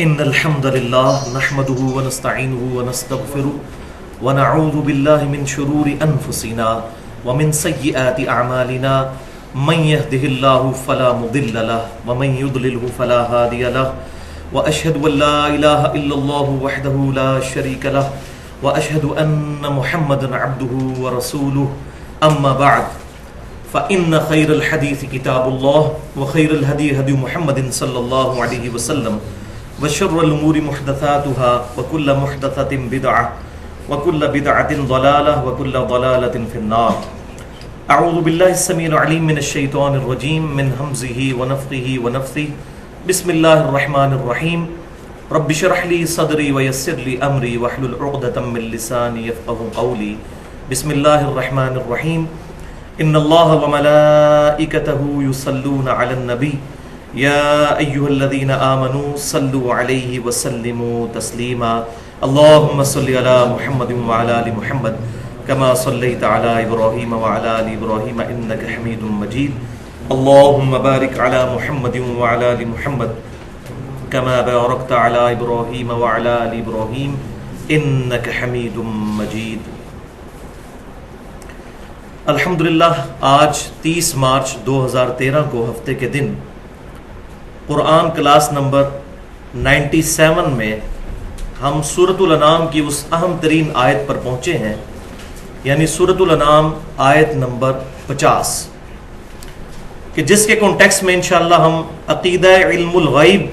إن الحمد لله نحمده ونستعينه ونستغفره ونعوذ بالله من شرور أنفسنا ومن سيئات أعمالنا من يهده الله فلا مضل له ومن يضلله فلا هادي له وأشهد أن لا إله إلا الله وحده لا شريك له وأشهد أن محمدا عبده ورسوله أما بعد فإن خير الحديث كتاب الله وخير الهدي هدي محمد صلى الله عليه وسلم وشر الأمور محدثاتها وكل محدثة بدعة وكل بدعة ضلالة وكل ضلالة في النار. أعوذ بالله السميع العليم من الشيطان الرجيم من همزه ونفخه ونفثه. بسم الله الرحمن الرحيم. رب اشرح لي صدري ويسر لي أمري واحلل عقدة من لساني يفقهوا قولي. بسم الله الرحمن الرحيم. إن الله وملائكته يصلون على النبي يا أيها الذين آمنوا صلوا عليه وسلموا تسليما. اللهم صل على محمد وعلى آل محمد كما صليت على إبراهيم وعلى آل إبراهيم إنك حميد مجيد. اللهم بارك على محمد وعلى آل محمد كما باركت على إبراهيم وعلى آل إبراهيم إنك حميد مجيد. الحمدللہ آج 30 مارچ 2013 کو ہفتے کے دن قرآن کلاس نمبر 97 میں ہم سورۃ الانعام کی اس اہم ترین آیت پر پہنچے ہیں، یعنی سورۃ الانعام آیت نمبر 50، کہ جس کے کانٹیکسٹ میں انشاءاللہ ہم عقیدہ علم الغیب،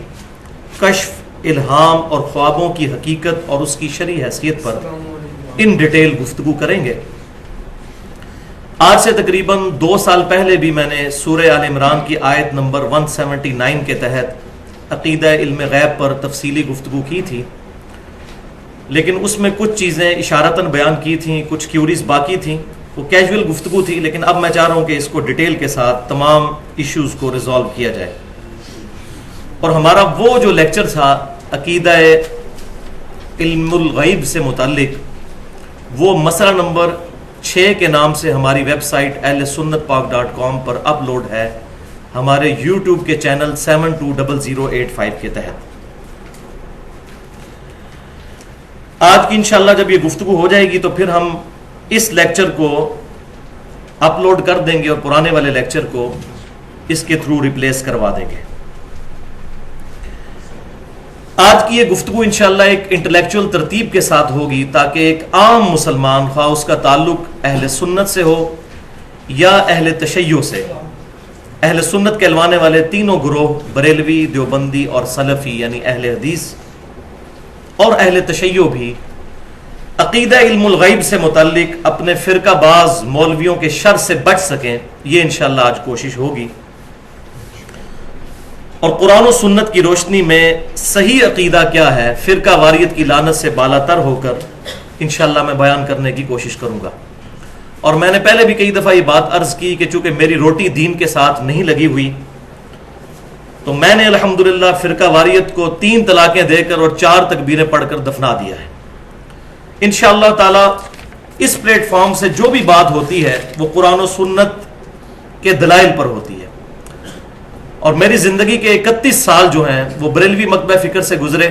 کشف، الہام اور خوابوں کی حقیقت اور اس کی شرعی حیثیت پر ان ڈیٹیل گفتگو کریں گے۔ آج سے تقریباً 2 سال پہلے بھی میں نے سورہ آل عمران کی آیت نمبر 179 کے تحت عقیدہ علم غیب پر تفصیلی گفتگو کی تھی، لیکن اس میں کچھ چیزیں اشارتاً بیان کی تھیں، کچھ کیوریز باقی تھیں، وہ کیجول گفتگو تھی، لیکن اب میں چاہ رہا ہوں کہ اس کو ڈیٹیل کے ساتھ تمام ایشوز کو ریزالو کیا جائے۔ اور ہمارا وہ جو لیکچر تھا عقیدہ علم الغیب سے متعلق، وہ مسئلہ نمبر 6 کے نام سے ہماری ویب سائٹ ahlsunnatpak.com پر اپلوڈ ہے، ہمارے یوٹیوب کے چینل 720085 کے تحت۔ آج کی انشاءاللہ جب یہ گفتگو ہو جائے گی تو پھر ہم اس لیکچر کو اپلوڈ کر دیں گے اور پرانے والے لیکچر کو اس کے تھرو ریپلیس کروا دیں گے۔ آج کی یہ گفتگو انشاءاللہ ایک انٹلیکچوئل ترتیب کے ساتھ ہوگی تاکہ ایک عام مسلمان، خواہ اس کا تعلق اہل سنت سے ہو یا اہل تشیع سے، اہل سنت کہلوانے والے تینوں گروہ بریلوی، دیوبندی اور سلفی یعنی اہل حدیث، اور اہل تشیع بھی عقیدہ علم الغیب سے متعلق اپنے فرقہ باز مولویوں کے شر سے بچ سکیں، یہ انشاءاللہ آج کوشش ہوگی۔ اور قرآن و سنت کی روشنی میں صحیح عقیدہ کیا ہے، فرقہ واریت کی لعنت سے بالا تر ہو کر انشاءاللہ میں بیان کرنے کی کوشش کروں گا۔ اور میں نے پہلے بھی کئی دفعہ یہ بات عرض کی کہ چونکہ میری روٹی دین کے ساتھ نہیں لگی ہوئی، تو میں نے الحمدللہ فرقہ واریت کو 3 طلاقیں دے کر اور 4 تکبیریں پڑھ کر دفنا دیا ہے۔ انشاءاللہ تعالی اس پلیٹ فارم سے جو بھی بات ہوتی ہے وہ قرآن و سنت کے دلائل پر ہوتی ہے۔ اور میری زندگی کے 31 سال جو ہیں وہ بریلوی مکتبہ فکر سے گزرے،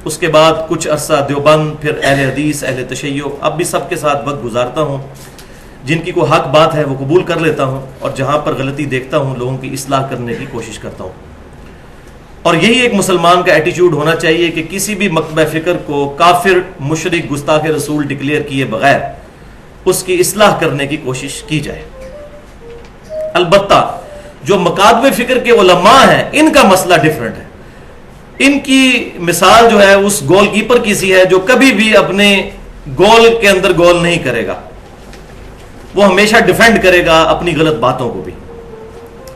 اس کے بعد کچھ عرصہ دیوبند، پھر اہل حدیث، اہل تشیع، اب بھی سب کے ساتھ وقت گزارتا ہوں۔ جن کی کوئی حق بات ہے وہ قبول کر لیتا ہوں، اور جہاں پر غلطی دیکھتا ہوں لوگوں کی اصلاح کرنے کی کوشش کرتا ہوں۔ اور یہی ایک مسلمان کا ایٹیچیوڈ ہونا چاہیے کہ کسی بھی مکتبہ فکر کو کافر، مشرک، گستاخ رسول ڈکلیئر کیے بغیر اس کی اصلاح کرنے کی کوشش کی جائے۔ البتہ جو مکاتب فکر کے علماء ہیں ان کا مسئلہ ڈیفرنٹ ہے۔ ان کی مثال جو ہے اس گول کیپر کی سی ہے جو کبھی بھی اپنے گول کے اندر گول نہیں کرے گا، وہ ہمیشہ ڈیفینڈ کرے گا اپنی غلط باتوں کو بھی۔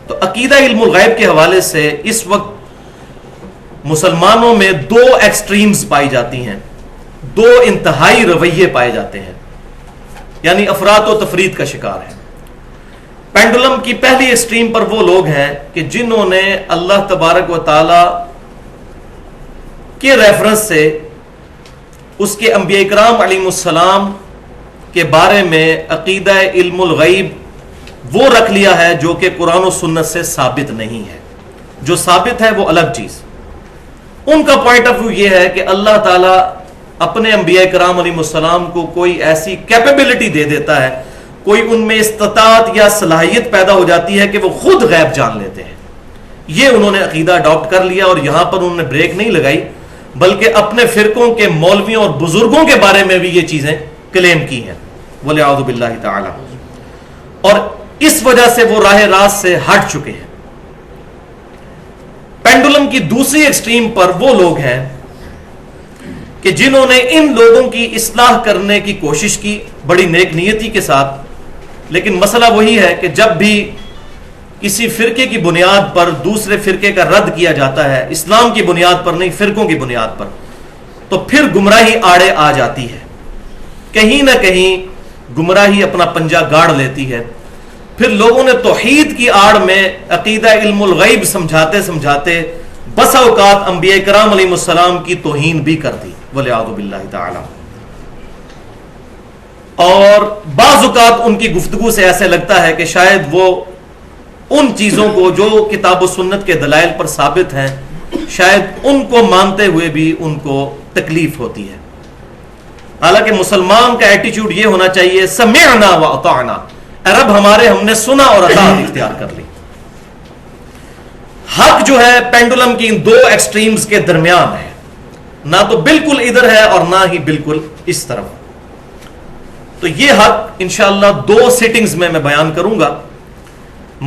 تو عقیدہ علم الغیب کے حوالے سے اس وقت مسلمانوں میں 2 ایکسٹریمز پائی جاتی ہیں، 2 انتہائی رویے پائے جاتے ہیں، یعنی افراط و تفرید کا شکار ہے۔ پینڈولم کی پہلی ایکسٹریم پر وہ لوگ ہیں کہ جنہوں نے اللہ تبارک و تعالی کے ریفرنس سے اس کے انبیاء کرام علیہ السلام کے بارے میں عقیدہ علم الغیب وہ رکھ لیا ہے جو کہ قرآن و سنت سے ثابت نہیں ہے۔ جو ثابت ہے وہ الگ چیز، ان کا پوائنٹ آف ویو یہ ہے کہ اللہ تعالیٰ اپنے انبیاء کرام علیہ السلام کو کوئی ایسی کیپیبلٹی دے دیتا ہے، کوئی ان میں استطاعت یا صلاحیت پیدا ہو جاتی ہے کہ وہ خود غیب جان لیتے ہیں. یہ انہوں نے عقیدہ اڈاپٹ کر لیا، اور یہاں پر انہوں نے بریک نہیں لگائی بلکہ اپنے فرقوں کے مولویوں اور بزرگوں کے بارے میں بھی یہ چیزیں کلیم کی ہیں، وَلِعَوْذُ بِاللَّهِ تعالی. اور اس وجہ سے وہ راہ راست سے ہٹ چکے ہیں. پینڈولم کی دوسری ایکسٹریم پر وہ لوگ ہیں کہ جنہوں نے ان لوگوں کی اصلاح کرنے کی کوشش کی بڑی نیک نیتی کے ساتھ، لیکن مسئلہ وہی ہے کہ جب بھی کسی فرقے کی بنیاد پر دوسرے فرقے کا رد کیا جاتا ہے، اسلام کی بنیاد پر نہیں، فرقوں کی بنیاد پر، تو پھر گمراہی آڑے آ جاتی ہے. کہیں نہ کہیں گمراہی اپنا پنجہ گاڑ لیتی ہے. پھر لوگوں نے توحید کی آڑ میں عقیدہ علم الغیب سمجھاتے سمجھاتے بسا اوقات انبیاء کرام علیہ السلام کی توہین بھی کر دی، والعیاذ باللہ تعالی. اور بعض اوقات ان کی گفتگو سے ایسے لگتا ہے کہ شاید وہ ان چیزوں کو جو کتاب و سنت کے دلائل پر ثابت ہیں، شاید ان کو مانتے ہوئے بھی ان کو تکلیف ہوتی ہے. حالانکہ مسلمان کا ایٹیچیوڈ یہ ہونا چاہیے سمعنا و اطعنا، اے رب ہمارے، ہم نے سنا اور اطاعت اختیار کر لی. حق جو ہے پینڈولم کی ان دو ایکسٹریمز کے درمیان ہے، نہ تو بالکل ادھر ہے اور نہ ہی بالکل اس طرف. تو یہ حق انشاءاللہ 2 سیٹنگز میں بیان کروں گا،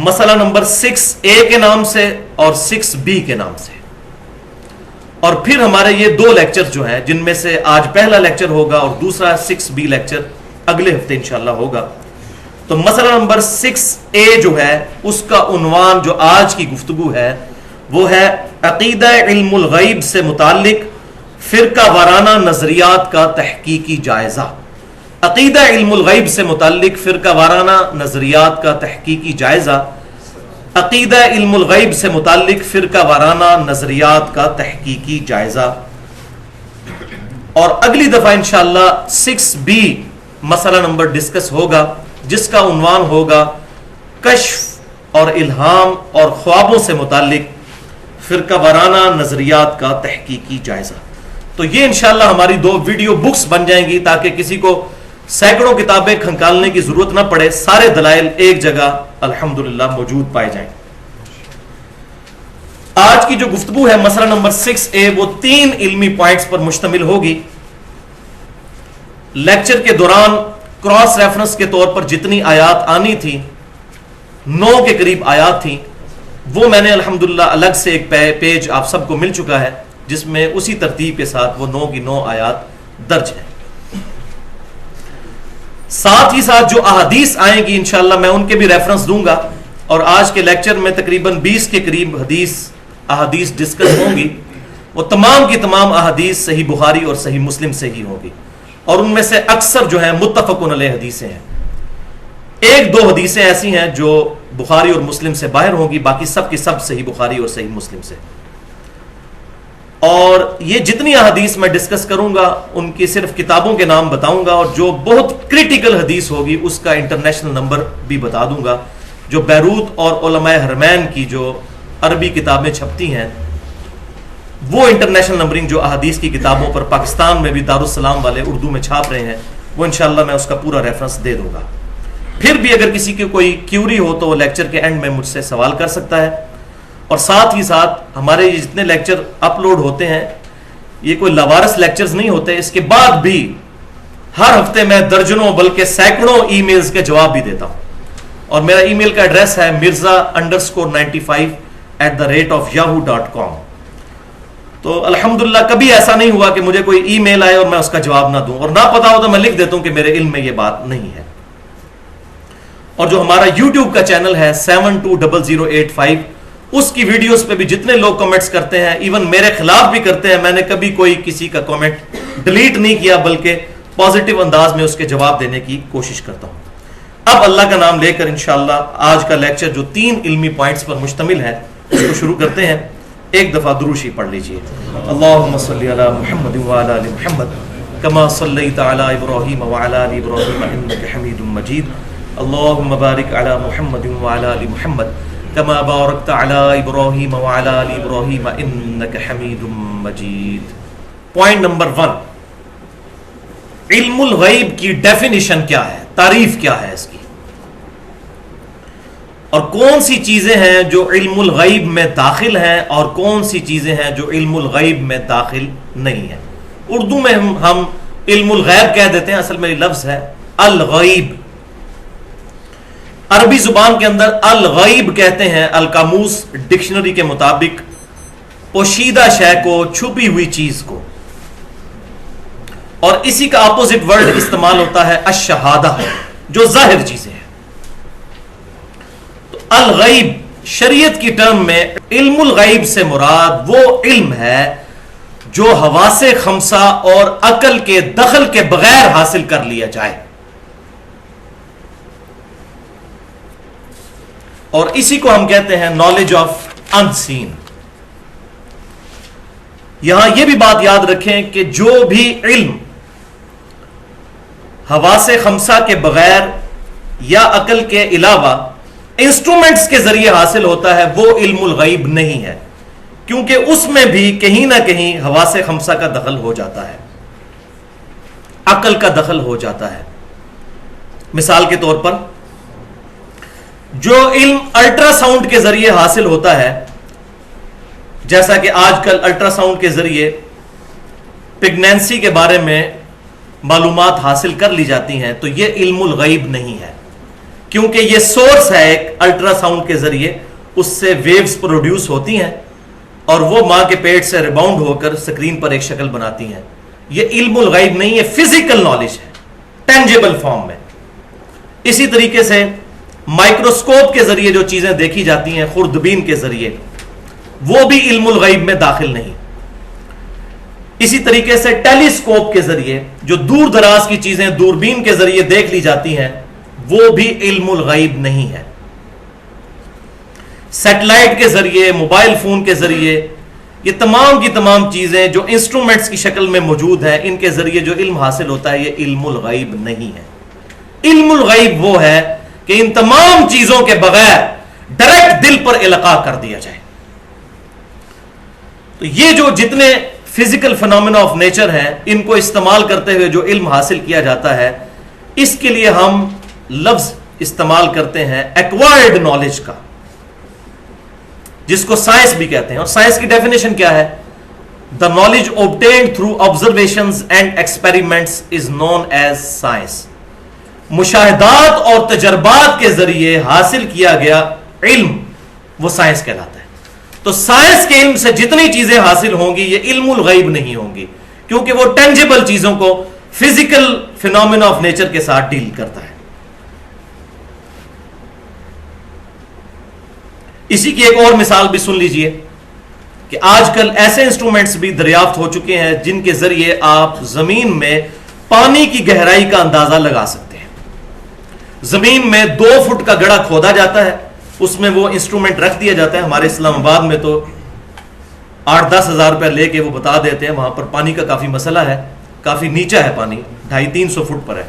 مسئلہ نمبر 6A کے نام سے اور 6B کے نام سے. اور پھر ہمارے یہ 2 لیکچر جو ہیں، جن میں سے آج پہلا لیکچر ہوگا اور دوسرا 6B لیکچر اگلے ہفتے انشاءاللہ ہوگا. تو مسئلہ نمبر 6A جو ہے اس کا عنوان جو آج کی گفتگو ہے وہ ہے عقیدہ علم الغیب سے متعلق فرقہ وارانہ نظریات کا تحقیقی جائزہ. عقیدہ علم الغیب سے متعلق فرقہ وارانہ نظریات کا تحقیقی جائزہ. عقیدہ علم الغیب سے متعلق فرقہ وارانہ نظریات کا تحقیقی جائزہ. اور اگلی دفعہ انشاءاللہ 6B مسئلہ نمبر ڈسکس ہوگا، جس کا عنوان ہوگا کشف اور الہام اور خوابوں سے متعلق فرقہ وارانہ نظریات کا تحقیقی جائزہ. تو یہ انشاءاللہ ہماری 2 ویڈیو بکس بن جائیں گی تاکہ کسی کو سینکڑوں کتابیں کھنگالنے کی ضرورت نہ پڑے، سارے دلائل ایک جگہ الحمدللہ موجود پائے جائیں. آج کی جو گفتگو ہے مسئلہ نمبر 6A وہ 3 علمی پوائنٹس پر مشتمل ہوگی. لیکچر کے دوران کراس ریفرنس کے طور پر جتنی آیات آنی تھی 9 کے قریب آیات تھیں، وہ میں نے الحمدللہ الگ سے ایک پیج آپ سب کو مل چکا ہے جس میں اسی ترتیب کے ساتھ وہ 9 کی 9 آیات درج ہیں. ساتھ ہی ساتھ جو احادیث آئیں گی انشاءاللہ میں ان کے بھی ریفرنس دوں گا، اور آج کے لیکچر میں تقریباً 20 کے قریب احادیث ڈسکس ہوں گی. وہ تمام کی تمام احادیث صحیح بخاری اور صحیح مسلم سے ہی ہوگی، اور ان میں سے اکثر جو ہیں متفقن علیہ حدیثیں ہیں. 1-2 حدیثیں ایسی ہیں جو بخاری اور مسلم سے باہر ہوں گی، باقی سب کی سب صحیح بخاری اور صحیح مسلم سے. اور یہ جتنی احادیث میں ڈسکس کروں گا ان کی صرف کتابوں کے نام بتاؤں گا، اور جو بہت کریٹیکل حدیث ہوگی اس کا انٹرنیشنل نمبر بھی بتا دوں گا. جو بیروت اور علماء حرمین کی جو عربی کتابیں چھپتی ہیں وہ انٹرنیشنل نمبرنگ جو احادیث کی کتابوں پر پاکستان میں بھی دارالسلام والے اردو میں چھاپ رہے ہیں، وہ انشاءاللہ میں اس کا پورا ریفرنس دے دوں گا. پھر بھی اگر کسی کی کوئی کیوری ہو تو وہ لیکچر کے اینڈ میں مجھ سے سوال کر سکتا ہے. اور ساتھ ہی ساتھ ہمارے یہ جتنے لیکچر اپلوڈ ہوتے ہیں یہ کوئی لاوارث لیکچرز نہیں ہوتے، اس کے بعد بھی ہر ہفتے میں درجنوں بلکہ سینکڑوں ای میلز کے جواب بھی دیتا ہوں. اور میرا ای میل کا ایڈریس ہے mirza_95@yahoo.com. تو الحمدللہ کبھی ایسا نہیں ہوا کہ مجھے کوئی ای میل آئے اور میں اس کا جواب نہ دوں، اور نہ پتا ہو تو میں لکھ دیتا ہوں کہ میرے علم میں یہ بات نہیں ہے. اور جو ہمارا یوٹیوب کا چینل ہے 720085، اس کی ویڈیوز پہ بھی جتنے لوگ کمنٹس کرتے ہیں، ایون میرے خلاف بھی کرتے ہیں، میں نے کبھی کوئی کسی کا کمنٹ ڈیلیٹ نہیں کیا بلکہ پازیٹیو انداز میں اس کے جواب دینے کی کوشش کرتا ہوں. اب اللہ کا نام لے کر انشاءاللہ آج کا لیکچر جو 3 علمی پوائنٹس پر مشتمل ہے اس کو شروع کرتے ہیں. ایک دفعہ دروشی پڑھ لیجئے. اللہم صلی علی محمد وعلی آل محمد کما صلیت علی ابراہیم وعلی آل ابراہیم انک حمید مجید. اللہم بارک علی محمد وعلی آل محمد كما باركت على إبراهيم وعلى آل إبراهيم إنك حميد مجيد. پوائنٹ نمبر 1، علم الغیب کی ڈیفینیشن کیا ہے، تعریف کیا ہے اس کی، اور کون سی چیزیں ہیں جو علم الغیب میں داخل ہیں اور کون سی چیزیں ہیں جو علم الغیب میں داخل نہیں ہیں. اردو میں ہم علم الغیب کہہ دیتے ہیں، اصل میں یہ لفظ ہے الغیب. عربی زبان کے اندر الغیب کہتے ہیں القاموس ڈکشنری کے مطابق پوشیدہ شے کو، چھپی ہوئی چیز کو، اور اسی کا اپوزٹ ورڈ استعمال ہوتا ہے الشہادہ، جو ظاہر چیزیں ہیں. تو الغیب شریعت کی ٹرم میں علم الغیب سے مراد وہ علم ہے جو حواس خمسہ اور عقل کے دخل کے بغیر حاصل کر لیا جائے، اور اسی کو ہم کہتے ہیں نالج آف انسین. یہاں یہ بھی بات یاد رکھیں کہ جو بھی علم حواس خمسہ کے بغیر یا عقل کے علاوہ انسٹرومنٹس کے ذریعے حاصل ہوتا ہے وہ علم الغیب نہیں ہے، کیونکہ اس میں بھی کہیں نہ کہیں حواس خمسہ کا دخل ہو جاتا ہے، عقل کا دخل ہو جاتا ہے. مثال کے طور پر جو علم الٹرا ساؤنڈ کے ذریعے حاصل ہوتا ہے، جیسا کہ آج کل الٹرا ساؤنڈ کے ذریعے پریگنینسی کے بارے میں معلومات حاصل کر لی جاتی ہیں، تو یہ علم الغیب نہیں ہے، کیونکہ یہ سورس ہے ایک الٹرا ساؤنڈ کے ذریعے، اس سے ویوز پروڈیوس ہوتی ہیں اور وہ ماں کے پیٹ سے ریباؤنڈ ہو کر سکرین پر ایک شکل بناتی ہیں. یہ علم الغیب نہیں ہے، فزیکل نالج ہے، ٹینجیبل فارم میں. اسی طریقے سے مائکروسکوپ کے ذریعے جو چیزیں دیکھی جاتی ہیں خوردبین کے ذریعے، وہ بھی علم الغیب میں داخل نہیں. اسی طریقے سے ٹیلیسکوپ کے ذریعے جو دور دراز کی چیزیں دوربین کے ذریعے دیکھ لی جاتی ہیں، وہ بھی علم الغیب نہیں ہے. سیٹلائٹ کے ذریعے، موبائل فون کے ذریعے، یہ تمام کی تمام چیزیں جو انسٹرومنٹس کی شکل میں موجود ہیں، ان کے ذریعے جو علم حاصل ہوتا ہے یہ علم الغیب نہیں ہے. علم الغیب وہ ہے کہ ان تمام چیزوں کے بغیر ڈائریکٹ دل پر القاء کر دیا جائے. تو یہ جو جتنے فزیکل فنامنا آف نیچر ہیں، ان کو استعمال کرتے ہوئے جو علم حاصل کیا جاتا ہے، اس کے لیے ہم لفظ استعمال کرتے ہیں ایکوائرڈ نالج کا، جس کو سائنس بھی کہتے ہیں. اور سائنس کی ڈیفینیشن کیا ہے؟ The knowledge obtained through observations and experiments is known as science. مشاہدات اور تجربات کے ذریعے حاصل کیا گیا علم وہ سائنس کہلاتا ہے. تو سائنس کے علم سے جتنی چیزیں حاصل ہوں گی یہ علم الغیب نہیں ہوں گی، کیونکہ وہ ٹینجیبل چیزوں کو فزیکل فینومینا آف نیچر کے ساتھ ڈیل کرتا ہے. اسی کی ایک اور مثال بھی سن لیجئے کہ آج کل ایسے انسٹرومنٹس بھی دریافت ہو چکے ہیں جن کے ذریعے آپ زمین میں پانی کی گہرائی کا اندازہ لگا سکتے ہیں. زمین میں 2 فٹ کا گڑھا کھودا جاتا ہے، اس میں وہ انسٹرومنٹ رکھ دیا جاتا ہے. ہمارے اسلام آباد میں تو 8-10 ہزار روپے لے کے وہ بتا دیتے ہیں. وہاں پر پانی کا کافی مسئلہ ہے، کافی نیچا ہے پانی، 250-300 فٹ پر ہے.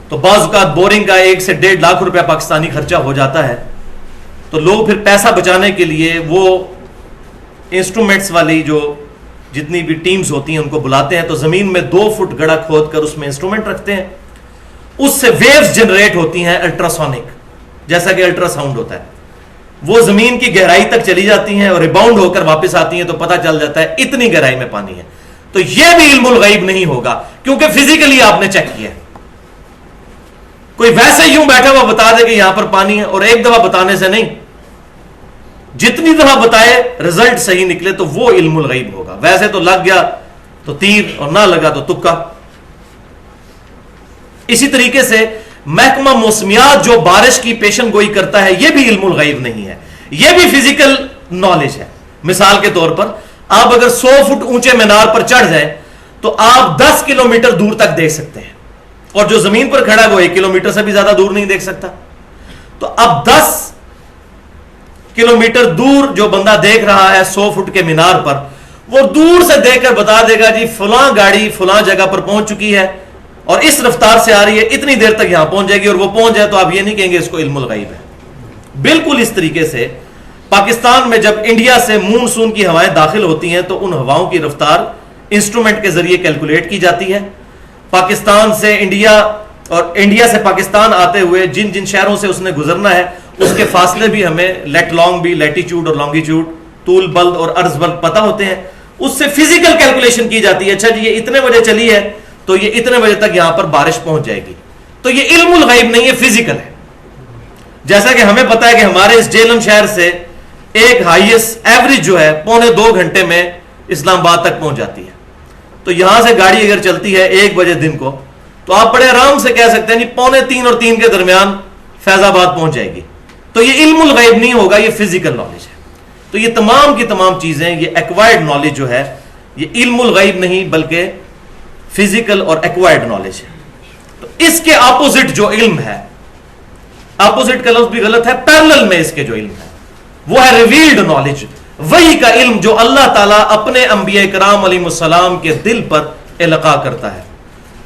تو بعض اوقات بورنگ کا 1 سے 1.5 لاکھ روپے پاکستانی خرچہ ہو جاتا ہے. تو لوگ پھر پیسہ بچانے کے لیے وہ انسٹرومنٹس والی جو جتنی بھی ٹیمز ہوتی ہیں ان کو بلاتے ہیں، تو زمین میں 2 فٹ گڑھا کھود کر اس میں انسٹرومنٹ رکھتے ہیں. اس سے ویوز جنریٹ ہوتی ہیں الٹراسونک، جیسا کہ الٹرا ساؤنڈ ہوتا ہے. وہ زمین کی گہرائی تک چلی جاتی ہیں اور ریباؤنڈ ہو کر واپس آتی ہیں، تو پتہ چل جاتا ہے اتنی گہرائی میں پانی ہے. تو یہ بھی علم الغیب نہیں ہوگا، کیونکہ فزیکلی آپ نے چیک کیا. کوئی ویسے یوں بیٹھا ہوا بتا دے کہ یہاں پر پانی ہے، اور ایک دفعہ بتانے سے نہیں، جتنی دفعہ بتائے رزلٹ صحیح نکلے تو وہ علم الغیب ہوگا. ویسے تو لگ گیا تو تیر اور نہ لگا تو تکا. اسی طریقے سے محکمہ موسمیات جو بارش کی پیشن گوئی کرتا ہے، یہ بھی علم الغیب نہیں ہے، یہ بھی فزیکل نالج ہے. مثال کے طور پر آپ اگر 100 فٹ اونچے مینار پر چڑھ جائیں تو آپ 10 کلومیٹر دور تک دیکھ سکتے ہیں، اور جو زمین پر کھڑا ہے وہ 1 کلومیٹر سے بھی زیادہ دور نہیں دیکھ سکتا. تو اب 10 کلومیٹر دور جو بندہ دیکھ رہا ہے 100 فٹ کے مینار پر، وہ دور سے دیکھ کر بتا دے گا جی فلاں گاڑی فلاں جگہ پر پہنچ چکی ہے اور اس رفتار سے آ رہی ہے، اتنی دیر تک یہاں پہنچ جائے گی. اور وہ پہنچ جائے تو آپ یہ نہیں کہیں گے اس کو علم الغیب ہے. بالکل اس طریقے سے پاکستان میں جب انڈیا سے مونسون کی ہوائیں داخل ہوتی ہیں تو ان ہواؤں کی رفتار انسٹرومنٹ کے ذریعے کیلکولیٹ کی جاتی ہے. پاکستان سے انڈیا اور انڈیا سے پاکستان آتے ہوئے جن جن شہروں سے اس نے گزرنا ہے اس کے فاصلے بھی ہمیں لیٹ لانگ بھی لیٹیچیوڈ اور لانگیچیوڈ طول بلد اور عرض بلد پتہ ہوتے ہیں. اس سے فزیکل کیلکولیشن کی جاتی ہے. اچھا جی یہ اتنے بجے چلی ہے تو یہ اتنے بجے تک یہاں پر بارش پہنچ جائے گی. تو یہ علم الغیب نہیں ہے, فزیکل ہے. جیسا کہ ہمیں پتا ہے کہ ہمارے اس جیلم شہر سے ایک ہائیسٹ ایوریج جو ہے 1.25 گھنٹے میں اسلام آباد تک پہنچ جاتی ہے. تو یہاں سے گاڑی اگر چلتی ہے 1 بجے دن کو تو آپ بڑے آرام سے کہہ سکتے ہیں جی 2:45 اور 3 کے درمیان فیض آباد پہنچ جائے گی. تو یہ علم الغیب نہیں ہوگا, یہ فزیکل نالج ہے. تو یہ تمام کی تمام چیزیں, یہ ایکوائرڈ نالج جو ہے یہ علم الغیب نہیں بلکہ فزیکل اور ایکوائرڈ نالج ہے. تو اس کے اپوزٹ جو علم ہے, اپوزٹ کا لفظ بھی غلط ہے, پیرلل میں اس کے جو علم ہے وہ ہے ریویلڈ نالج, وہی کا علم جو اللہ تعالیٰ اپنے انبیاء کرام علیہ السلام کے دل پر القاء کرتا ہے.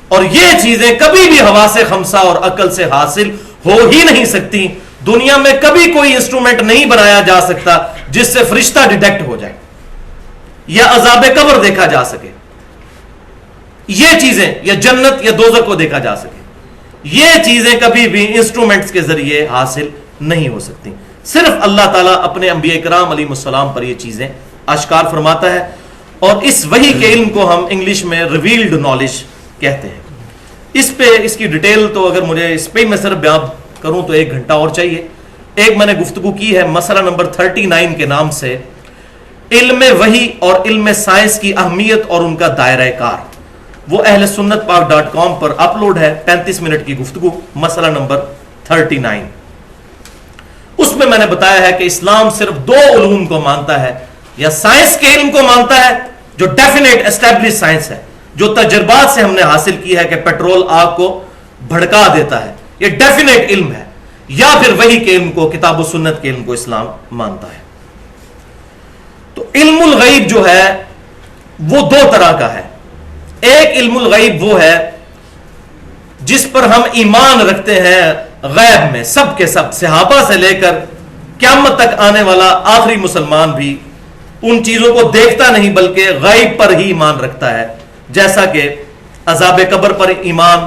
اور یہ چیزیں کبھی بھی حواس خمسہ اور عقل سے حاصل ہو ہی نہیں سکتی. دنیا میں کبھی کوئی انسٹرومنٹ نہیں بنایا جا سکتا جس سے فرشتہ ڈیٹیکٹ ہو جائے یا عذاب قبر دیکھا جا سکے, یہ چیزیں یا جنت یا دوزخ کو دیکھا جا سکے. یہ چیزیں کبھی بھی انسٹرومنٹس کے ذریعے حاصل نہیں ہو سکتی. صرف اللہ تعالیٰ اپنے انبیاء کرام علیہ السلام پر یہ چیزیں اشکار فرماتا ہے. اور اس وحی کے علم کو ہم انگلش میں ریویلڈ نالج کہتے ہیں. اس پہ اس کی ڈیٹیل تو اگر مجھے اس پہ میں صرف بیان کروں تو 1 گھنٹہ اور چاہیے. ایک میں نے گفتگو کی ہے مسئلہ نمبر 39 کے نام سے, علم وحی اور علم سائنس کی اہمیت اور ان کا دائرہ کار. وہ اہل سنت پاک.com پر اپلوڈ ہے, 35 منٹ کی گفتگو, مسئلہ نمبر 39. اس میں میں نے بتایا ہے کہ اسلام صرف 2 علوم کو مانتا ہے, یا سائنس کے علم کو مانتا ہے جو ڈیفینیٹ اسٹیبلش سائنس ہے, جو تجربات سے ہم نے حاصل کی ہے کہ پیٹرول آگ کو بھڑکا دیتا ہے, یہ ڈیفینیٹ علم ہے, یا پھر وحی کے علم کو, کتاب و سنت کے علم کو اسلام مانتا ہے. تو علم الغیب جو ہے وہ 2 طرح کا ہے. ایک علم الغیب وہ ہے جس پر ہم ایمان رکھتے ہیں غیب میں, سب کے سب صحابہ سے لے کر قیامت تک آنے والا آخری مسلمان بھی ان چیزوں کو دیکھتا نہیں بلکہ غیب پر ہی ایمان رکھتا ہے. جیسا کہ عذاب قبر پر ایمان,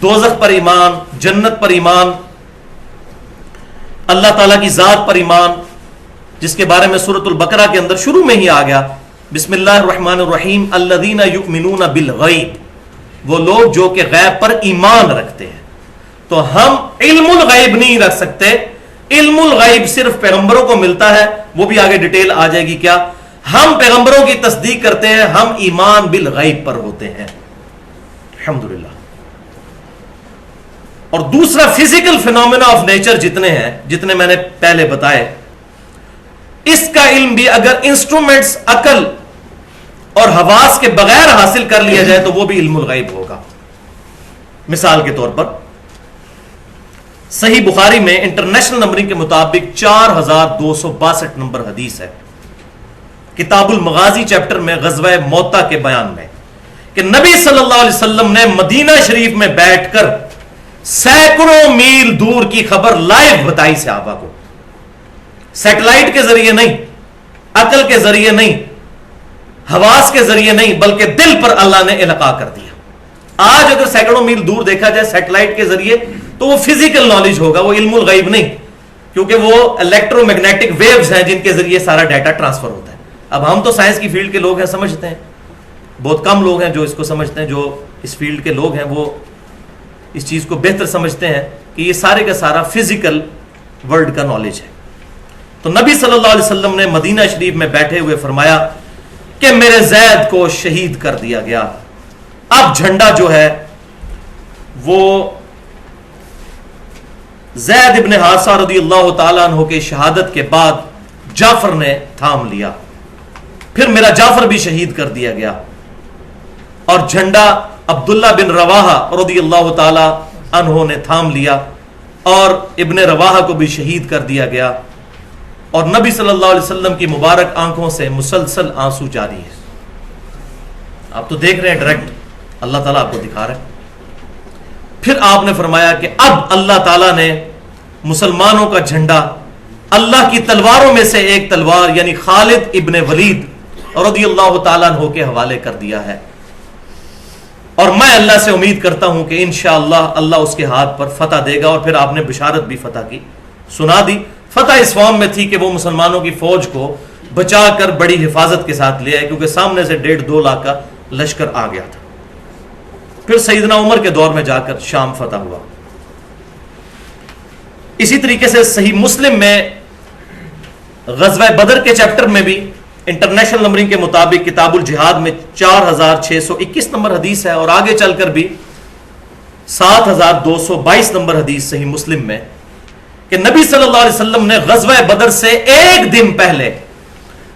دوزخ پر ایمان, جنت پر ایمان, اللہ تعالیٰ کی ذات پر ایمان, جس کے بارے میں سورۃ البقرہ کے اندر شروع میں ہی آ گیا, بسم اللہ الرحمن الرحیم, الذین یؤمنون بالغیب, وہ لوگ جو کہ غیب پر ایمان رکھتے ہیں. تو ہم علم الغیب نہیں رکھ سکتے. علم الغیب صرف پیغمبروں کو ملتا ہے, وہ بھی آگے ڈیٹیل آ جائے گی کیا. ہم پیغمبروں کی تصدیق کرتے ہیں, ہم ایمان بالغیب پر ہوتے ہیں, الحمدللہ. اور دوسرا فزیکل فینومینا آف نیچر جتنے ہیں, جتنے میں نے پہلے بتائے, اس کا علم بھی اگر انسٹرومنٹس عقل اور حواس کے بغیر حاصل کر لیا جائے تو وہ بھی علم الغیب ہوگا. مثال کے طور پر صحیح بخاری میں انٹرنیشنل نمبرنگ کے مطابق 4262 نمبر حدیث ہے, کتاب المغازی چیپٹر میں غزوہ موتا کے بیان میں, کہ نبی صلی اللہ علیہ وسلم نے مدینہ شریف میں بیٹھ کر سینکڑوں میل دور کی خبر لائیو بتائی صحابہ کو. سیٹلائٹ کے ذریعے نہیں, عقل کے ذریعے نہیں, حواس کے ذریعے نہیں, بلکہ دل پر اللہ نے القاء کر دیا. آج اگر سینکڑوں میل دور دیکھا جائے سیٹلائٹ کے ذریعے تو وہ فزیکل نالج ہوگا, وہ علم الغیب نہیں, کیونکہ وہ الیکٹرو میگنیٹک ویوز ہیں جن کے ذریعے سارا ڈیٹا ٹرانسفر ہوتا ہے. اب ہم تو سائنس کی فیلڈ کے لوگ ہیں, سمجھتے ہیں, بہت کم لوگ ہیں جو اس کو سمجھتے ہیں. جو اس فیلڈ کے لوگ ہیں وہ اس چیز کو بہتر سمجھتے ہیں کہ یہ سارے کا سارا فزیکل ورلڈ کا نالج ہے. تو نبی صلی اللہ علیہ وسلم نے مدینہ شریف میں بیٹھے ہوئے فرمایا کہ میرے زید کو شہید کر دیا گیا. اب جھنڈا جو ہے وہ زید ابن حارثہ رضی اللہ تعالیٰ عنہ کے شہادت کے بعد جعفر نے تھام لیا, پھر میرا جعفر بھی شہید کر دیا گیا, اور جھنڈا عبداللہ بن رواحہ رضی اللہ تعالیٰ عنہ نے تھام لیا, اور ابن رواحہ کو بھی شہید کر دیا گیا. اور نبی صلی اللہ علیہ وسلم کی مبارک آنکھوں سے مسلسل آنسو جاری ہے. آپ تو دیکھ رہے ہیں ڈائریکٹ, اللہ تعالیٰ آپ کو دکھا رہا ہے. پھر آپ نے فرمایا کہ اب اللہ تعالیٰ نے مسلمانوں کا جھنڈا اللہ کی تلواروں میں سے ایک تلوار یعنی خالد ابن ولید رضی اللہ تعالیٰ عنہ کے حوالے کر دیا ہے، اور میں اللہ سے امید کرتا ہوں کہ انشاءاللہ اللہ اس کے ہاتھ پر فتح دے گا۔ اور پھر آپ نے بشارت بھی فتح کی سنا دی۔ فتح اس فارم میں تھی کہ وہ مسلمانوں کی فوج کو بچا کر بڑی حفاظت کے ساتھ لے آئے، کیونکہ سامنے سے 1.5-2 لاکھ کا لشکر آ گیا تھا۔ پھر سیدنا عمر کے دور میں جا کر شام فتح ہوا۔ اسی طریقے سے صحیح مسلم میں غزوہ بدر کے چیپٹر میں بھی انٹرنیشنل نمبرنگ کے مطابق کتاب الجہاد میں 4621 نمبر حدیث ہے، اور آگے چل کر بھی 7222 نمبر حدیث صحیح مسلم میں کہ نبی صلی اللہ علیہ وسلم نے غزوہ بدر سے ایک دن پہلے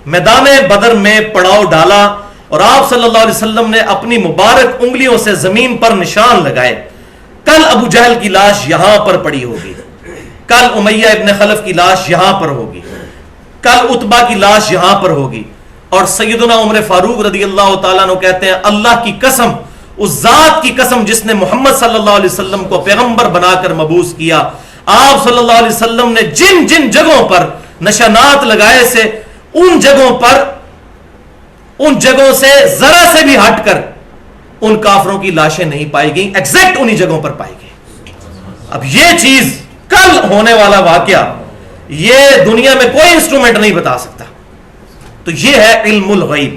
میدان بدر میں پڑاؤ ڈالا، اور آپ صلی اللہ علیہ وسلم نے اپنی مبارک انگلیوں سے زمین پر نشان لگائے، کل ابو جہل کی لاش یہاں پر پڑی ہوگی، کل امیہ ابن خلف کی لاش یہاں پر ہوگی، کل عتبہ کی لاش یہاں پر ہوگی۔ اور سیدنا عمر فاروق رضی اللہ تعالیٰ عنہ کہتے ہیں اللہ کی قسم، اس ذات کی قسم جس نے محمد صلی اللہ علیہ وسلم کو پیغمبر بنا کر مبعوث کیا، آپ صلی اللہ علیہ وسلم نے جن جن جگہوں پر نشانات لگائے سے ان جگہوں سے ذرا سے بھی ہٹ کر ان کافروں کی لاشیں نہیں پائی گئیں، ایگزیکٹ انہی جگہوں پر پائی گئی۔ اب یہ چیز کل ہونے والا واقعہ یہ دنیا میں کوئی انسٹرومنٹ نہیں بتا سکتا، تو یہ ہے علم الغیب۔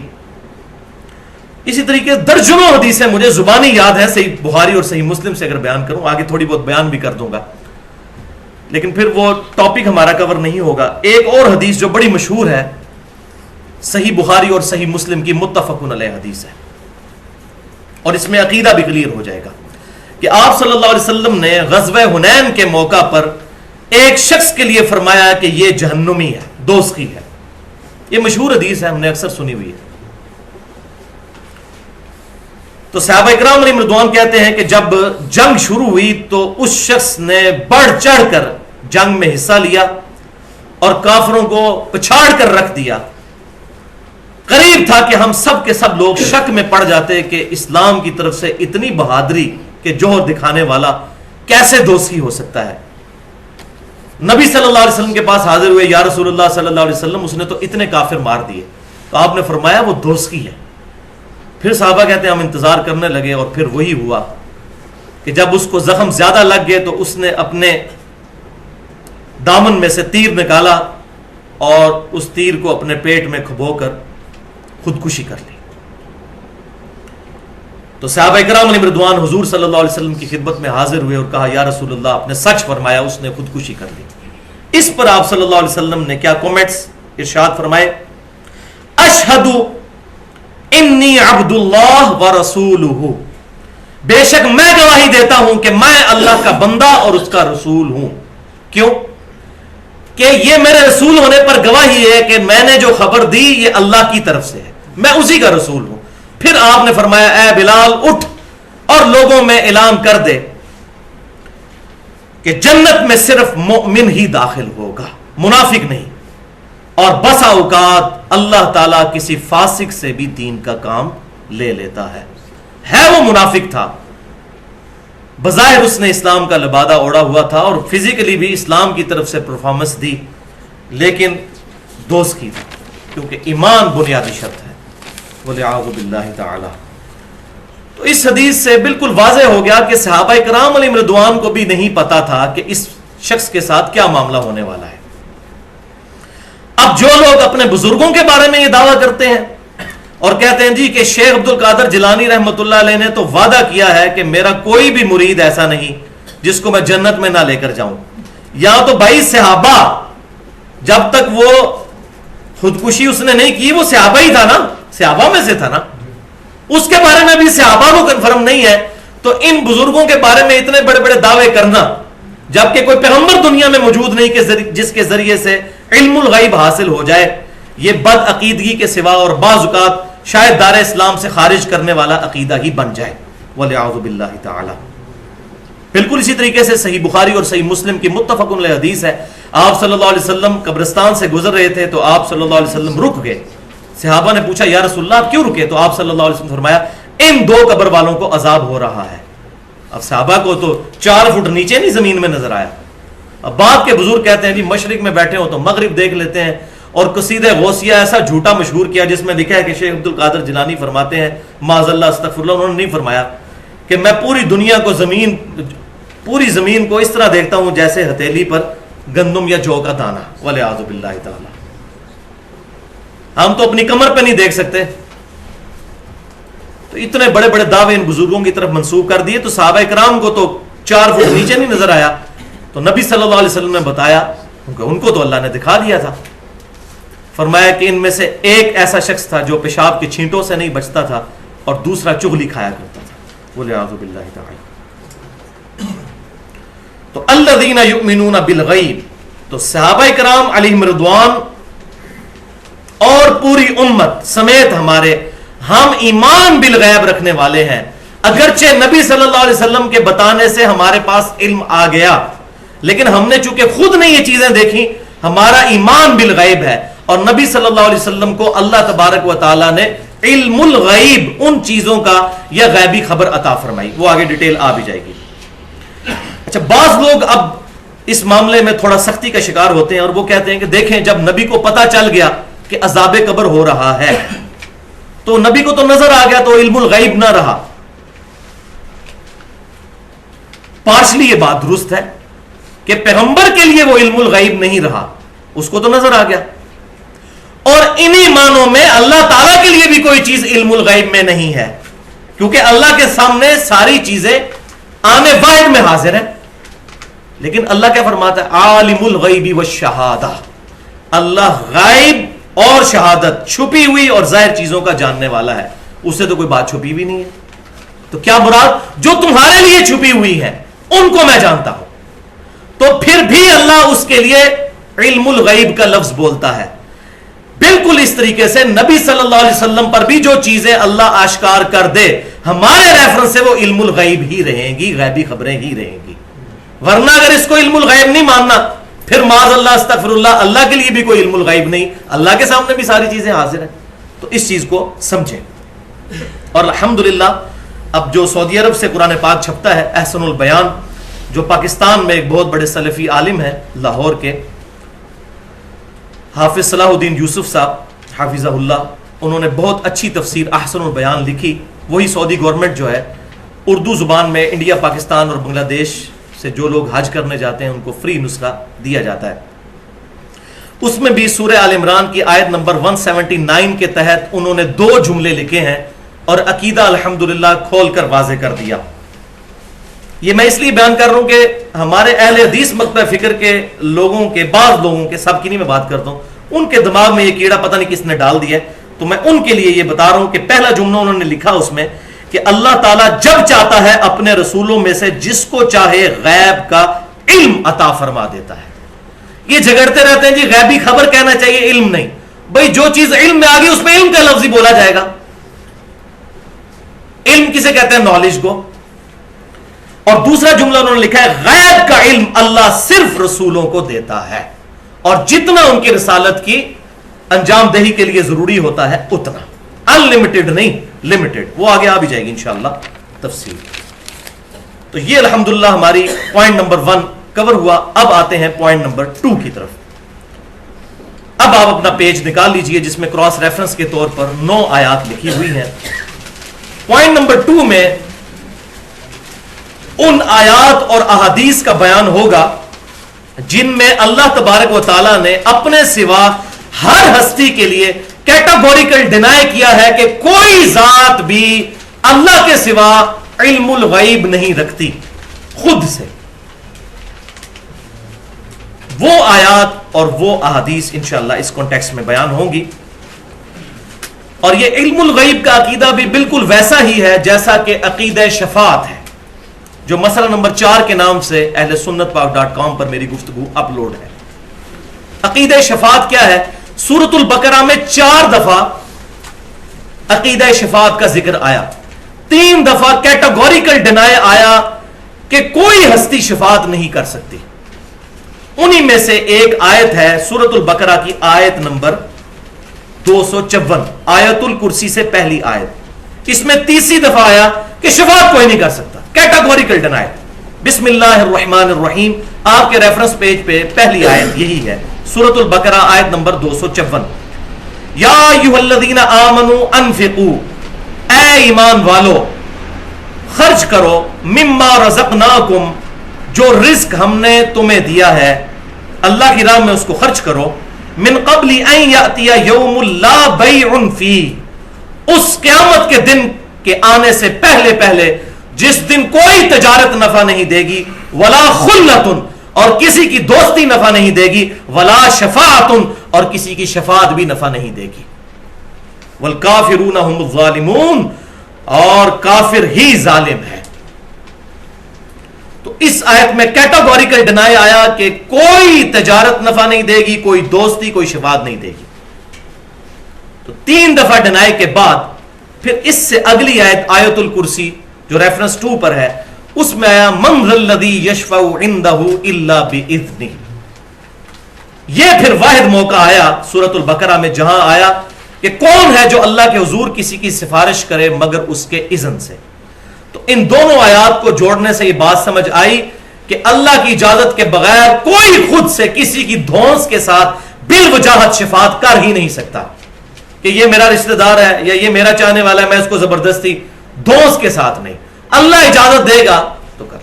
اسی طریقے درجنوں حدیثیں مجھے زبانی یاد ہے صحیح بخاری اور صحیح مسلم سے، اگر بیان کروں آگے تھوڑی بہت بیان بھی کر دوں گا، لیکن پھر وہ ٹاپک ہمارا کور نہیں ہوگا۔ ایک اور حدیث جو بڑی مشہور ہے صحیح بخاری اور صحیح مسلم کی متفق علیہ حدیث ہے، اور اس میں عقیدہ بھی کلیئر ہو جائے گا کہ آپ صلی اللہ علیہ وسلم نے غزوہ حنین کے موقع پر ایک شخص کے لیے فرمایا کہ یہ جہنمی ہے، دوزخی ہے۔ یہ مشہور حدیث ہے، ہم نے اکثر سنی ہوئی ہے۔ تو صحابہ اکرام علیہم رضوان کہتے ہیں کہ جب جنگ شروع ہوئی تو اس شخص نے بڑھ چڑھ کر جنگ میں حصہ لیا اور کافروں کو پچھاڑ کر رکھ دیا۔ قریب تھا کہ ہم سب کے سب لوگ شک میں پڑ جاتے کہ اسلام کی طرف سے اتنی بہادری کے جوہر دکھانے والا کیسے دوزخی ہو سکتا ہے۔ نبی صلی اللہ علیہ وسلم کے پاس حاضر ہوئے، یا رسول اللہ صلی اللہ علیہ وسلم اس نے تو اتنے کافر مار دیے، تو آپ نے فرمایا وہ دوزخی ہے۔ پھر صحابہ کہتے ہیں ہم انتظار کرنے لگے، اور پھر وہی ہوا کہ جب اس کو زخم زیادہ لگ گئے تو اس نے اپنے دامن میں سے تیر نکالا اور اس تیر کو اپنے پیٹ میں کھبو کر خودکشی کر لی۔ تو صحابہ کرام علیہ رضوان حضور صلی اللہ علیہ وسلم کی خدمت میں حاضر ہوئے اور کہا یا رسول اللہ، آپ نے سچ فرمایا، اس نے خودکشی کر لی۔ اس پر آپ صلی اللہ علیہ وسلم نے کیا کومنٹس ارشاد فرمائے؟ اشہد انی عبد اللہ ورسولہ، بے شک میں گواہی دیتا ہوں کہ میں اللہ کا بندہ اور اس کا رسول ہوں۔ کیوں؟ کہ یہ میرے رسول ہونے پر گواہی ہے کہ میں نے جو خبر دی یہ اللہ کی طرف سے ہے، میں اسی کا رسول ہوں۔ پھر آپ نے فرمایا اے بلال اٹھ اور لوگوں میں اعلان کر دے کہ جنت میں صرف مومن ہی داخل ہوگا، منافق نہیں، اور بسا اوقات اللہ تعالیٰ کسی فاسق سے بھی دین کا کام لے لیتا ہے وہ منافق تھا، بظاہر اس نے اسلام کا لبادہ اوڑا ہوا تھا اور فزیکلی بھی اسلام کی طرف سے پرفارمنس دی، لیکن دوست کی تھی، کیونکہ ایمان بنیادی شرط ہے۔ وَلِعَاذُ بِاللَّهِ تعالی۔ تو اس حدیث سے بالکل واضح ہو گیا کہ صحابہ کرام علیہم رضوان کو بھی نہیں پتا تھا کہ اس شخص کے ساتھ کیا معاملہ ہونے والا ہے۔ اب جو لوگ اپنے بزرگوں کے بارے میں یہ دعویٰ کرتے ہیں اور کہتے ہیں جی کہ شیخ عبد القادر جیلانی رحمۃ اللہ علیہ نے تو وعدہ کیا ہے کہ میرا کوئی بھی مرید ایسا نہیں جس کو میں جنت میں نہ لے کر جاؤں، یا تو بھائی صحابہ جب تک وہ خودکشی اس نے نہیں کی وہ صحابہ ہی تھا نا، صحابہ میں سے تھا نا، اس کے بارے میں بھی صحابہ کو کنفرم نہیں ہے، تو ان بزرگوں کے بارے میں اتنے بڑے بڑے دعوے کرنا جبکہ کوئی پیغمبر دنیا میں موجود نہیں کہ جس کے ذریعے سے علم الغیب حاصل ہو جائے، یہ بد عقیدگی کے سوا اور بعض اوقات شاید دار اسلام سے خارج کرنے والا عقیدہ ہی بن جائے، وَلِعَاذُ بِاللَّهِ تعالی۔ بالکل اسی طریقے سے صحیح بخاری اور صحیح مسلم کی متفق علیہ حدیث ہے، آپ صلی اللہ علیہ وسلم قبرستان سے گزر رہے تھے تو آپ صلی اللہ علیہ وسلم رک گئے۔ صحابہ نے پوچھا یا رسول اللہ آپ کیوں رکے؟ تو آپ صلی اللہ علیہ وسلم فرمایا ان دو قبر والوں کو عذاب ہو رہا ہے۔ اب صحابہ کو تو 4 فٹ نیچے نہیں زمین میں نظر آیا، بعد کے بزرگ کہتے ہیں جی مشرق میں بیٹھے ہو تو مغرب دیکھ لیتے ہیں. اور قصیدہ غوثیہ ایسا جھوٹا مشہور کیا جس میں لکھا ہے کہ شیخ عبد القادر جیلانی فرماتے ہیں معاذ اللہ استغفر اللہ، انہوں نے نہیں فرمایا کہ میں پوری دنیا کو پوری زمین کو اس طرح دیکھتا ہوں جیسے ہتھیلی پر گندم یا جو کا دانہ، والعیاذ باللہ تعالی. ہم تو اپنی کمر پہ نہیں دیکھ سکتے. تو اتنے بڑے بڑے دعوے ان بزرگوں کی طرف منسوب کر دیے. تو صحابہ کرام کو تو 4 فٹ نیچے نہیں نظر آیا، تو نبی صلی اللہ علیہ وسلم نے بتایا، ان کو تو اللہ نے دکھا دیا تھا. فرمایا کہ ان میں سے ایک ایسا شخص تھا جو پیشاب کے چھینٹوں سے نہیں بچتا تھا اور دوسرا چغلی کھایا کرتا تھا. والعیاذ باللہ تعالی. تو الذین یؤمنون بالغیب، تو صحابہ کرام علیہم رضوان اور پوری امت سمیت ہم ایمان بالغیب رکھنے والے ہیں. اگرچہ نبی صلی اللہ علیہ وسلم کے بتانے سے ہمارے پاس علم آ گیا، لیکن ہم نے چونکہ خود نے یہ چیزیں دیکھی، ہمارا ایمان بالغیب ہے. اور نبی صلی اللہ علیہ وسلم کو اللہ تبارک و تعالی نے علم الغیب، ان چیزوں کا یا غیبی خبر عطا فرمائی. وہ آگے ڈیٹیل آ بھی جائے گی. اچھا، بعض لوگ اب اس معاملے میں تھوڑا سختی کا شکار ہوتے ہیں اور وہ کہتے ہیں کہ دیکھیں جب نبی کو پتا چل گیا کہ عذاب قبر ہو رہا ہے تو نبی کو تو نظر آ گیا، تو علم الغیب نہ رہا. پارشلی یہ بات درست ہے کہ پیغمبر کے لیے وہ علم الغیب نہیں رہا، اس کو تو نظر آ گیا. اور انہی معنوں میں اللہ تعالیٰ کے لیے بھی کوئی چیز علم الغیب میں نہیں ہے، کیونکہ اللہ کے سامنے ساری چیزیں آنے واحد میں حاضر ہیں. لیکن اللہ کیا فرماتا ہے؟ عالم الغیب والشہادہ، اللہ غائب اور شہادت، چھپی ہوئی اور ظاہر چیزوں کا جاننے والا ہے. اس سے تو کوئی بات چھپی بھی نہیں ہے. تو کیا مراد؟ جو تمہارے لیے چھپی ہوئی ہے ان کو میں جانتا ہوں. تو پھر بھی اللہ اس کے لیے علم الغیب کا لفظ بولتا ہے. بالکل اس طریقے سے نبی صلی اللہ علیہ وسلم پر بھی جو چیزیں اللہ آشکار کر دے، ہمارے ریفرنس سے وہ علم الغیب ہی رہیں گی، غیبی خبریں ہی رہیں گی. ورنہ اگر اس کو علم الغیب نہیں ماننا، پھر معاذ اللہ استغفر اللہ، اللہ کے لیے بھی کوئی علم الغیب نہیں، اللہ کے سامنے بھی ساری چیزیں حاضر ہیں. تو اس چیز کو سمجھیں. اور الحمدللہ اب جو سعودی عرب سے قرآن پاک چھپتا ہے، احسن البیان، جو پاکستان میں ایک بہت بڑے سلفی عالم ہیں لاہور کے، حافظ صلاح الدین یوسف صاحب حافظہ اللہ، انہوں نے بہت اچھی تفسیر احسن البیان لکھی. وہی سعودی گورنمنٹ جو ہے اردو زبان میں انڈیا، پاکستان اور بنگلہ دیش سے جو لوگ حج کرنے جاتے ہیں ان کو فری نسخہ دیا جاتا ہے. اس میں بھی سورہ آل عمران کی آیت نمبر 179 کے تحت انہوں نے 2 جملے لکھے ہیں اور عقیدہ الحمدللہ کھول کر واضح کر دیا. یہ میں اس لیے بیان کر رہا ہوں کہ ہمارے اہل حدیث مکتبہ فکر کے لوگوں کے، بعض لوگوں کے، سب کی نہیں میں بات کرتا ہوں، ان کے دماغ میں یہ کیڑا پتہ نہیں کس نے ڈال دیا ہے. تو میں ان کے لیے یہ بتا رہا ہوں کہ پہلا جملہ انہوں نے لکھا اس میں کہ اللہ تعالیٰ جب چاہتا ہے اپنے رسولوں میں سے جس کو چاہے غیب کا علم عطا فرما دیتا ہے. یہ جھگڑتے رہتے ہیں جی غیبی خبر کہنا چاہیے، علم نہیں. بھائی جو چیز علم میں آ گئی اس میں علم کا لفظ ہی بولا جائے گا. علم کسے کہتے ہیں؟ نالج کو. اور دوسرا جملہ انہوں نے لکھا ہے غیب کا علم اللہ صرف رسولوں کو دیتا ہے، اور جتنا ان کی رسالت کی انجام دہی کے لیے ضروری ہوتا ہے اتنا، انلمیٹڈ نہیں، لمیٹڈ. وہ آگے آ بھی جائے گی انشاءاللہ تفصیل. تو یہ الحمدللہ ہماری پوائنٹ نمبر 1 کور ہوا. اب آتے ہیں پوائنٹ نمبر 2 کی طرف. اب آپ اپنا پیج نکال لیجئے جس میں کراس ریفرنس کے طور پر 9 آیات لکھی ہوئی ہیں. پوائنٹ نمبر 2 میں ان آیات اور احادیث کا بیان ہوگا جن میں اللہ تبارک و تعالی نے اپنے سوا ہر ہستی کے لیے کیٹاگوریکل ڈینائی کیا ہے کہ کوئی ذات بھی اللہ کے سوا علم الغیب نہیں رکھتی خود سے. وہ آیات اور وہ احادیث انشاءاللہ اس کانٹیکسٹ میں بیان ہوں گی. اور یہ علم الغیب کا عقیدہ بھی بالکل ویسا ہی ہے جیسا کہ عقیدہ شفاعت ہے، جو مسئلہ نمبر 4 کے نام سے اہل سنت پاک.com پر میری گفتگو اپلوڈ ہے. عقیدہ شفاعت کیا ہے؟ سورۃ البقرہ میں 4 دفعہ عقیدہ شفاعت کا ذکر آیا. 3 دفعہ کیٹاگوریکل ڈینائی آیا کہ کوئی ہستی شفاعت نہیں کر سکتی. انہی میں سے ایک آیت ہے سورۃ البقرہ کی آیت نمبر 254، آیت الکرسی سے پہلی آیت. اس میں تیسری دفعہ آیا کہ شفاعت کوئی نہیں کر سکتا، کیٹاگوریکل ڈینائی. بسم اللہ الرحمن الرحیم، آپ کے ریفرنس پیج پہ پہلی آیت یہی ہے، سورۃ البقرہ آیت نمبر 254۔ یا ایھا الذین آمنوا انفقوا، اے ایمان والو خرچ کرو، مما رزقناکم، جو رزق ہم نے تمہیں دیا ہے، اللہ کی راہ میں اس کو خرچ کرو، من قبل ان یأتی یوم لا بیع فیہ، اس قیامت کے دن کے آنے سے پہلے پہلے جس دن کوئی تجارت نفع نہیں دے گی، ولا خلۃ، اور کسی کی دوستی نفع نہیں دے گی، ولا شفاعت، اور کسی کی شفاعت بھی نفع نہیں دے گی، والکافرون هم الظالمون، اور کافر ہی ظالم ہے۔ تو اس آیت میں کیٹاگوریکل ڈینائی آیا کہ کوئی تجارت نفع نہیں دے گی، کوئی دوستی، کوئی شفاعت نہیں دے گی۔ تو 3 دفعہ ڈینائی کے بعد پھر اس سے اگلی آیت آیت الکرسی جو ریفرنس 2 پر ہے، اس میں آیا من ذا الذی یشفع عندہ الا باذنہ۔ یہ پھر واحد موقع آیا سورۃ البقرہ میں جہاں آیا کہ کون ہے جو اللہ کے حضور کسی کی سفارش کرے مگر اس کے اذن سے۔ تو ان دونوں آیات کو جوڑنے سے یہ بات سمجھ آئی کہ اللہ کی اجازت کے بغیر کوئی خود سے کسی کی دھونس کے ساتھ بالوجاہت شفاعت کر ہی نہیں سکتا کہ یہ میرا رشتہ دار ہے یا یہ میرا چاہنے والا ہے، میں اس کو زبردستی دھونس کے ساتھ نہیں، اللہ اجازت دے گا تو کر۔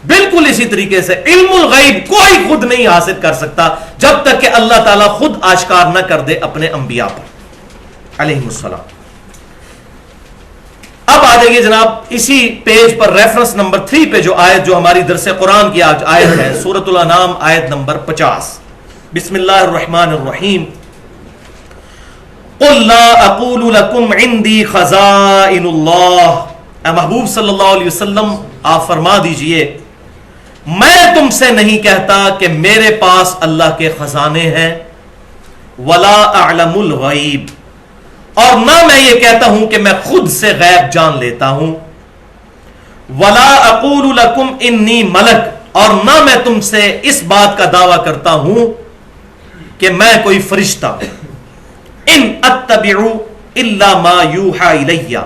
بالکل اسی طریقے سے علم الغیب کوئی خود نہیں حاصل کر سکتا جب تک کہ اللہ تعالیٰ خود آشکار نہ کر دے اپنے انبیاء پر علیہم السلام۔ اب آ جائیے جناب اسی پیج پر ریفرنس نمبر 3 پہ جو آیت جو ہماری درس قرآن کی آج آیت ہے، سورۃ الانعام آیت نمبر 50۔ بسم اللہ الرحمن الرحیم۔ قل لا اقول لكم عندي خزائن اللہ، اے محبوب صلی اللہ علیہ وسلم آپ فرما دیجئے میں تم سے نہیں کہتا کہ میرے پاس اللہ کے خزانے ہیں، ولا اعلم الغیب، اور نہ میں یہ کہتا ہوں کہ میں خود سے غیب جان لیتا ہوں، ولا اقول لکم انی ملک، اور نہ میں تم سے اس بات کا دعویٰ کرتا ہوں کہ میں کوئی فرشتہ ہوں، ان اتبع الا ما یوحى الی،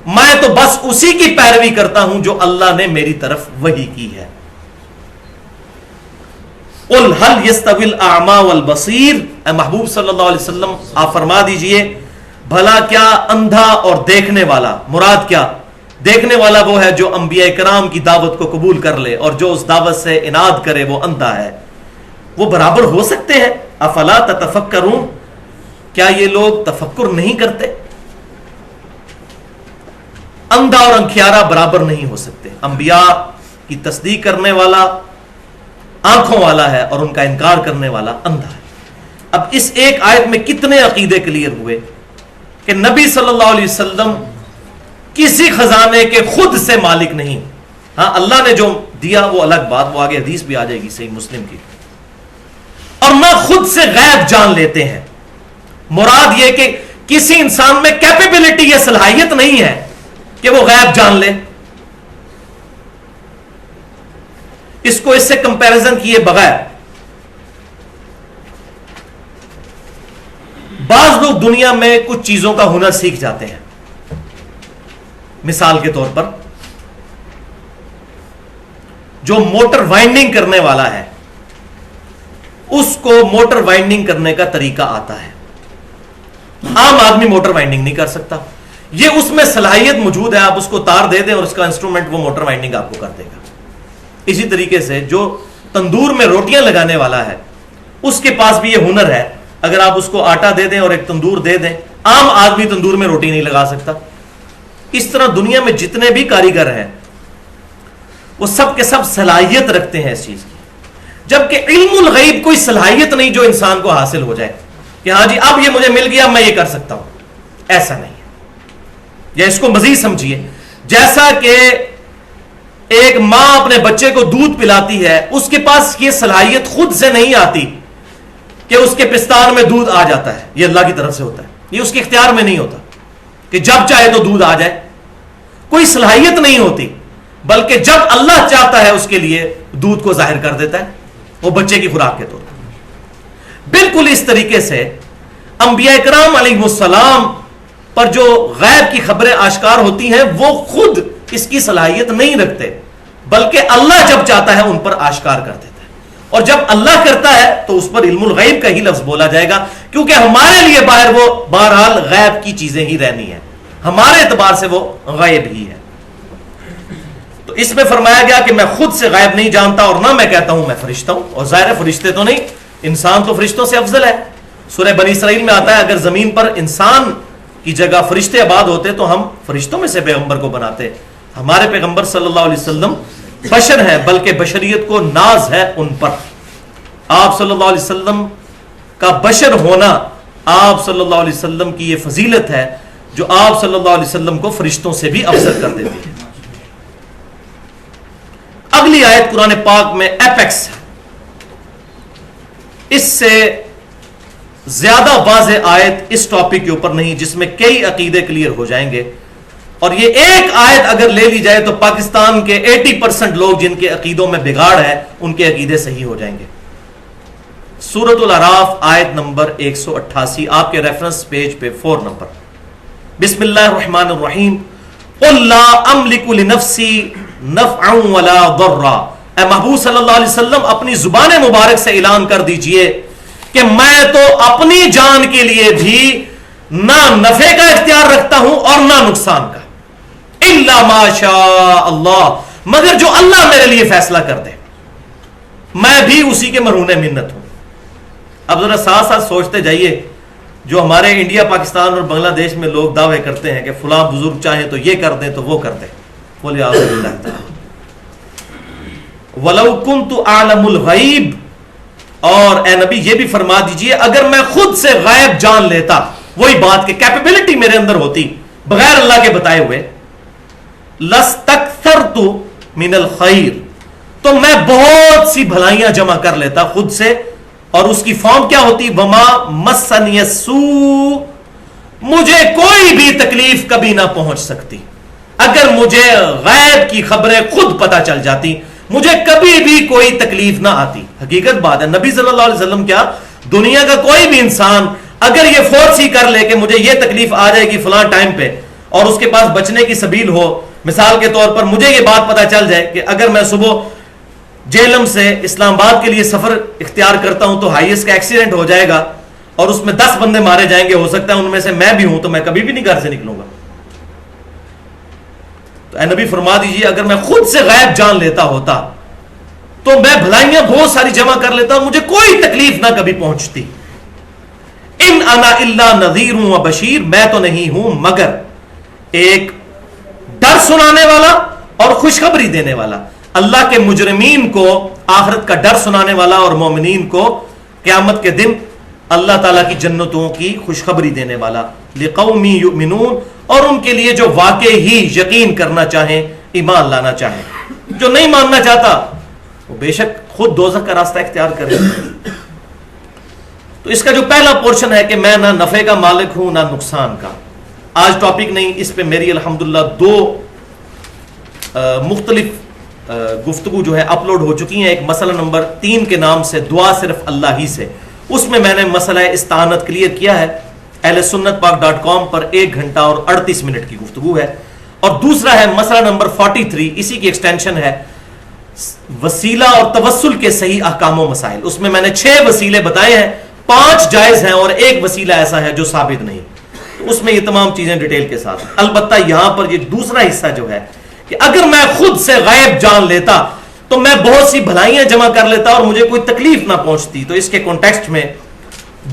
میں تو بس اسی کی پیروی کرتا ہوں جو اللہ نے میری طرف وحی کی ہے۔ قل هل يستوي الاعمى والبصير، اے محبوب صلی اللہ علیہ وسلم آپ فرما دیجئے بھلا کیا اندھا اور دیکھنے والا، مراد کیا؟ دیکھنے والا وہ ہے جو انبیاء کرام کی دعوت کو قبول کر لے اور جو اس دعوت سے اناد کرے وہ اندھا ہے، وہ برابر ہو سکتے ہیں؟ افلا تتفکرون، کیا یہ لوگ تفکر نہیں کرتے؟ اندھا اور انکھیارا برابر نہیں ہو سکتے۔ انبیاء کی تصدیق کرنے والا آنکھوں والا ہے اور ان کا انکار کرنے والا اندھا ہے۔ اب اس ایک آیت میں کتنے عقیدے کلیئر ہوئے کہ نبی صلی اللہ علیہ وسلم کسی خزانے کے خود سے مالک نہیں، ہاں اللہ نے جو دیا وہ الگ بات، وہ آگے حدیث بھی آ جائے گی صحیح مسلم کی، اور نہ خود سے غیب جان لیتے ہیں۔ مراد یہ کہ کسی انسان میں کیپیبلٹی یا صلاحیت نہیں ہے کہ وہ غیب جان لے۔ اس کو اس سے کمپیریزن کیے بغیر بعض لوگ دنیا میں کچھ چیزوں کا ہنر سیکھ جاتے ہیں، مثال کے طور پر جو موٹر وائنڈنگ کرنے والا ہے اس کو موٹر وائنڈنگ کرنے کا طریقہ آتا ہے، عام آدمی موٹر وائنڈنگ نہیں کر سکتا، یہ اس میں صلاحیت موجود ہے، آپ اس کو تار دے دیں اور اس کا انسٹرومنٹ وہ موٹر وائنڈنگ آپ کو کر دے گا۔ اسی طریقے سے جو تندور میں روٹیاں لگانے والا ہے اس کے پاس بھی یہ ہنر ہے، اگر آپ اس کو آٹا دے دیں اور ایک تندور دے دیں، عام آدمی تندور میں روٹی نہیں لگا سکتا۔ اس طرح دنیا میں جتنے بھی کاریگر ہیں وہ سب کے سب صلاحیت رکھتے ہیں اس چیز کی، جبکہ علم الغیب کوئی صلاحیت نہیں جو انسان کو حاصل ہو جائے کہ ہاں جی اب یہ مجھے مل گیا میں یہ کر سکتا ہوں، ایسا نہیں ہے۔ یا اس کو مزید سمجھیے، جیسا کہ ایک ماں اپنے بچے کو دودھ پلاتی ہے، اس کے پاس یہ صلاحیت خود سے نہیں آتی کہ اس کے پستان میں دودھ آ جاتا ہے، یہ اللہ کی طرف سے ہوتا ہے، یہ اس کے اختیار میں نہیں ہوتا کہ جب چاہے تو دودھ آ جائے، کوئی صلاحیت نہیں ہوتی، بلکہ جب اللہ چاہتا ہے اس کے لیے دودھ کو ظاہر کر دیتا ہے، وہ بچے کی خوراک کے طور پر۔ بالکل اس طریقے سے انبیاء کرام علیہ السلام پر جو غیب کی خبریں آشکار ہوتی ہیں وہ خود اس کی صلاحیت نہیں رکھتے، بلکہ اللہ جب چاہتا ہے ان پر آشکار کر دیتا ہے، اور جب اللہ کرتا ہے تو اس پر علم الغیب کا ہی لفظ بولا جائے گا، کیونکہ ہمارے لیے باہر وہ بہرحال غیب کی چیزیں ہی رہنی ہیں، ہمارے اعتبار سے وہ غیب ہی ہے۔ تو اس میں فرمایا گیا کہ میں خود سے غیب نہیں جانتا اور نہ میں کہتا ہوں میں فرشتہ ہوں، اور ظاہر فرشتے تو نہیں، انسان تو فرشتوں سے افضل ہے۔ سورہ بنی اسرائیل میں آتا ہے اگر زمین پر انسان کی جگہ فرشتے آباد ہوتے تو ہم فرشتوں میں سے پیغمبر کو بناتے۔ ہمارے پیغمبر صلی اللہ علیہ وسلم بشر ہے، بلکہ بشریت کو ناز ہے ان پر۔ آپ صلی اللہ علیہ وسلم کا بشر ہونا آپ صلی اللہ علیہ وسلم کی یہ فضیلت ہے جو آپ صلی اللہ علیہ وسلم کو فرشتوں سے بھی افضل کر دیتی ہے۔ اگلی آیت قرآن پاک میں ایپیکس ہے، اس سے زیادہ واضح آیت اس ٹاپک کے اوپر نہیں، جس میں کئی عقیدے کلیئر ہو جائیں گے، اور یہ ایک آیت اگر لے لی جائے تو پاکستان کے 80% لوگ جن کے عقیدوں میں بگاڑ ہے ان کے عقیدے صحیح ہو جائیں گے۔ سورۃ الاعراف آیت نمبر 188، آپ کے ریفرنس پیج پہ 4 نمبر۔ بسم اللہ الرحمن الرحیم، قل لا املک لنفسی نفعا ولا ضرا، اے محبوب صلی اللہ علیہ وسلم اپنی زبان مبارک سے اعلان کر دیجئے کہ میں تو اپنی جان کے لیے بھی نہ نفع کا اختیار رکھتا ہوں اور نہ نقصان کا، الا ما شاء اللہ، مگر جو اللہ میرے لیے فیصلہ کر دے، میں بھی اسی کے مرہون منت ہوں۔ اب ذرا ساتھ ساتھ سوچتے جائیے، جو ہمارے انڈیا پاکستان اور بنگلہ دیش میں لوگ دعوے کرتے ہیں کہ فلاں بزرگ چاہیں تو یہ کر دیں تو وہ کر دیں، بولے اعوذ باللہ تعالی۔ وَلَوْ كُنْتُ أَعْلَمُ الْغَيْبِ، اور اے نبی یہ بھی فرما دیجئے اگر میں خود سے غیب جان لیتا، وہی بات کہ کیپیبلٹی میرے اندر ہوتی بغیر اللہ کے بتائے ہوئے، لَسْتَكْثَرْتُ مِنَ الْخَيْرِ، تو میں بہت سی بھلائیاں جمع کر لیتا خود سے، اور اس کی فارم کیا ہوتی؟ وَمَا مَسَّنِيَ السُّوءُ، مجھے کوئی بھی تکلیف کبھی نہ پہنچ سکتی۔ اگر مجھے غیب کی خبریں خود پتہ چل جاتی مجھے کبھی بھی کوئی تکلیف نہ آتی۔ حقیقت بات ہے، نبی صلی اللہ علیہ وسلم کیا، دنیا کا کوئی بھی انسان اگر یہ فورس ہی کر لے کہ مجھے یہ تکلیف آ جائے گی فلاں ٹائم پہ، اور اس کے پاس بچنے کی سبیل ہو، مثال کے طور پر مجھے یہ بات پتہ چل جائے کہ اگر میں صبح جہلم سے اسلام آباد کے لیے سفر اختیار کرتا ہوں تو ہائیس کا ایکسیڈنٹ ہو جائے گا اور اس میں 10 بندے مارے جائیں گے، ہو سکتا ہے ان میں سے میں بھی ہوں، تو میں کبھی بھی نہیں گھر سے نکلوں گا۔ تو اے نبی فرما دیجئے اگر میں خود سے غیب جان لیتا ہوتا تو میں بھلائیاں بہت ساری جمع کر لیتا اور مجھے کوئی تکلیف نہ کبھی پہنچتی۔ ان انا الا نذیر و بشیر، میں تو نہیں ہوں مگر ایک ڈر سنانے والا اور خوشخبری دینے والا، اللہ کے مجرمین کو آخرت کا ڈر سنانے والا اور مومنین کو قیامت کے دن اللہ تعالیٰ کی جنتوں کی خوشخبری دینے والا، لقوم یؤمنون، اور ان کے لیے جو واقع ہی یقین کرنا چاہیں، ایمان لانا چاہیں۔ جو نہیں ماننا چاہتا وہ بے شک خود دوزخ کا راستہ اختیار کرے۔ تو اس کا جو پہلا پورشن ہے کہ میں نہ نفع کا مالک ہوں نہ نقصان کا، آج ٹاپک نہیں، اس پہ میری الحمدللہ 2 مختلف گفتگو جو ہے اپلوڈ ہو چکی ہیں۔ ایک مسئلہ نمبر 3 کے نام سے دعا صرف اللہ ہی سے، اس میں میں نے مسئلہ استعانت کلیئر کیا ہے، اہل سنت پاک.com پر 1 گھنٹہ اور 38 منٹ کی گفتگو ہے۔ اور دوسرا ہے مسئلہ نمبر 43، اسی کی ایکسٹینشن ہے، وسیلہ اور توسل کے صحیح احکام و مسائل۔ اس میں میں نے 6 وسیلے بتائے ہیں، 5 جائز ہیں اور 1 وسیلہ ایسا ہے جو ثابت نہیں۔ اس میں یہ تمام چیزیں ڈیٹیل کے ساتھ، البتہ یہاں پر یہ دوسرا حصہ جو ہے کہ اگر میں خود سے غیب جان لیتا تو میں بہت سی بھلائیاں جمع کر لیتا اور مجھے کوئی تکلیف نہ پہنچتی۔ تو اس کے کانٹیکسٹ میں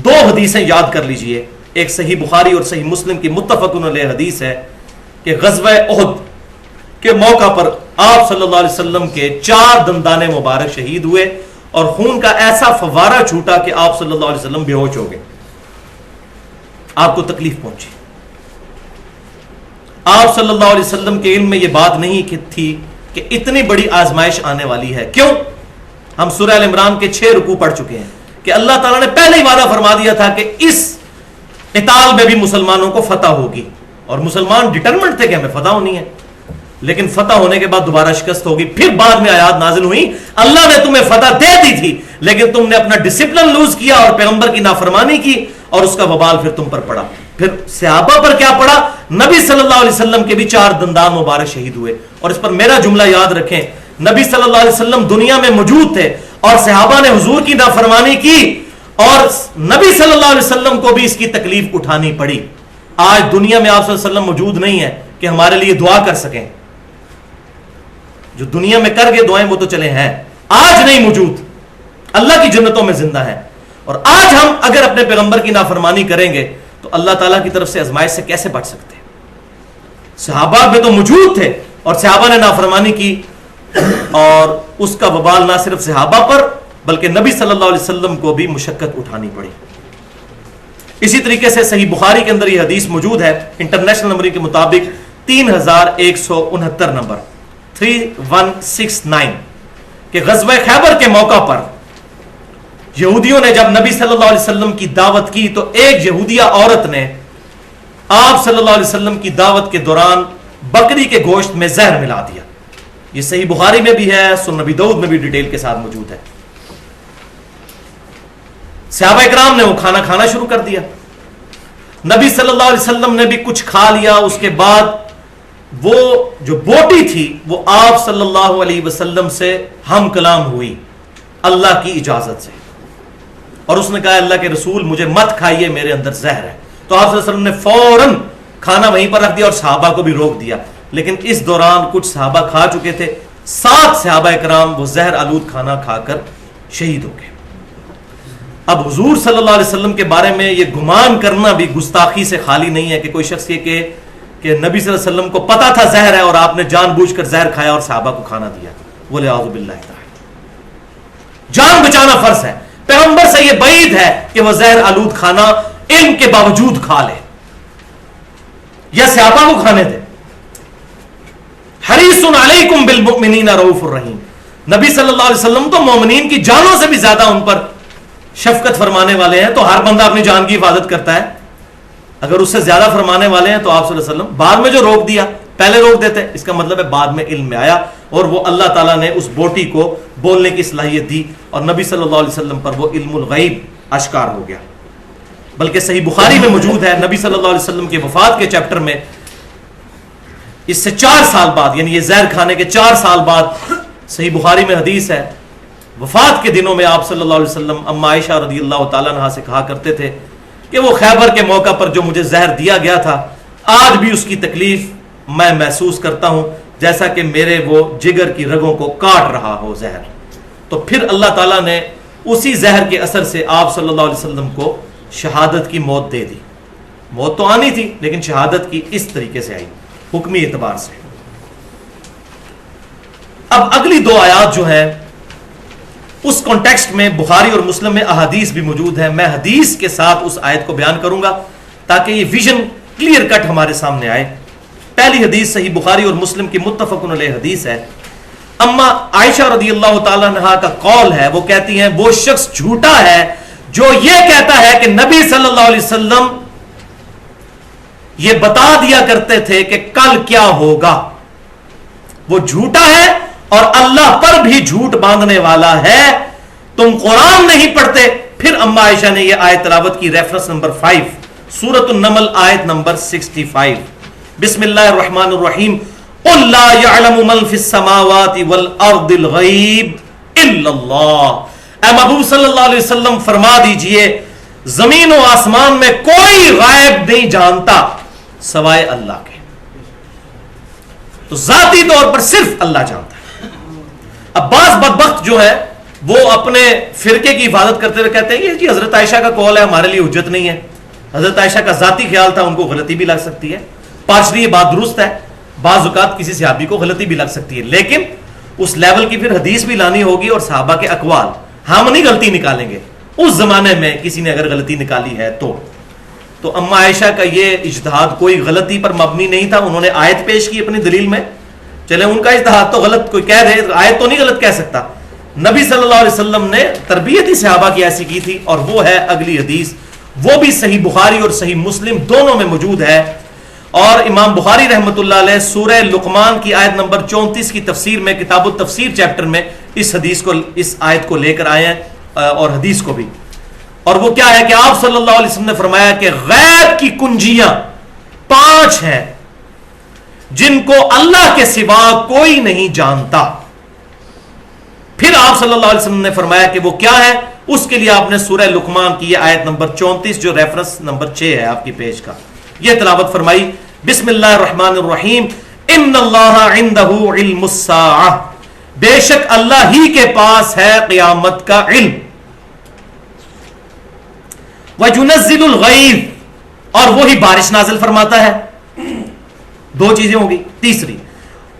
2 حدیثیں یاد کر لیجئے، ایک صحیح بخاری اور صحیح مسلم کی متفق علیہ حدیث ہے کہ غزوہ احد کے موقع پر آپ صلی اللہ علیہ وسلم کے 4 دندان مبارک شہید ہوئے اور خون کا ایسا فوارہ چھوٹا کہ آپ صلی اللہ علیہ وسلم بے ہوش ہو گئے، آپ کو تکلیف پہنچی۔ آپ صلی اللہ علیہ وسلم کے علم میں یہ بات نہیں تھی کہ اتنی بڑی آزمائش آنے والی ہے۔ کیوں؟ ہم سورہ ال عمران کے 6 رکوع پڑھ چکے ہیں کہ اللہ تعالیٰ نے پہلے ہی وعدہ فرما دیا تھا کہ اس قتال میں بھی مسلمانوں کو فتح ہوگی، اور مسلمان ڈٹرمنٹ تھے کہ ہمیں فتح ہونی ہے، لیکن فتح ہونے کے بعد دوبارہ شکست ہوگی۔ پھر بعد میں آیات نازل ہوئی، اللہ نے تمہیں فتح دے دی تھی لیکن تم نے اپنا ڈسپلن لوز کیا اور پیغمبر کی نافرمانی کی، اور اس کا وبال پھر تم پر پڑا۔ پھر صحابہ پر کیا پڑا؟ نبی صلی اللہ علیہ وسلم کے بھی 4 دندان مبارک شہید ہوئے۔ اور اس پر میرا جملہ یاد رکھیں، نبی صلی اللہ علیہ وسلم دنیا میں موجود تھے اور صحابہ نے حضور کی نافرمانی کی اور نبی صلی اللہ علیہ وسلم کو بھی اس کی تکلیف اٹھانی پڑی. آج دنیا میں آپ صلی اللہ علیہ وسلم موجود نہیں ہے کہ ہمارے لیے دعا کر سکیں. جو دنیا میں کر گئے دعائیں وہ تو چلے ہیں, آج نہیں موجود, اللہ کی جنتوں میں زندہ ہے. اور آج ہم اگر اپنے پیغمبر کی نافرمانی کریں گے تو اللہ تعالیٰ کی طرف سے آزمائش سے کیسے بچ سکتے ہیں؟ صحابہ میں تو موجود تھے اور صحابہ نے نافرمانی کی اور اس کا وبال نہ صرف صحابہ پر بلکہ نبی صلی اللہ علیہ وسلم کو بھی مشقت اٹھانی پڑی. اسی طریقے سے صحیح بخاری کے اندر یہ حدیث موجود ہے انٹرنیشنل نمبر کے مطابق 3169 نمبر 3169 کہ غزوہ خیبر کے موقع پر یہودیوں نے جب نبی صلی اللہ علیہ وسلم کی دعوت کی تو ایک یہودیہ عورت نے آپ صلی اللہ علیہ وسلم کی دعوت کے دوران بکری کے گوشت میں زہر ملا دیا. یہ صحیح بخاری میں بھی ہے, سنن نبی داؤد میں بھی ڈیٹیل کے ساتھ موجود ہے. صحابہ اکرام نے وہ کھانا کھانا شروع کر دیا. نبی صلی اللہ علیہ وسلم نے بھی کچھ کھا لیا. اس کے بعد وہ جو بوٹی تھی وہ آپ صلی اللہ علیہ وسلم سے ہم کلام ہوئی اللہ کی اجازت سے, اور اس نے کہا اللہ کے رسول مجھے مت کھائیے, میرے اندر زہر ہے. تو آپ صلی اللہ علیہ وسلم نے فوراً کھانا وہیں پر رکھ دیا اور صحابہ کو بھی روک دیا. لیکن اس دوران کچھ صحابہ کھا چکے تھے, 7 صحابہ اکرام وہ زہر آلود کھانا کھا کر شہید ہو گئے. اب حضور صلی اللہ علیہ وسلم کے بارے میں یہ گمان کرنا بھی گستاخی سے خالی نہیں ہے کہ کوئی شخص یہ کہ نبی صلی اللہ علیہ وسلم کو پتا تھا زہر ہے اور آپ نے جان بوجھ کر زہر کھایا اور صحابہ کو کھانا دیا. وَلِعَاذُ بِاللَّهِ تعالی جان بچانا فرض ہے. پیغمبر سے یہ بعید ہے کہ وہ زہر آلود کھانا علم کے باوجود کھا لے یا صحابہ کو کھانے دے. حریص علیکم بالمؤمنین رؤوف الرحیم. نبی صلی اللہ علیہ وسلم تو مومنین کی جانوں سے بھی زیادہ ان پر شفقت فرمانے والے ہیں. تو ہر بندہ اپنی جان کی حفاظت کرتا ہے. اگر اس سے زیادہ فرمانے والے ہیں تو آپ صلی اللہ علیہ وسلم بعد میں جو روک دیا, پہلے روک دیتے, اس کا مطلب ہے بعد میں علم میں آیا اور وہ اللہ تعالیٰ نے اس بوٹی کو بولنے کی صلاحیت دی اور نبی صلی اللہ علیہ وسلم پر وہ علم الغیب اشکار ہو گیا. بلکہ صحیح بخاری میں موجود ہے نبی صلی اللہ علیہ وسلم کے وفات کے چیپٹر میں اس سے 4 سال بعد, یعنی یہ زہر کھانے کے 4 سال بعد, صحیح بخاری میں حدیث ہے, وفات کے دنوں میں آپ صلی اللہ علیہ وسلم اما عائشہ رضی اللہ تعالیٰ عنہا سے کہا کرتے تھے کہ وہ خیبر کے موقع پر جو مجھے زہر دیا گیا تھا آج بھی اس کی تکلیف میں محسوس کرتا ہوں جیسا کہ میرے وہ جگر کی رگوں کو کاٹ رہا ہو زہر. تو پھر اللہ تعالیٰ نے اسی زہر کے اثر سے آپ صلی اللہ علیہ وسلم کو شہادت کی موت دے دی. موت تو آنی تھی لیکن شہادت کی اس طریقے سے آئی حکمی اعتبار سے. اب اگلی 2 آیات جو ہیں اس کانٹیکسٹ میں بخاری اور مسلم میں احادیث بھی موجود ہیں. میں حدیث کے ساتھ اس آیت کو بیان کروں گا تاکہ یہ ویژن کلیئر کٹ ہمارے سامنے آئے. پہلی حدیث صحیح بخاری اور مسلم کی متفق علیہ حدیث ہے. اما عائشہ رضی اللہ تعالی عنہا کا قول ہے, وہ کہتی ہیں وہ شخص جھوٹا ہے جو یہ کہتا ہے کہ نبی صلی اللہ علیہ وسلم یہ بتا دیا کرتے تھے کہ کل کیا ہوگا. وہ جھوٹا ہے اور اللہ پر بھی جھوٹ باندھنے والا ہے. تم قرآن نہیں پڑھتے. پھر اما عائشہ نے یہ آیت تلاوت کی, ریفرنس نمبر 5 سورۃ النمل آیت نمبر 65. بسم اللہ الرحمن الرحیم. قل لا يعلم من في السماوات والارض الغیب الا اللہ. اے محبوب صلی اللہ علیہ وسلم فرما دیجئے زمین و آسمان میں کوئی غائب نہیں جانتا سوائے اللہ کے. تو ذاتی طور پر صرف اللہ جانتا ہے. اب بعض بدبخت جو ہے وہ اپنے فرقے کی حفاظت کرتے ہوئے کہتے ہیں کہ جی حضرت عائشہ کا قول ہے, ہمارے لیے حجت نہیں ہے. حضرت عائشہ کا ذاتی خیال تھا, ان کو غلطی بھی لگ سکتی ہے. پارشلی یہ بات درست ہے, بعض اوقات کسی صحابی کو غلطی بھی لگ سکتی ہے, لیکن اس لیول کی پھر حدیث بھی لانی ہوگی اور صحابہ کے اقوال. ہم نہیں غلطی نکالیں گے, اس زمانے میں کسی نے اگر غلطی نکالی ہے تو اما عائشہ کا یہ اجتہاد کوئی غلطی پر مبنی نہیں تھا. انہوں نے آیت پیش کی اپنی دلیل میں, چلے ان کا اجتہاد تو غلط, کوئی کہہ دے آیت تو نہیں غلط کہہ سکتا. نبی صلی اللہ علیہ وسلم نے تربیت ہی صحابہ کی ایسی کی تھی, اور وہ ہے اگلی حدیث, وہ بھی صحیح بخاری اور صحیح مسلم دونوں میں موجود ہے. اور امام بخاری رحمۃ اللہ علیہ سورہ لقمان کی آیت نمبر 34 کی تفسیر میں کتاب التفسیر چیپٹر میں اس آیت کو لے کر آئے ہیں, اور حدیث کو بھی. اور وہ کیا ہے کہ آپ صلی اللہ علیہ وسلم نے فرمایا کہ غیب کی کنجیاں 5 ہیں جن کو اللہ کے سوا کوئی نہیں جانتا. پھر آپ صلی اللہ علیہ وسلم نے فرمایا کہ وہ کیا ہے. اس کے لیے آپ نے سورہ لقمان کی آیت نمبر 34 جو ریفرنس نمبر 6 ہے آپ کی پیج کا, یہ تلاوت فرمائی. بسم اللہ الرحمن الرحیم. ان اللہ عندہ علم الساعہ, بے شک اللہ ہی کے پاس ہے قیامت کا علم. وَيُنَزِّلُ الْغَيْثَ, اور وہی بارش نازل فرماتا ہے. دو چیزیں ہوگی. تیسری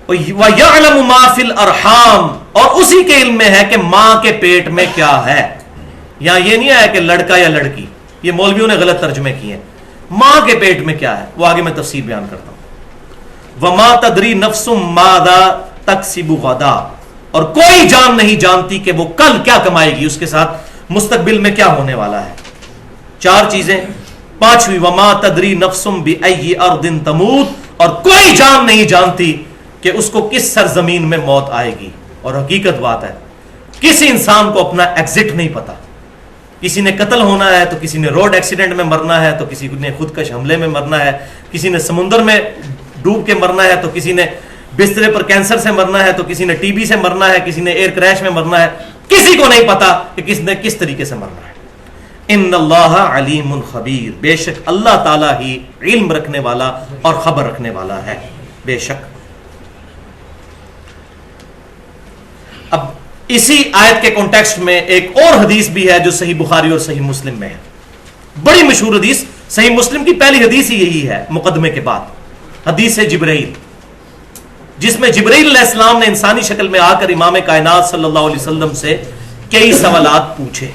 وَيَعْلَمُ مَا فِي الْأَرْحَامِ, اور اسی کے علم میں ہے کہ ماں کے پیٹ میں کیا ہے. یہاں یہ نہیں آیا کہ لڑکا یا لڑکی, یہ مولویوں نے غلط ترجمے کیے ہیں. ماں کے پیٹ میں کیا ہے وہ آگے میں تفصیل بیان کرتا ہوں. وَمَا تَدْرِي نَفْسٌ مَاذَا تَكْسِبُ غَدًا, اور کوئی جان نہیں جانتی کہ وہ کل کیا کمائے گی, اس کے ساتھ مستقبل میں کیا ہونے والا ہے. چار چیزیں. پانچویں وَمَا تَدْرِي نَفْسٌ بِأَيِّ أَرْضٍ تَمُوتُ, اور کوئی جان نہیں جانتی کہ اس کو کس سرزمین میں موت آئے گی. اور حقیقت بات ہے کسی انسان کو اپنا ایگزٹ نہیں پتا. کسی نے قتل ہونا ہے تو کسی نے روڈ ایکسیڈنٹ میں مرنا ہے, تو کسی نے خودکش حملے میں مرنا ہے, کسی نے سمندر میں ڈوب کے مرنا ہے, تو کسی نے بسترے پر کینسر سے مرنا ہے, تو کسی نے ٹی بی سے مرنا ہے, کسی نے ایئر کریش میں مرنا ہے. کسی کو نہیں پتا کہ کس نے کس طریقے سے مرنا ہے. ان اللہ علیم خبیر, بے شک اللہ تعالیٰ ہی علم رکھنے والا اور خبر رکھنے والا ہے. بے شک. اب اسی آیت کے کانٹیکسٹ میں ایک اور حدیث بھی ہے جو صحیح بخاری اور صحیح مسلم میں ہے. بڑی مشہور حدیث, صحیح مسلم کی پہلی حدیث ہی یہی ہے مقدمے کے بعد, حدیث جبرائیل, جس میں جبرائیل علیہ السلام نے انسانی شکل میں آ کر امام کائنات صلی اللہ علیہ وسلم سے کئی سوالات پوچھے.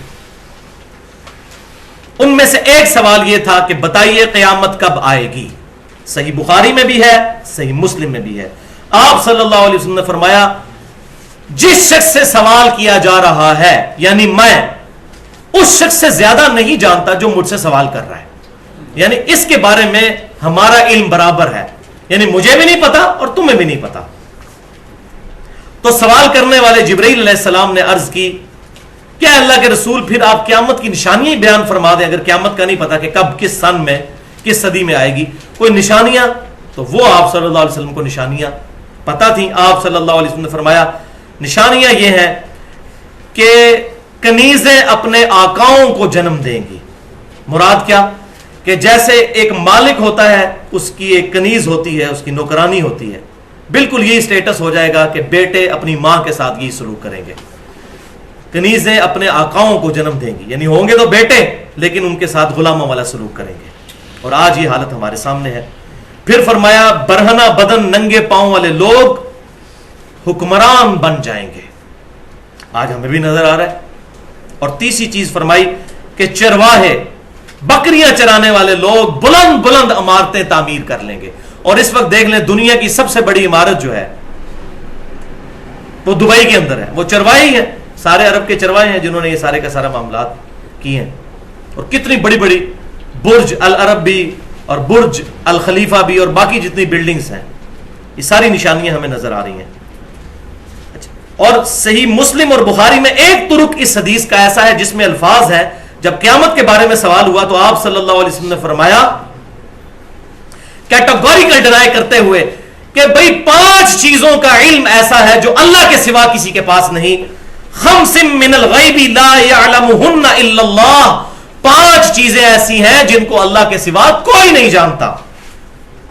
ان میں سے ایک سوال یہ تھا کہ بتائیے قیامت کب آئے گی. صحیح بخاری میں بھی ہے, صحیح مسلم میں بھی ہے. آپ صلی اللہ علیہ وسلم نے فرمایا جس شخص سے سوال کیا جا رہا ہے, یعنی میں, اس شخص سے زیادہ نہیں جانتا جو مجھ سے سوال کر رہا ہے. یعنی اس کے بارے میں ہمارا علم برابر ہے, یعنی مجھے بھی نہیں پتا اور تمہیں بھی نہیں پتا. تو سوال کرنے والے جبرائیل علیہ السلام نے عرض کی کیا اللہ کے رسول پھر آپ قیامت کی نشانیاں بیان فرما دیں, اگر قیامت کا نہیں پتا کہ کب کس سن میں کس صدی میں آئے گی, کوئی نشانیاں. تو وہ آپ صلی اللہ علیہ وسلم کو نشانیاں پتا تھیں. آپ صلی اللہ علیہ وسلم نے فرمایا نشانیاں یہ ہیں کہ کنیزیں اپنے آقاؤں کو جنم دیں گی. مراد کیا کہ جیسے ایک مالک ہوتا ہے, اس کی ایک کنیز ہوتی ہے, اس کی نوکرانی ہوتی ہے, بالکل یہی سٹیٹس ہو جائے گا کہ بیٹے اپنی ماں کے ساتھ یہی سلوک کریں گے. کنیزیں اپنے آقاؤں کو جنم دیں گی, یعنی ہوں گے تو بیٹے لیکن ان کے ساتھ غلاموں والا سلوک کریں گے. اور آج یہ حالت ہمارے سامنے ہے. پھر فرمایا برہنہ بدن ننگے پاؤں والے لوگ حکمران بن جائیں گے. آج ہمیں بھی نظر آ رہا ہے. اور تیسری چیز فرمائی کہ چرواہے, بکریاں چرانے والے لوگ بلند بلند عمارتیں تعمیر کر لیں گے. اور اس وقت دیکھ لیں دنیا کی سب سے بڑی عمارت جو ہے وہ دبئی کے اندر ہے, وہ چرواہے ہیں. سارے عرب کے چرواہے ہیں جنہوں نے یہ سارے کا سارا معاملات کیے ہیں. اور کتنی بڑی بڑی برج العرب بھی اور برج الخلیفہ بھی اور باقی جتنی بلڈنگز ہیں, یہ ساری نشانیاں ہمیں نظر آ رہی ہیں. اور صحیح مسلم اور بخاری میں ایک طرق اس حدیث کا ایسا ہے جس میں الفاظ ہے, جب قیامت کے بارے میں سوال ہوا تو آپ صلی اللہ علیہ وسلم نے فرمایا کیٹیگوریکل ڈینائی کرتے ہوئے کہ بھئی 5 چیزوں کا علم ایسا ہے جو اللہ کے سوا کسی کے پاس نہیں. خمس من الغیب لا یعلمہن الا اللہ, 5 چیزیں ایسی ہیں جن کو اللہ کے سوا کوئی نہیں جانتا.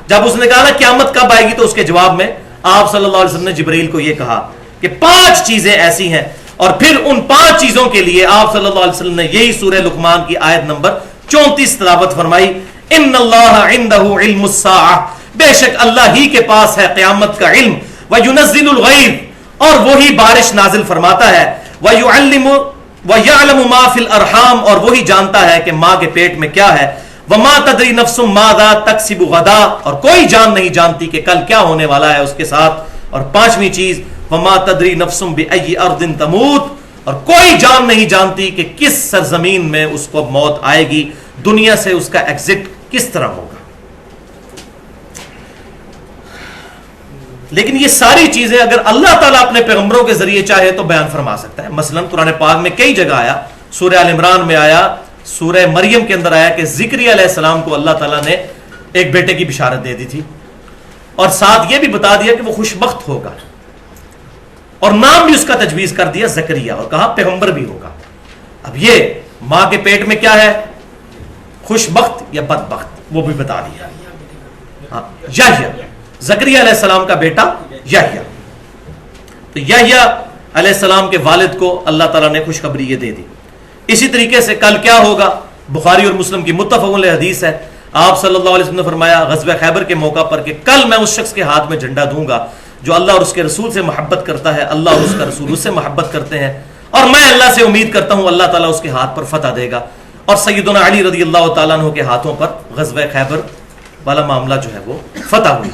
جب اس نے کہا نا قیامت کب آئے گی تو اس کے جواب میں آپ صلی اللہ علیہ وسلم نے جبرائیل کو یہ کہا کہ 5 چیزیں ایسی ہیں. اور پھر ان 5 چیزوں کے لیے آپ صلی اللہ علیہ وسلم نے یہی سورہ لقمان کی آیت نمبر 34 تلاوت فرمائی. ان اللہ عندہ علم الساعہ, بے شک اللہ ہی کے پاس ہے قیامت کا علم. وینزل الغیث, اور وہی بارش نازل فرماتا ہے. ویعلم ما فی الارحام, اور وہی جانتا ہے کہ ماں کے پیٹ میں کیا ہے. وما تدری نفس ماذا تکسب غدا, اور کوئی جان نہیں جانتی کہ کل کیا ہونے والا ہے اس کے ساتھ. اور 5ویں چیز وما تدری نفس بأی ارض تموت, اور کوئی جان نہیں جانتی کہ کس سرزمین میں اس کو موت آئے گی, دنیا سے اس کا ایگزٹ کس طرح ہوگا. لیکن یہ ساری چیزیں اگر اللہ تعالیٰ اپنے پیغمبروں کے ذریعے چاہے تو بیان فرما سکتا ہے. مثلا قرآن پاک میں کئی جگہ آیا, سورہ آل عمران میں آیا, سورہ مریم کے اندر آیا کہ زکریا علیہ السلام کو اللہ تعالیٰ نے ایک بیٹے کی بشارت دے دی تھی, اور ساتھ یہ بھی بتا دیا کہ وہ خوش بخت ہوگا. اور نام بھی اس کا تجویز کر دیا زکریہ، اور کہا پیغمبر بھی ہوگا۔ اب یہ ماں کے پیٹ میں کیا ہے، خوش بخت یا بد بخت، وہ بھی بتا دیا۔ ہاں یحییٰ، زکریا علیہ السلام کا بیٹا یحییٰ۔ تو یحییٰ علیہ السلام کے والد کو اللہ تعالیٰ نے خوشخبری یہ دے دی۔ اسی طریقے سے کل کیا ہوگا، بخاری اور مسلم کی متفق علیہ حدیث ہے، آپ صلی اللہ علیہ وسلم نے فرمایا غزوہ خیبر کے موقع پر کہ کل میں اس شخص کے ہاتھ میں جھنڈا دوں گا جو اللہ اور اس کے رسول سے محبت کرتا ہے، اللہ اور اس کا رسول اس سے محبت کرتے ہیں، اور میں اللہ سے امید کرتا ہوں اللہ تعالیٰ اس کے ہاتھ پر فتح دے گا۔ اور سیدنا علی رضی اللہ تعالیٰ عنہ کے ہاتھوں پر غزوہ خیبر والا معاملہ جو ہے وہ فتح ہوئی۔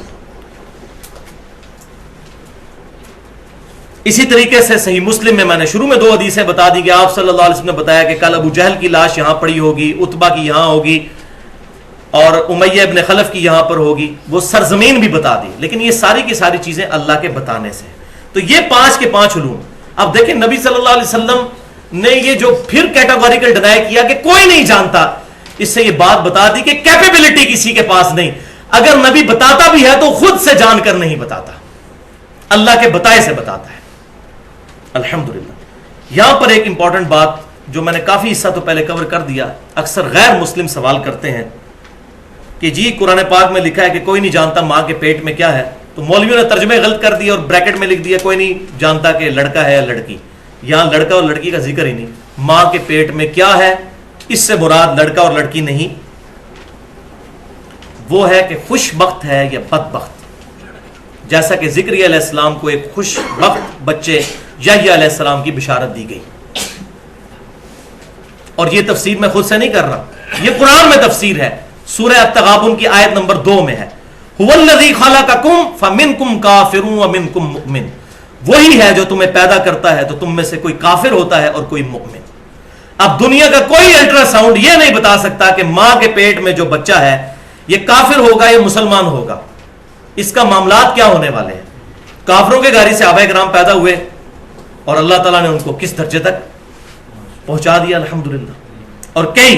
اسی طریقے سے صحیح مسلم میں نے شروع میں 2 حدیثیں بتا دی کہ آپ صلی اللہ علیہ وسلم نے بتایا کہ کل ابو جہل کی لاش یہاں پڑی ہوگی، عتبہ کی یہاں ہوگی، اور امیہ ابن خلف کی یہاں پر ہوگی، وہ سرزمین بھی بتا دی، لیکن یہ ساری کی ساری چیزیں اللہ کے بتانے سے۔ تو یہ 5 کے 5 علوم۔ اب دیکھیں نبی صلی اللہ علیہ وسلم نے یہ جو پھر کیٹاگوریکل ڈینائی کیا کہ کوئی نہیں جانتا، اس سے یہ بات بتا دی کہ کیپیبلٹی کسی کے پاس نہیں، اگر نبی بتاتا بھی ہے تو خود سے جان کر نہیں بتاتا، اللہ کے بتائے سے بتاتا ہے۔ الحمدللہ۔ یہاں پر ایک امپورٹنٹ بات جو میں نے کافی حصہ تو پہلے کور کر دیا، اکثر غیر مسلم سوال کرتے ہیں کہ جی قرآن پاک میں لکھا ہے کہ کوئی نہیں جانتا ماں کے پیٹ میں کیا ہے، تو مولویوں نے ترجمے غلط کر دیا اور بریکٹ میں لکھ دیا کوئی نہیں جانتا کہ لڑکا ہے یا لڑکی۔ یہاں لڑکا اور لڑکی کا ذکر ہی نہیں، ماں کے پیٹ میں کیا ہے اس سے مراد لڑکا اور لڑکی نہیں، وہ ہے کہ خوش بخت ہے یا بد بخت، جیسا کہ زکریا علیہ السلام کو ایک خوش بخت بچے یحییٰ علیہ السلام کی بشارت دی گئی۔ اور یہ تفسیر میں خود سے نہیں کر رہا، یہ قرآن میں تفسیر ہے، سورہ التغابن کی آیت نمبر 2 میں ہے، هو الذی خلقکم فمنکم کافر ومنکم مؤمن، وہی ہے جو تمہیں پیدا کرتا ہے تو تم میں سے کوئی کافر ہوتا ہے اور کوئی مؤمن۔ اب دنیا کا کوئی الٹرا ساؤنڈ یہ نہیں بتا سکتا کہ ماں کے پیٹ میں جو بچہ ہے یہ کافر ہوگا یا مسلمان ہوگا، اس کا معاملات کیا ہونے والے ہیں۔ کافروں کے گھر سے صحابہ کرام پیدا ہوئے اور اللہ تعالیٰ نے ان کو کس درجے تک پہنچا دیا، الحمدللہ۔ اور کئی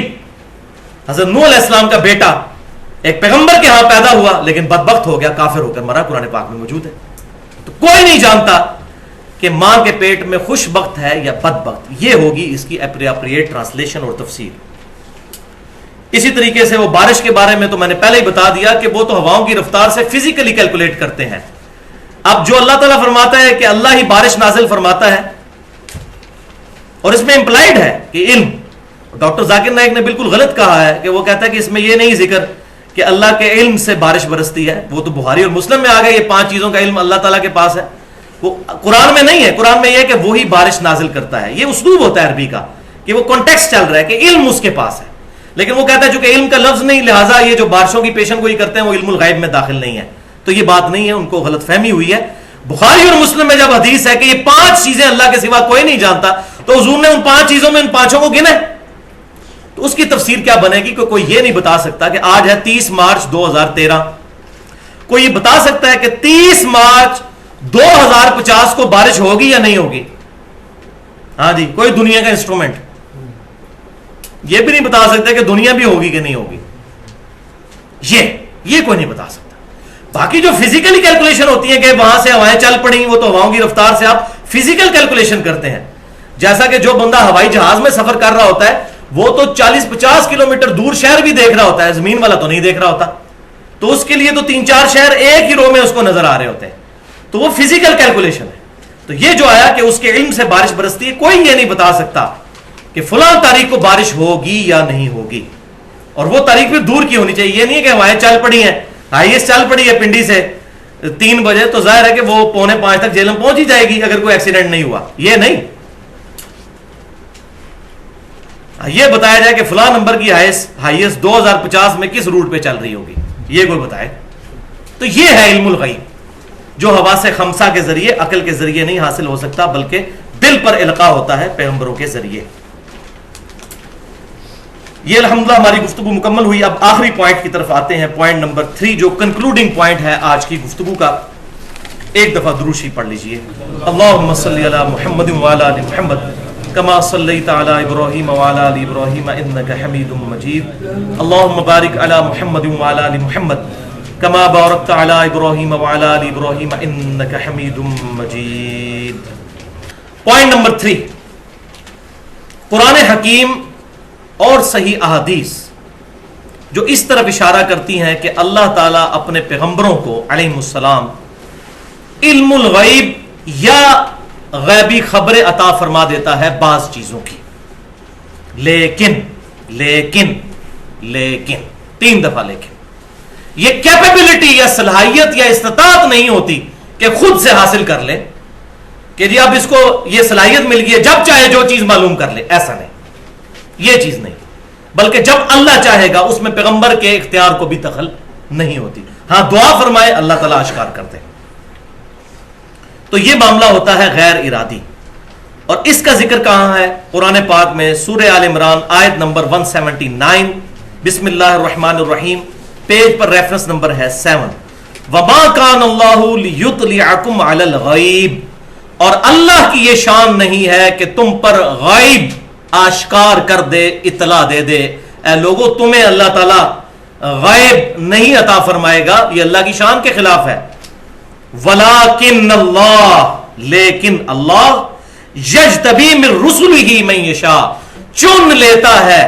حضرت نوح علیہ السلام کا بیٹا ایک پیغمبر کے ہاں پیدا ہوا لیکن بدبخت ہو گیا، کافر ہو کر مرا، قرآن پاک میں موجود ہے۔ تو کوئی نہیں جانتا کہ ماں کے پیٹ میں خوش بخت ہے یا بدبخت، یہ ہوگی اس کی اپریپریٹ ٹرانسلیشن اور تفسیر۔ اسی طریقے سے وہ بارش کے بارے میں تو میں نے پہلے ہی بتا دیا کہ وہ تو ہواؤں کی رفتار سے فزیکلی کیلکولیٹ کرتے ہیں۔ اب جو اللہ تعالیٰ فرماتا ہے کہ اللہ ہی بارش نازل فرماتا ہے، اور اس میں امپلائڈ ہے کہ علم، ڈاکٹر ذاکر نائک نے بالکل غلط کہا ہے کہ وہ کہتا ہے کہ اس میں یہ نہیں ذکر کہ اللہ کے علم سے بارش برستی ہے، وہ تو بخاری اور مسلم میں آ گیا، یہ 5 چیزوں کا علم اللہ تعالیٰ کے پاس ہے، وہ قرآن میں نہیں ہے۔ قرآن میں یہ ہے کہ وہی بارش نازل کرتا ہے، یہ اسلوب ہوتا ہے عربی کا کہ وہ کانٹیکسٹ چل رہا ہے کہ علم اس کے پاس ہے، لیکن وہ کہتا ہے چونکہ علم کا لفظ نہیں لہٰذا یہ جو بارشوں کی پیشن گوئی کرتے ہیں وہ علم الغیب میں داخل نہیں ہے، تو یہ بات نہیں ہے، ان کو غلط فہمی ہوئی ہے۔ بخاری اور مسلم میں جب حدیث ہے کہ یہ 5 چیزیں اللہ کے سوا کوئی نہیں جانتا، تو حضور نے ان 5 چیزوں میں ان 5 کو گنے، تو اس کی تفسیر کیا بنے گی کہ کوئی یہ نہیں بتا سکتا کہ آج ہے 30 مارچ 2013، کوئی یہ بتا سکتا ہے کہ 30 مارچ 2050 کو بارش ہوگی یا نہیں ہوگی؟ ہاں جی، کوئی دنیا کا انسٹرومنٹ یہ بھی نہیں بتا سکتا کہ دنیا بھی ہوگی کہ نہیں ہوگی، یہ کوئی نہیں بتا سکتا۔ باقی جو فزیکلی کیلکولیشن ہوتی ہے کہ وہاں سے ہوائیں چل پڑیں، وہ تو ہواؤں کی رفتار سے آپ فزیکل کیلکولیشن کرتے ہیں، جیسا کہ جو بندہ ہوائی جہاز میں سفر کر رہا ہوتا ہے وہ تو 40-50 کلومیٹر دور شہر بھی دیکھ رہا ہوتا ہے، زمین والا تو نہیں دیکھ رہا ہوتا، تو اس کے لیے تو 3-4 شہر ایک ہی رو میں اس کو نظر آ رہے ہوتے ہیں، تو وہ فزیکل کیلکولیشن ہے۔ تو یہ جو آیا کہ اس کے علم سے بارش برستی ہے، کوئی یہ نہیں بتا سکتا کہ فلاں تاریخ کو بارش ہوگی یا نہیں ہوگی، اور وہ تاریخ بھی دور کی ہونی چاہیے۔ یہ نہیں کہ ہوائیں چل پڑی ہیں، ہائیسٹ چل پڑی ہے پنڈی سے 3 بجے، تو ظاہر ہے کہ وہ 4:45 تک جیلم پہنچ ہی جائے گی اگر کوئی ایکسیڈنٹ نہیں ہوا، یہ نہیں۔ یہ بتایا جائے کہ فلاں نمبر کی ہائیسٹ 2050 میں کس روٹ پہ چل رہی ہوگی، یہ کوئی بتائے، تو یہ ہے علم الغیب جو حواس خمسہ کے ذریعے، عقل کے ذریعے نہیں حاصل ہو سکتا، بلکہ دل پر القاء ہوتا ہے پیغمبروں کے ذریعے۔ یہ الحمدللہ ہماری گفتگو مکمل ہوئی۔ اب آخری پوائنٹ کی طرف آتے ہیں، پوائنٹ نمبر 3 جو کنکلوڈنگ پوائنٹ ہے آج کی گفتگو کا۔ ایک دفعہ درود شریف پڑھ لیجئے۔ اللہم صلی علی محمد وعلی آل محمد کما صلیت علی ابراہیم وعلی آل ابراہیم انک حمید مجید۔ اللہم بارک علی محمد وعلی آل محمد کما بارکت علی ابراہیم وعلی آل ابراہیم انک حمید مجید۔ مزید. پوائنٹ نمبر 3، قرآن حکیم اور صحیح احادیث جو اس طرف اشارہ کرتی ہیں کہ اللہ تعالیٰ اپنے پیغمبروں کو علیہ السلام علم الغیب یا غیبی خبریں عطا فرما دیتا ہے بعض چیزوں کی، لیکن 3 دفعہ لیکن یہ کیپیبلٹی یا صلاحیت یا استطاعت نہیں ہوتی کہ خود سے حاصل کر لے کہ جی اب اس کو یہ صلاحیت مل گئی ہے جب چاہے جو چیز معلوم کر لے. ایسا نہیں، یہ چیز نہیں، بلکہ جب اللہ چاہے گا اس میں پیغمبر کے اختیار کو بھی دخل نہیں ہوتی. ہاں دعا فرمائے اللہ تعالیٰ اشکار کر دے، تو یہ معاملہ ہوتا ہے غیر ارادی. اور اس کا ذکر کہاں ہے؟ قرآن پاک میں سورہ آل عمران آیت نمبر 179، بسم اللہ الرحمن الرحیم، پیج پر ریفرنس نمبر ہے 7. وَمَا كَانَ اللَّهُ لِيُطْلِعَكُمْ عَلَى الْغَيْبِ، اور اللہ کی یہ شان نہیں ہے کہ تم پر غائب آشکار کر دے، اطلاع دے دے. اے لوگو تمہیں اللہ تعالیٰ غائب نہیں عطا فرمائے گا، یہ اللہ کی شان کے خلاف ہے. وَلَكِنَّ اللَّهَ، لیکن اللہ یجتبی من رسلہ من یشاء، چن لیتا ہے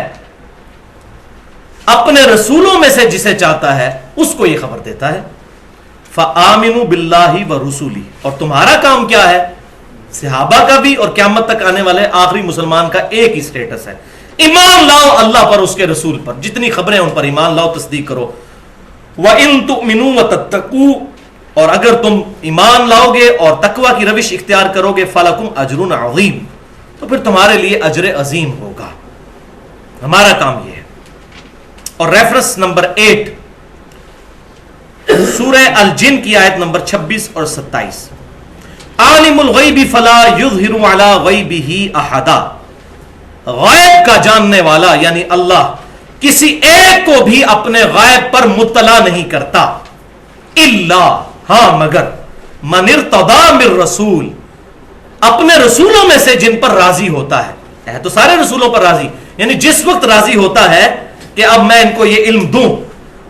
اپنے رسولوں میں سے جسے چاہتا ہے، اس کو یہ خبر دیتا ہے. فآمنوا باللہ ورسولہ، اور تمہارا کام کیا ہے؟ صحابہ کا بھی اور قیامت تک آنے والے آخری مسلمان کا ایک ہی سٹیٹس ہے، ایمان لاؤ اللہ پر، اس کے رسول پر، جتنی خبریں ان پر ایمان لاؤ، تصدیق کرو. وَإِن تُؤْمِنُوا وَتَتَّقُوا، اور اگر تم ایمان لاؤ گے اور تقوی کی روش اختیار کرو گے، فَلَكُمْ أَجْرٌ عَظِيمٌ، تو پھر تمہارے لیے اجر عظیم ہوگا. ہمارا کام یہ ہے. اور ریفرنس نمبر 8 سورہ الجن کی آیت نمبر 26 اور 27، عالم الغیب فلا یظہر علی غیبہ احدا، غیب کا جاننے والا یعنی اللہ کسی ایک کو بھی اپنے غیب پر مطلع نہیں کرتا، الا، ہاں مگر، من ارتضی من رسول، اپنے رسولوں میں سے جن پر راضی ہوتا ہے تو سارے رسولوں پر راضی، یعنی جس وقت راضی ہوتا ہے کہ اب میں ان کو یہ علم دوں،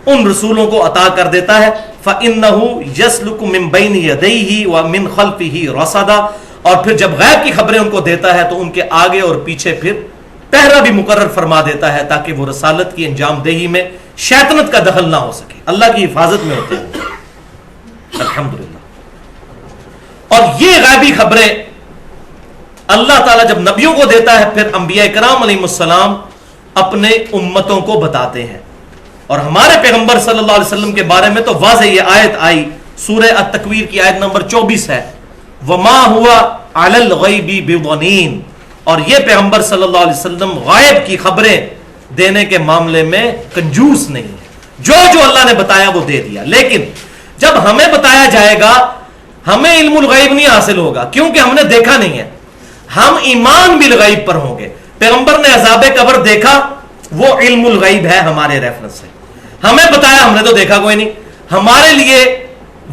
ان رسولوں کو عطا کر دیتا ہے. فَإِنَّهُ يَسْلُكُ مِن بَيْنِ يَدَيْهِ وَمِن خَلْفِهِ رَصَدًا، اور پھر جب غیب کی خبریں ان کو دیتا ہے تو ان کے آگے اور پیچھے پھر پہرا بھی مقرر فرما دیتا ہے، تاکہ وہ رسالت کی انجام دہی میں شیطنت کا دخل نہ ہو سکے، اللہ کی حفاظت میں ہوتے ہیں. الحمدللہ. اور یہ غیبی خبریں اللہ تعالیٰ جب نبیوں کو دیتا ہے، پھر انبیاء کرام علیہ السلام اپنے امتوں کو بتاتے ہیں. اور ہمارے پیغمبر صلی اللہ علیہ وسلم کے بارے میں تو واضح یہ آیت آئی، سورہ التکویر کی آیت نمبر 24 ہے، وَمَا هُوَ عَلَى الْغَيْبِ بِضَنِينَ، اور یہ پیغمبر صلی اللہ علیہ وسلم غائب کی خبریں دینے کے معاملے میں کنجوس نہیں ہے، جو اللہ نے بتایا وہ دے دیا. لیکن جب ہمیں بتایا جائے گا ہمیں علم الغیب نہیں حاصل ہوگا، کیونکہ ہم نے دیکھا نہیں ہے. ہم ایمان بالغیب پر ہوں گے. پیغمبر نے عذاب قبر دیکھا، وہ علم الغیب ہے ہمارے ریفرنس سے. ہمیں بتایا، ہم نے تو دیکھا کوئی نہیں، ہمارے لیے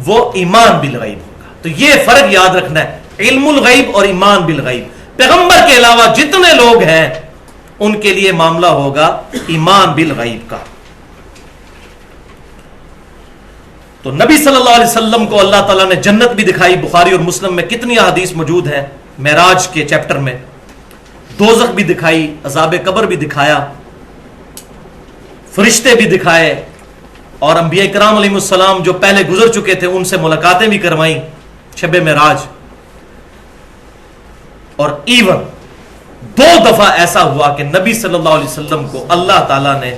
وہ ایمان بالغیب ہوگا. تو یہ فرق یاد رکھنا ہے، علم الغیب اور ایمان بالغیب. پیغمبر کے علاوہ جتنے لوگ ہیں ان کے لیے معاملہ ہوگا ایمان بالغیب کا. تو نبی صلی اللہ علیہ وسلم کو اللہ تعالیٰ نے جنت بھی دکھائی. بخاری اور مسلم میں کتنی احادیث موجود ہیں معراج کے چیپٹر میں. دوزخ بھی دکھائی، عذاب قبر بھی دکھایا، فرشتے بھی دکھائے، اور انبیاء کرام علیہ السلام جو پہلے گزر چکے تھے ان سے ملاقاتیں بھی کروائیں شب معراج. اور ایون 2 دفعہ ایسا ہوا کہ نبی صلی اللہ علیہ وسلم کو اللہ تعالیٰ نے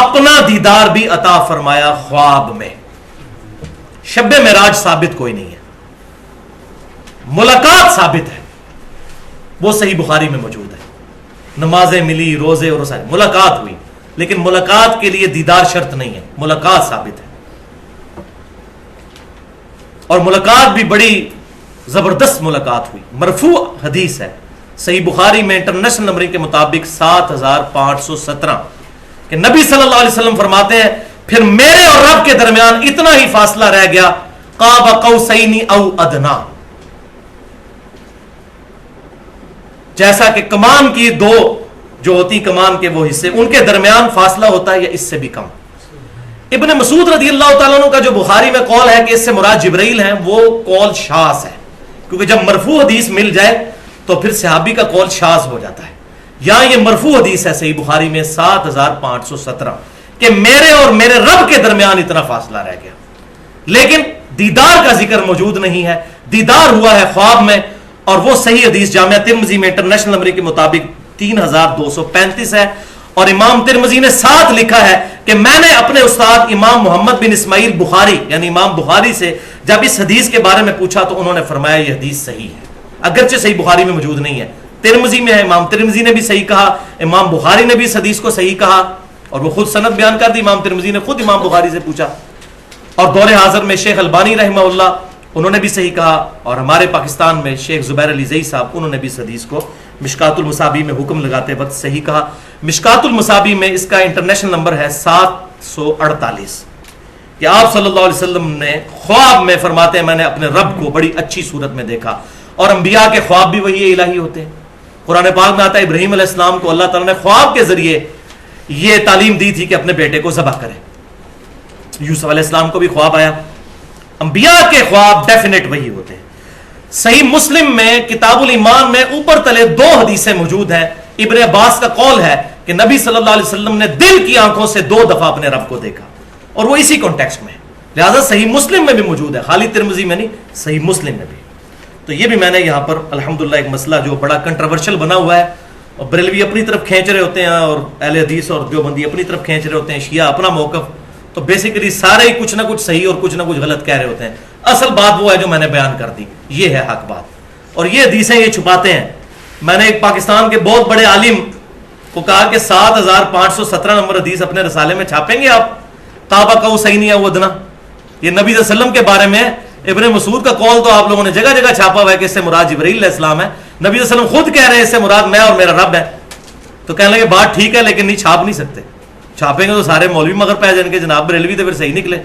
اپنا دیدار بھی عطا فرمایا خواب میں. شب معراج ثابت کوئی نہیں ہے، ملاقات ثابت ہے، وہ صحیح بخاری میں موجود ہے. نمازیں ملی، روزے اور ساری ملاقات ہوئی، لیکن ملاقات کے لیے دیدار شرط نہیں ہے، ملاقات ثابت ہے. اور ملاقات بھی بڑی زبردست ملاقات ہوئی. مرفوع حدیث ہے صحیح بخاری میں انٹرنیشنل نمبرنگ کے مطابق 7517 کہ نبی صلی اللہ علیہ وسلم فرماتے ہیں پھر میرے اور رب کے درمیان اتنا ہی فاصلہ رہ گیا، قاب قوسین او ادنا، جیسا کہ کمان کی 2 جو ہوتی کمان کے وہ حصے، ان کے درمیان فاصلہ ہوتا ہے یا اس سے بھی کم. ابن مسعود رضی اللہ تعالیٰ عنہ کا جو بخاری میں قول ہے کہ اس سے مراد جبرائیل ہیں، وہ قول شاذ ہے. کیونکہ جب مرفوع حدیث مل جائے تو پھر صحابی کا قول شاذ ہو جاتا ہے. یہاں یہ مرفوع حدیث ہے صحیح بخاری میں 7517 کہ میرے اور میرے رب کے درمیان اتنا فاصلہ رہ گیا. لیکن دیدار کا ذکر موجود نہیں ہے. دیدار ہوا ہے خواب میں, اور وہ صحیح حدیث جامعہ ترمذی میں انٹرنیشنل نمبر کے مطابق 3235 ہے. اور امام ترمذی نے ساتھ لکھا ہے کہ میں نے اپنے استاد امام محمد بن اسماعیل بخاری یعنی امام بخاری سے جب اس حدیث کے بارے میں پوچھا تو انہوں نے فرمایا یہ حدیث صحیح ہے, اگرچہ صحیح بخاری میں موجود نہیں ہے, ترمذی میں ہے. امام ترمذی نے بھی صحیح کہا, امام بخاری نے بھی اس حدیث کو صحیح کہا, اور وہ خود سند بیان کر دی. امام ترمذی نے خود امام بخاری سے پوچھا, اور دور حاضر میں شیخ البانی رحمہ اللہ انہوں نے بھی صحیح کہا, اور ہمارے پاکستان میں شیخ زبیر علی زئی صاحب انہوں نے بھی اس حدیث کو مشکات المصابیح میں حکم لگاتے وقت صحیح کہا. مشکات المصابیح میں اس کا انٹرنیشنل نمبر ہے 748 کہ آپ صلی اللہ علیہ وسلم نے خواب میں فرماتے ہیں میں نے اپنے رب کو بڑی اچھی صورت میں دیکھا. اور انبیاء کے خواب بھی وہی الہی ہوتے ہیں. قرآن پاک میں آتا ہے ابراہیم علیہ السلام کو اللہ تعالیٰ نے خواب کے ذریعے یہ تعلیم دی تھی کہ اپنے بیٹے کو ذبح کرے. یوسف علیہ السلام کو بھی خواب آیا. انبیاء کے خواب ڈیفینیٹ وہی ہوتے ہیں. صحیح مسلم میں کتاب الایمان میں اوپر تلے 2 حدیثیں موجود ہیں. ابن عباس کا قول ہے کہ نبی صلی اللہ علیہ وسلم نے دل کی آنکھوں سے 2 دفعہ اپنے رب کو دیکھا, اور وہ اسی کانٹیکسٹ میں, لہذا صحیح مسلم میں بھی موجود ہے, خالی ترمذی میں نہیں, صحیح مسلم میں بھی. تو یہ بھی میں نے یہاں پر الحمدللہ ایک مسئلہ جو بڑا کنٹروورشل بنا ہوا ہے, اور بریلوی اپنی طرف کھینچ رہے ہوتے ہیں اور اہل حدیث اور دیوبندی اپنی طرف کھینچ رہے ہوتے ہیں, شیعہ اپنا موقف, تو بیسیکلی سارے ہی کچھ نہ کچھ صحیح اور کچھ نہ کچھ غلط کہہ رہے ہوتے ہیں. اصل بات وہ ہے جو میں نے بیان کر دی, یہ ہے حق بات. اور یہ حدیثیں یہ چھپاتے ہیں. میں نے ایک پاکستان کے بہت بڑے عالم کو کہا کہ 7517 نمبر حدیث اپنے رسالے میں چھاپیں گے آپ, قاب قوسین او ادنیٰ, یہ نبی صلی اللہ علیہ وسلم کے بارے میں. ابن مسعود کا قول تو آپ لوگوں نے جگہ جگہ چھاپا ہوا ہے کہ اس سے مراد جبرائیل علیہ السلام ہے. نبی صلی اللہ علیہ وسلم خود کہہ رہے ہیں اس سے مراد میں اور میرا رب ہے. تو کہنے لگے بات ٹھیک ہے لیکن نہیں چھاپ نہیں سکتے, چھاپیں گے تو سارے مولوی مگر پہ جائیں گے جناب بریلوی تو پھر صحیح نکلے.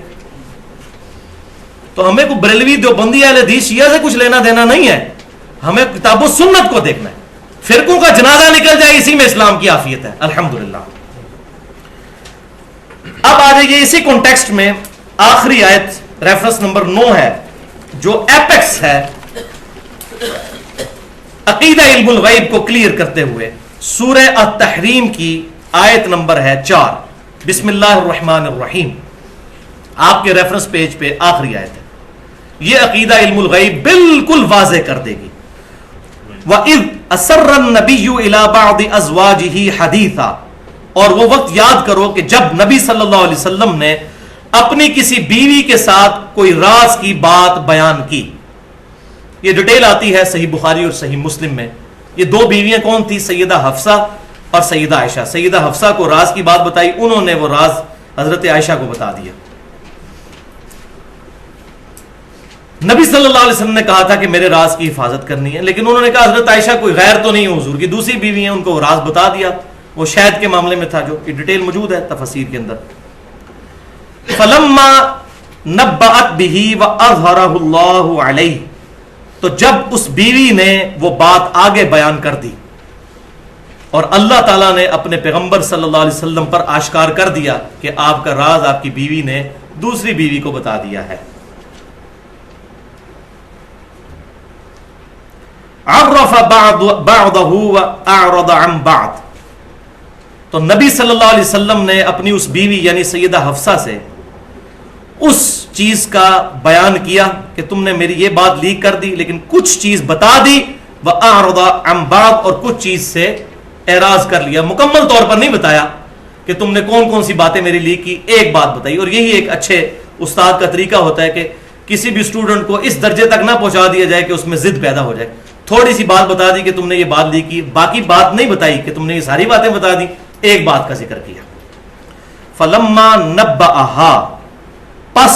تو ہمیں کوئی بریلوی دیوبندی اہل حدیث شیعہ سے کچھ لینا دینا نہیں ہے, ہمیں کتاب و سنت کو دیکھنا ہے. فرقوں کا جنازہ نکل جائے اسی میں اسلام کی عافیت ہے الحمدللہ. اب آ جائیے اسی کانٹیکسٹ میں آخری آیت ریفرنس نمبر 9 ہے جو ایپیکس ہے عقیدہ علم الغیب کو کلیئر کرتے ہوئے. سورہ التحریم کی آیت نمبر ہے 4. بسم اللہ الرحمن الرحیم, آپ کے ریفرنس پیج پہ آخری آیت ہے. یہ عقیدہ علم الغیب بالکل واضح کر دے گی. وَإِذْ أَسَرَّ النَّبِيُّ إِلَىٰ بَعْضِ أَزْوَاجِهِ حَدِيثًا, اور وہ وقت یاد کرو کہ جب نبی صلی اللہ علیہ وسلم نے اپنی کسی بیوی کے ساتھ کوئی راز کی بات بیان کی. یہ ڈیٹیل آتی ہے صحیح بخاری اور صحیح مسلم میں. یہ 2 بیویاں کون تھی؟ سیدہ حفصہ اور سیدہ عائشہ. سیدہ حفصہ کو راز کی بات بتائی, انہوں نے وہ راز حضرت عائشہ کو بتا دیا. نبی صلی اللہ علیہ وسلم نے کہا تھا کہ میرے راز کی حفاظت کرنی ہے, لیکن انہوں نے کہا حضرت عائشہ کوئی غیر تو نہیں, حضور کی دوسری بیوی ہیں, ان کو وہ راز بتا دیا. وہ شہد کے معاملے میں تھا, جو کہ ڈیٹیل موجود ہے تفسیر کے اندر. فلما نبأت به وأظهره الله علیہ, تو جب اس بیوی نے وہ بات آگے بیان کر دی اور اللہ تعالیٰ نے اپنے پیغمبر صلی اللہ علیہ وسلم پر آشکار کر دیا کہ آپ کا راز آپ کی بیوی نے دوسری بیوی کو بتا دیا ہے. عرف بعضه واعرض عن بعض, تو نبی صلی اللہ علیہ وسلم نے اپنی اس بیوی یعنی سیدہ حفصہ سے اس چیز کا بیان کیا کہ تم نے میری یہ بات لیک کر دی, لیکن کچھ چیز بتا دی. وَأَعْرَضَ عَنْ بَعْضٍ, اور کچھ چیز سے اعراض کر لیا, مکمل طور پر نہیں بتایا کہ تم نے کون کون سی باتیں میری لیک کی, ایک بات بتائی. اور یہی ایک اچھے استاد کا طریقہ ہوتا ہے کہ کسی بھی اسٹوڈنٹ کو اس درجے تک نہ پہنچا دیا جائے کہ اس میں ضد پیدا ہو جائے. تھوڑی سی بات بتا دی کہ تم نے یہ بات لیک کی, باقی بات نہیں بتائی کہ تم نے یہ ساری باتیں بتا دی, ایک بات کا ذکر کیا. فَلَمَّا نَبَّأَهَا, پس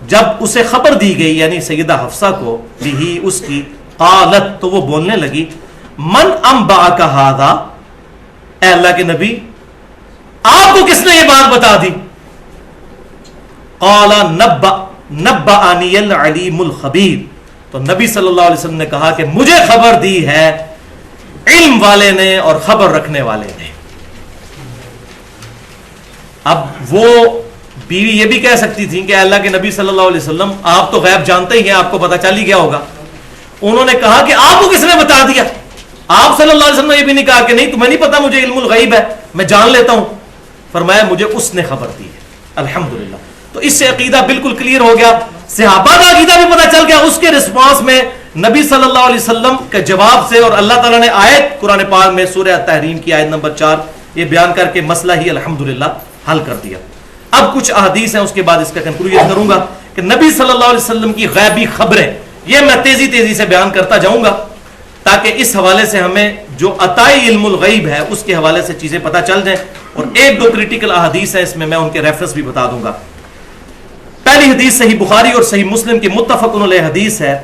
جب اسے خبر دی گئی یعنی سیدہ حفصہ کو, بھی اس کی, قالت, تو وہ بولنے لگی, من انبأک ھذا, اے اللہ کے نبی آپ کو کس نے یہ بات بتا دی؟ قال نبأنی العلیم الخبیر, تو نبی صلی اللہ علیہ وسلم نے کہا کہ مجھے خبر دی ہے علم والے نے اور خبر رکھنے والے نے. اب وہ بیوی یہ بھی کہہ سکتی تھی کہ اللہ کے نبی صلی اللہ علیہ وسلم آپ تو غیب جانتے ہی ہیں, آپ کو پتہ چل ہی گیا ہوگا. انہوں نے کہا کہ آپ کو کس نے بتا دیا؟ آپ صلی اللہ علیہ وسلم نے یہ بھی نہیں کہا کہ نہیں تمہیں نہیں پتا مجھے علم الغیب ہے میں جان لیتا ہوں. فرمایا مجھے اس نے خبر دی ہے. الحمدللہ. تو اس سے عقیدہ بالکل کلیئر ہو گیا. صحابہ کا عقیدہ بھی پتا چل گیا. اس کے رسپانس میں نبی صلی اللہ علیہ وسلم کے جواب سے اور اللہ تعالیٰ نے آیت قرآن پاک میں سورہ تحریم کی آیت نمبر 4 یہ بیان کر کے مسئلہ ہی الحمدللہ حل کر دیا. اب کچھ احادیث ہیں اس کے بعد اس کا کنکلوژن کروں گا کہ نبی صلی اللہ علیہ وسلم کی غیبی خبریں یہ میں تیزی سے بیان کرتا جاؤں گا تاکہ اس حوالے سے ہمیں جو عطائی علم الغیب ہے اس کے حوالے سے چیزیں پتہ چل جائیں. اور ایک دو کریٹیکل احادیث ہیں اس میں ان کے ریفرنس بھی بتا دوں گا. پہلی حدیث صحیح بخاری اور صحیح مسلم کی متفق علیہ حدیث ہے.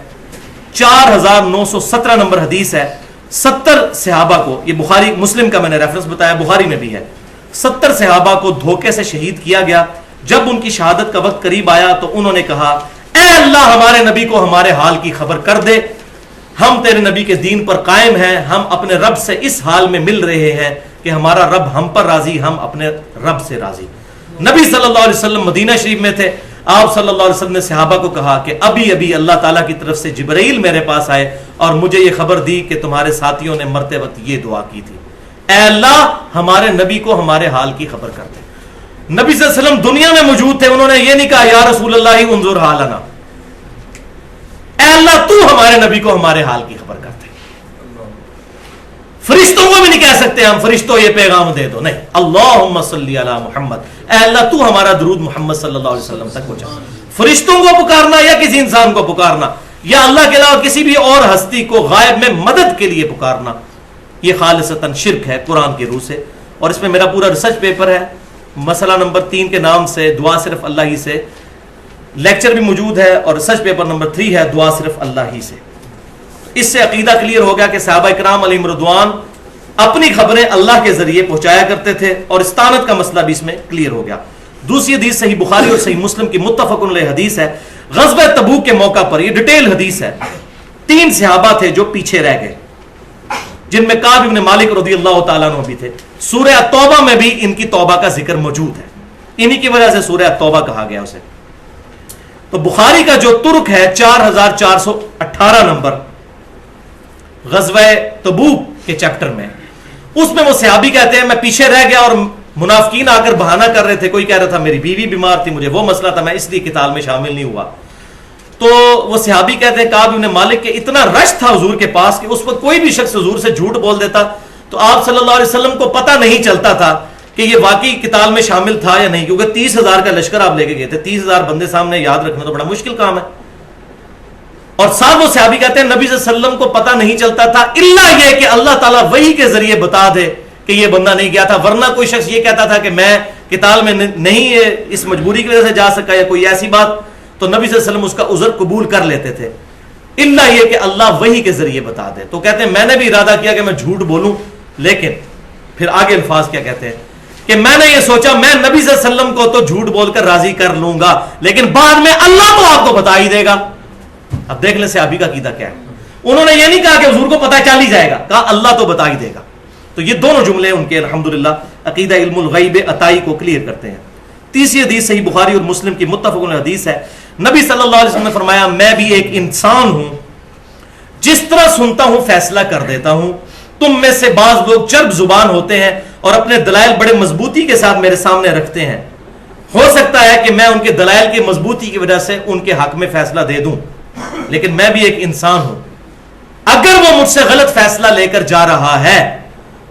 4917 نمبر حدیث ہے. 70 صحابہ کو, یہ بخاری مسلم کا میں نے ریفرنس بتایا, بخاری میں بھی ہے, 70 صحابہ کو دھوکے سے شہید کیا گیا. جب ان کی شہادت کا وقت قریب آیا تو انہوں نے کہا اے اللہ ہمارے نبی کو ہمارے حال کی خبر کر دے, ہم تیرے نبی کے دین پر قائم ہیں, ہم اپنے رب سے اس حال میں مل رہے ہیں کہ ہمارا رب ہم پر راضی, ہم اپنے رب سے راضی. نبی صلی اللہ علیہ وسلم مدینہ شریف میں تھے. آپ صلی اللہ علیہ وسلم نے صحابہ کو کہا کہ ابھی اللہ تعالیٰ کی طرف سے جبرائیل میرے پاس آئے اور مجھے یہ خبر دی کہ تمہارے ساتھیوں نے مرتے وقت یہ دعا کی تھی, اے اللہ ہمارے نبی کو ہمارے حال کی خبر کر دے. نبی صلی اللہ علیہ وسلم دنیا میں موجود تھے, انہوں نے یہ نہیں کہا یا رسول اللہ انظر حالنا, اے اللہ تو ہمارے نبی کو ہمارے حال کی خبر کر دے. فرشتوں کو بھی نہیں کہہ سکتے ہم فرشتوں یہ پیغام دے دو, نہیں, اللہم صلی علی محمد, اے اللہ تو ہمارا درود محمد صلی اللہ علیہ وسلم تک پہنچا. فرشتوں کو پکارنا یا کسی انسان کو پکارنا یا اللہ کے علاوہ کسی بھی اور ہستی کو غائب میں مدد کے لیے پکارنا, یہ خالصتاً شرک ہے قرآن کی روح سے. اور اس میں میرا پورا ریسرچ پیپر ہے, مسئلہ نمبر 3 کے نام سے دعا صرف اللہ ہی سے, لیکچر بھی موجود ہے, اور ریسرچ پیپر نمبر 3 ہے دعا صرف اللہ ہی سے. اس سے عقیدہ کلیئر ہو گیا کہ صحابہ کرام علیہم رضوان اپنی خبریں اللہ کے ذریعے پہنچایا کرتے تھے, اور استانت کا مسئلہ بھی اس میں کلیئر ہو گیا. دوسری حدیث صحیح بخاری اور صحیح مسلم کی متفق علیہ حدیث ہے. غزوہ تبوک کے موقع پر, یہ ڈیٹیل حدیث ہے, 3 صحابہ تھے جو پیچھے رہ گئے, جن میں کعب بن مالک رضی اللہ تعالیٰ عنہ بھی تھے. سورہ توبہ میں بھی ان کی توبہ کا ذکر موجود ہے, انہی کی وجہ سے سورہ توبہ کہا گیا اسے. تو بخاری کا جو ترک ہے 4418 نمبر غزوہ تبوک کے چیپٹر میں, اس میں وہ صحابی کہتے ہیں میں پیچھے رہ گیا اور منافقین آ کر بہانہ کر رہے تھے, کوئی کہہ رہا تھا میری بیوی بیمار تھی, مجھے وہ مسئلہ تھا, میں اس لیے قتال میں شامل نہیں ہوا. تو وہ صحابی کہتے ہیں کعب بن مالک کے اتنا رش تھا حضور کے پاس کہ اس وقت کوئی بھی شخص حضور سے جھوٹ بول دیتا تو آپ صلی اللہ علیہ وسلم کو پتہ نہیں چلتا تھا کہ یہ واقعی قتال میں شامل تھا یا نہیں, کیونکہ 30,000 کا لشکر آپ لے کے گئے تھے, 30,000 بندے سامنے یاد رکھنا تو بڑا مشکل کام ہے. اور ساتھ وہ صحابی کہتے ہیں نبی صلی اللہ علیہ وسلم کو پتہ نہیں چلتا تھا الا یہ کہ اللہ تعالیٰ وحی کے ذریعے بتا دے کہ یہ بندہ نہیں گیا تھا, ورنہ کوئی شخص یہ کہتا تھا کہ میں قتال میں نہیں اس مجبوری کی وجہ سے جا سکا یا کوئی ایسی بات, تو نبی صلی اللہ علیہ وسلم اس کا عذر قبول کر لیتے تھے الا یہ کہ اللہ وحی کے ذریعے بتا دے. تو کہتے ہیں میں نے بھی ارادہ کیا کہ میں جھوٹ بولوں, لیکن پھر آگے الفاظ کیا کہتے ہیں کہ میں نے یہ سوچا میں نبی صلی اللہ علیہ وسلم کو تو جھوٹ بول کر راضی کر لوں گا, لیکن بعد میں اللہ تو آپ کو بتا ہی دے گا. اب دیکھ لیں صحابی کا عقیدہ کیا ہے, انہوں نے یہ نہیں کہا کہ حضور کو پتہ چل ہی جائے گا, کہا اللہ تو بتا ہی دے گا. تو یہ دونوں جملے ان کے الحمدللہ عقیدہ علم الغیب عطائی کو کلیئر کرتے ہیں. تیسری حدیث صحیح بخاری اور مسلم کی متفق علیہ حدیث ہے. نبی صلی اللہ علیہ وسلم نے فرمایا میں بھی ایک انسان ہوں, جس طرح سنتا ہوں فیصلہ کر دیتا ہوں. تم میں سے بعض لوگ چرب زبان ہوتے ہیں اور اپنے دلائل بڑے مضبوطی کے ساتھ میرے سامنے رکھتے ہیں, ہو سکتا ہے کہ میں ان کے دلائل کی مضبوطی کی وجہ سے ان کے حق میں فیصلہ دے دوں, لیکن میں بھی ایک انسان ہوں. اگر وہ مجھ سے غلط فیصلہ لے کر جا رہا ہے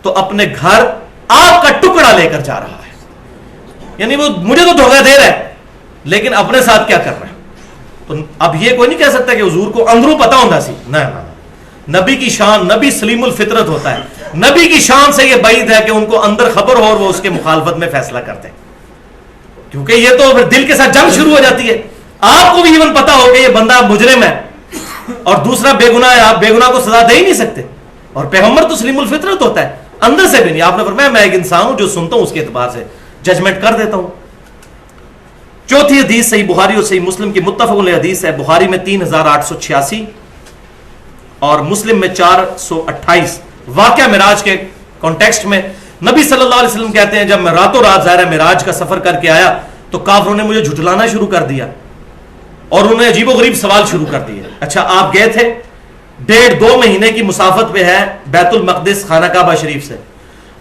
تو اپنے گھر آگ کا ٹکڑا لے کر جا رہا ہے, یعنی وہ مجھے تو دھوکہ دے رہا ہے لیکن اپنے ساتھ کیا کر رہا ہے. تو اب یہ کوئی نہیں کہہ سکتا کہ حضور کو اندروں پتا ہوتا سی, نہ نبی کی شان, نبی سلیم الفطرت ہوتا ہے, نبی کی شان سے یہ بعید ہے کہ ان کو اندر خبر ہو اور وہ اس کے مخالفت میں فیصلہ کرتے ہیں, کیونکہ یہ تو پھر دل کے ساتھ جنگ شروع ہو جاتی ہے. آپ کو بھی ایون پتا ہو کہ یہ بندہ مجرم ہے اور دوسرا بے گناہ ہے, آپ بے گناہ کو سزا دے ہی نہیں سکتے, اور پیغمبر تو سلیم الفطرت ہوتا ہے, اندر سے بھی نہیں. آپ نے فرمایا میں ایک انسان ہوں جو سنتا ہوں اس کے اعتبار سے ججمنٹ کر دیتا ہوں. چوتھی حدیث صحیح بخاری اور صحیح مسلم کی متفق علیہ حدیث ہے. بخاری میں 3886 اور مسلم میں 428. واقعہ معراج کے کانٹیکسٹ میں نبی صلی اللہ علیہ وسلم کہتے ہیں جب میں راتوں رات ظاہر معراج کا سفر کر کے آیا تو کافروں نے مجھے جھٹلانا شروع کر دیا اور انہوں نے عجیب و غریب سوال شروع کر دیے. اچھا آپ گئے تھے 1.5-2 مہینے کی مسافت پہ ہے بیت المقدس خانہ کعبہ شریف سے.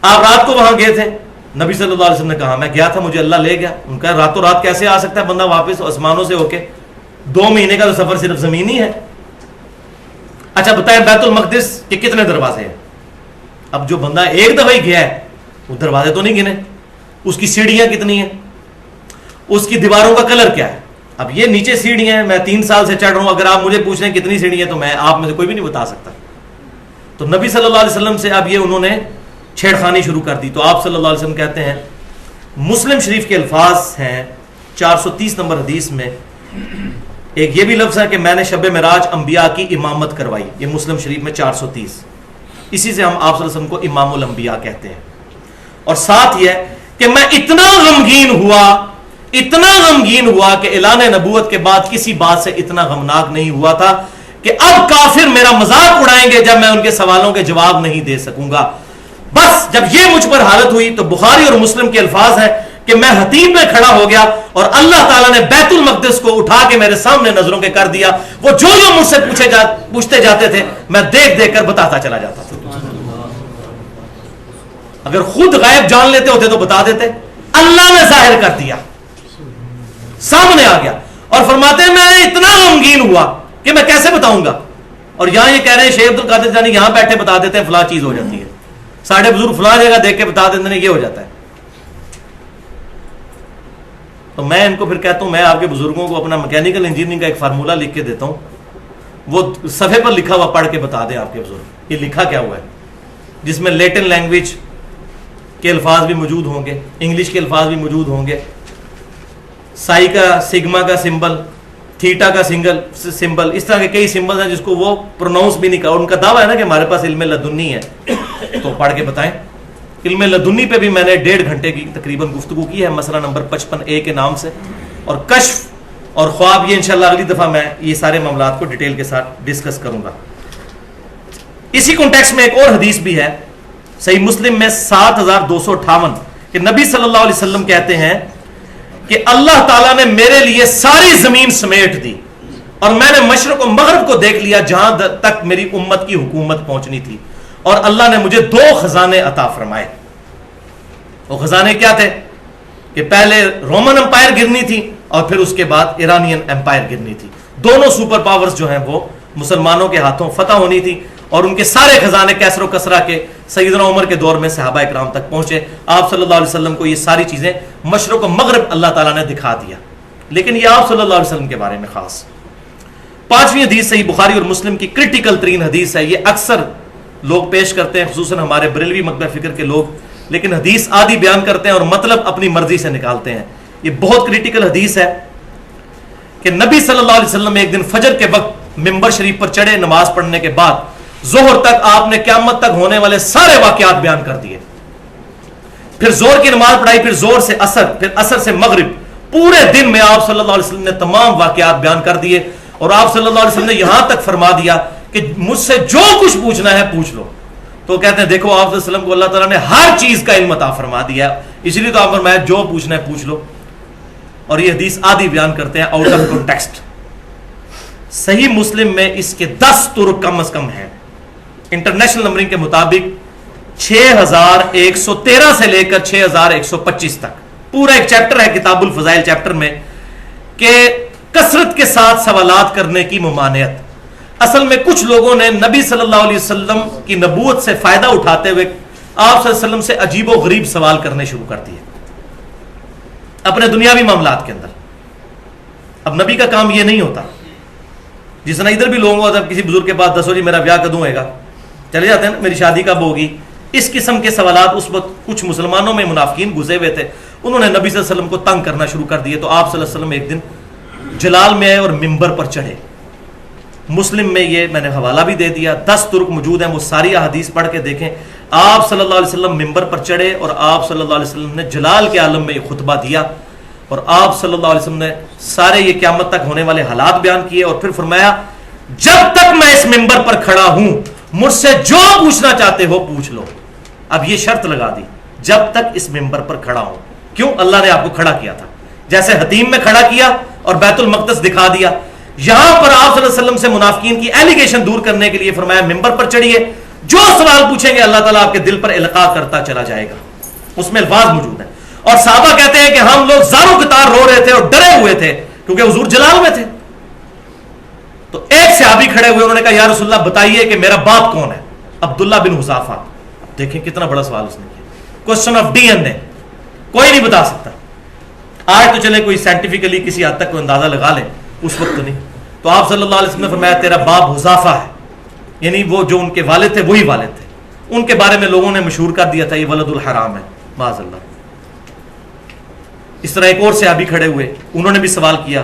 آپ رات کو وہاں گئے تھے, نبی صلی اللہ علیہ وسلم نے کہا میں گیا تھا, مجھے اللہ لے گیا. ان کا راتوں رات کیسے آ سکتا ہے بندہ واپس آسمانوں سے ہو کے؟ 2 مہینے کا تو سفر صرف زمینی ہے. اچھا بتائیں بیت المقدس کے کتنے دروازے ہیں؟ اب جو بندہ ایک دفعہ ہی گیا ہے وہ دروازے تو نہیں گنے, اس کی سیڑھیاں کتنی ہیں, اس کی دیواروں کا کلر کیا ہے. اب یہ نیچے سیڑھیاں ہیں, میں 3 سال سے چڑھ رہا ہوں, اگر آپ مجھے پوچھ رہے ہیں کتنی سیڑھی ہیں تو میں آپ میں سے کوئی بھی نہیں بتا سکتا. تو نبی صلی اللہ علیہ وسلم سے اب یہ انہوں نے چھیڑخانی شروع کر دی. تو آپ صلی اللہ علیہ وسلم کہتے ہیں, مسلم شریف کے الفاظ ہیں 430 نمبر حدیث میں ایک یہ بھی لفظ ہے کہ میں نے شب معراج انبیاء کی امامت کروائی. یہ مسلم شریف میں 430. اسی سے ہم آپ صلی اللہ علیہ وسلم کو امام الانبیاء کہتے ہیں. اور ساتھ یہ کہ میں اتنا غمگین ہوا کہ اعلان نبوت کے بعد کسی بات سے اتنا غمناک نہیں ہوا تھا کہ اب کافر میرا مذاق اڑائیں گے جب میں ان کے سوالوں کے جواب نہیں دے سکوں گا. بس جب یہ مجھ پر حالت ہوئی تو بخاری اور مسلم کے الفاظ ہیں کہ میں حتیم میں کھڑا ہو گیا اور اللہ تعالیٰ نے بیت المقدس کو اٹھا کے میرے سامنے نظروں کے کر دیا. وہ جو مجھ سے پوچھتے جاتے تھے میں دیکھ دیکھ کر بتاتا چلا جاتا تھا. اگر خود غیب جان لیتے ہوتے تو بتا دیتے, اللہ نے ظاہر کر دیا, سامنے آ گیا. اور فرماتے ہیں میں اتنا غمگین ہوا کہ میں کیسے بتاؤں گا. اور یہاں یہ کہہ رہے ہیں شیخ عبد القادر جانی یہاں بیٹھے بتا دیتے ہیں فلاں چیز ہو جاتی ہے, ساڑھے بزرگ فلاں جگہ دیکھ کے بتا دیتے ہیں یہ ہو جاتا ہے. تو میں ان کو پھر کہتا ہوں, میں آپ کے بزرگوں کو اپنا میکینیکل انجینئرنگ کا ایک فارمولہ لکھ کے دیتا ہوں, وہ صفحے پر لکھا ہوا پڑھ کے بتا دیں آپ کے بزرگ یہ لکھا کیا ہوا ہے, جس میں لیٹن لینگویج کے الفاظ بھی موجود ہوں گے, انگلش کے الفاظ بھی موجود ہوں گے, سائی کا سگما کا سمبل, تھیٹا کا سمبل, اس طرح کے کئی سمبل ہیں جس کو وہ پروناؤنس بھی نہیں کر. ان کا دعویٰ ہے نا کہ ہمارے پاس علم لدنی ہے, تو پڑھ کے بتائیں. علم لدنی پہ بھی میں نے 1.5 گھنٹے کی تقریباً گفتگو کی ہے, مسئلہ نمبر 55A کے نام سے. اور کشف اور خواب, یہ انشاءاللہ اگلی دفعہ میں یہ سارے معاملات کو ڈیٹیل کے ساتھ ڈسکس کروں گا. اسی کانٹیکسٹ میں ایک اور حدیث بھی ہے صحیح مسلم میں 7258 کہ نبی صلی اللہ علیہ وسلم کہتے ہیں کہ اللہ تعالیٰ نے میرے لیے ساری زمین سمیٹ دی اور میں نے مشرق و مغرب کو دیکھ لیا جہاں تک میری امت کی حکومت پہنچنی تھی, اور اللہ نے مجھے 2 خزانے عطا فرمائے. وہ خزانے کیا تھے کہ پہلے رومن امپائر گرنی تھی اور پھر اس کے بعد ایرانین امپائر گرنی تھی. دونوں سپر پاورز جو ہیں وہ مسلمانوں کے ہاتھوں فتح ہونی تھی, اور ان کے سارے خزانے کیسر و کسرا کے سیدنا عمر کے دور میں صحابہ اکرام تک پہنچے. آپ صلی اللہ علیہ وسلم کو یہ ساری چیزیں مشرق و مغرب اللہ تعالیٰ نے دکھا دیا. لیکن یہ آپ صلی اللہ علیہ وسلم کے بارے میں خاص. 5ویں حدیث صحیح بخاری اور مسلم کی کرٹیکل ترین حدیث ہے. یہ اکثر لوگ پیش کرتے ہیں, خصوصاً ہمارے بریلوی مکتبہ فکر کے لوگ, لیکن حدیث آدھی بیان کرتے ہیں اور مطلب اپنی مرضی سے نکالتے ہیں. یہ بہت کرٹیکل حدیث ہے کہ نبی صلی اللہ علیہ وسلم ایک دن فجر کے وقت ممبر شریف پر چڑھے, نماز پڑھنے کے بعد ظہر تک آپ نے قیامت تک ہونے والے سارے واقعات بیان کر دیے. پھر زور کی نماز پڑھائی, پھر زور سے عصر, پھر عصر سے مغرب. پورے دن میں آپ صلی اللہ علیہ وسلم نے تمام واقعات بیان کر دیے, اور آپ صلی اللہ علیہ وسلم نے یہاں تک فرما دیا کہ مجھ سے جو کچھ پوچھنا ہے پوچھ لو. تو کہتے ہیں دیکھو آپ صلی اللہ علیہ وسلم کو اللہ تعالیٰ نے ہر چیز کا علم عطا فرما دیا, اس لیے تو آپ فرمایا جو پوچھنا ہے پوچھ لو. اور یہ حدیث آدھی بیان کرتے ہیں آؤٹ آف کانٹیکسٹ. صحیح مسلم میں اس کے 10 طرق کم از کم ہیں. انٹرنیشنل نمبرنگ کے مطابق 6113 سے لے کر 6125 تک پورا ایک چیپٹر ہے کتاب الفضائل چیپٹر میں کہ کثرت کے ساتھ سوالات کرنے کی ممانعت. اصل میں کچھ لوگوں نے نبی صلی اللہ علیہ وسلم کی نبوت سے فائدہ اٹھاتے ہوئے آپ صلی اللہ علیہ وسلم سے عجیب و غریب سوال کرنے شروع کر دیے اپنے دنیاوی معاملات کے اندر. اب نبی کا کام یہ نہیں ہوتا. جس طرح ادھر بھی لوگوں کو کسی بزرگ کے پاس 10 جی میرا بیاہ کدوں ہوئے گا, چلے جاتے ہیں نا, میری شادی کب ہوگی. اس قسم کے سوالات اس وقت کچھ مسلمانوں میں منافقین گھسے ہوئے تھے, انہوں نے نبی صلی اللہ علیہ وسلم کو تنگ کرنا شروع کر دیے. تو آپ صلی اللہ علیہ وسلم ایک دن جلال میں آئے اور ممبر پر چڑھے. مسلم میں یہ میں نے حوالہ بھی دے دیا, 10 طرق موجود ہیں, وہ ساری احادیث پڑھ کے دیکھیں. آپ صلی اللہ علیہ وسلم ممبر پر چڑھے اور آپ صلی اللہ علیہ وسلم نے جلال کے عالم میں یہ خطبہ دیا, اور آپ صلی اللہ علیہ وسلم نے سارے یہ قیامت تک ہونے والے حالات بیان کیے, اور پھر فرمایا جب تک میں اس ممبر پر کھڑا ہوں مجھ سے جو پوچھنا چاہتے ہو پوچھ لو. اب یہ شرط لگا دی, جب تک اس ممبر پر کھڑا ہوں. کیوں؟ اللہ نے آپ کو کھڑا کیا تھا, جیسے حتیم میں کھڑا کیا اور بیت المقدس دکھا دیا یہاں پر آپ صلی اللہ علیہ وسلم سے منافقین کی ایلیگیشن دور کرنے کے لیے فرمایا ممبر پر چڑھیے، جو سوال پوچھیں گے اللہ تعالیٰ آپ کے دل پر القاء کرتا چلا جائے گا. اس میں الفاظ موجود ہیں. اور صحابہ کہتے ہیں کہ ہم لوگ زاروں قطار رو رہے تھے اور ڈرے ہوئے تھے کیونکہ حضور جلال میں تھے. تو ایک صحابی کھڑے ہوئے، انہوں نے کہا یا رسول اللہ بتائیے کہ میرا باپ کون ہے؟ عبداللہ بن حذافہ. دیکھیں کتنا بڑا سوال اس نے کیا، کوسچن آف ڈی این اے. کوئی نہیں بتا سکتا. آج تو چلے کوئی سائنٹیفکلی کسی حد تک کوئی اندازہ لگا لے، اس وقت تو نہیں. تو آپ صلی اللہ علیہ وسلم نے فرمایا تیرا باپ حذافہ ہے، یعنی وہ جو ان کے والد تھے وہی والد تھے. ان کے بارے میں لوگوں نے مشہور کر دیا تھا یہ ولد الحرام ہے، معاذ اللہ. اس طرح ایک اور صحابی کھڑے ہوئے، انہوں نے بھی سوال کیا.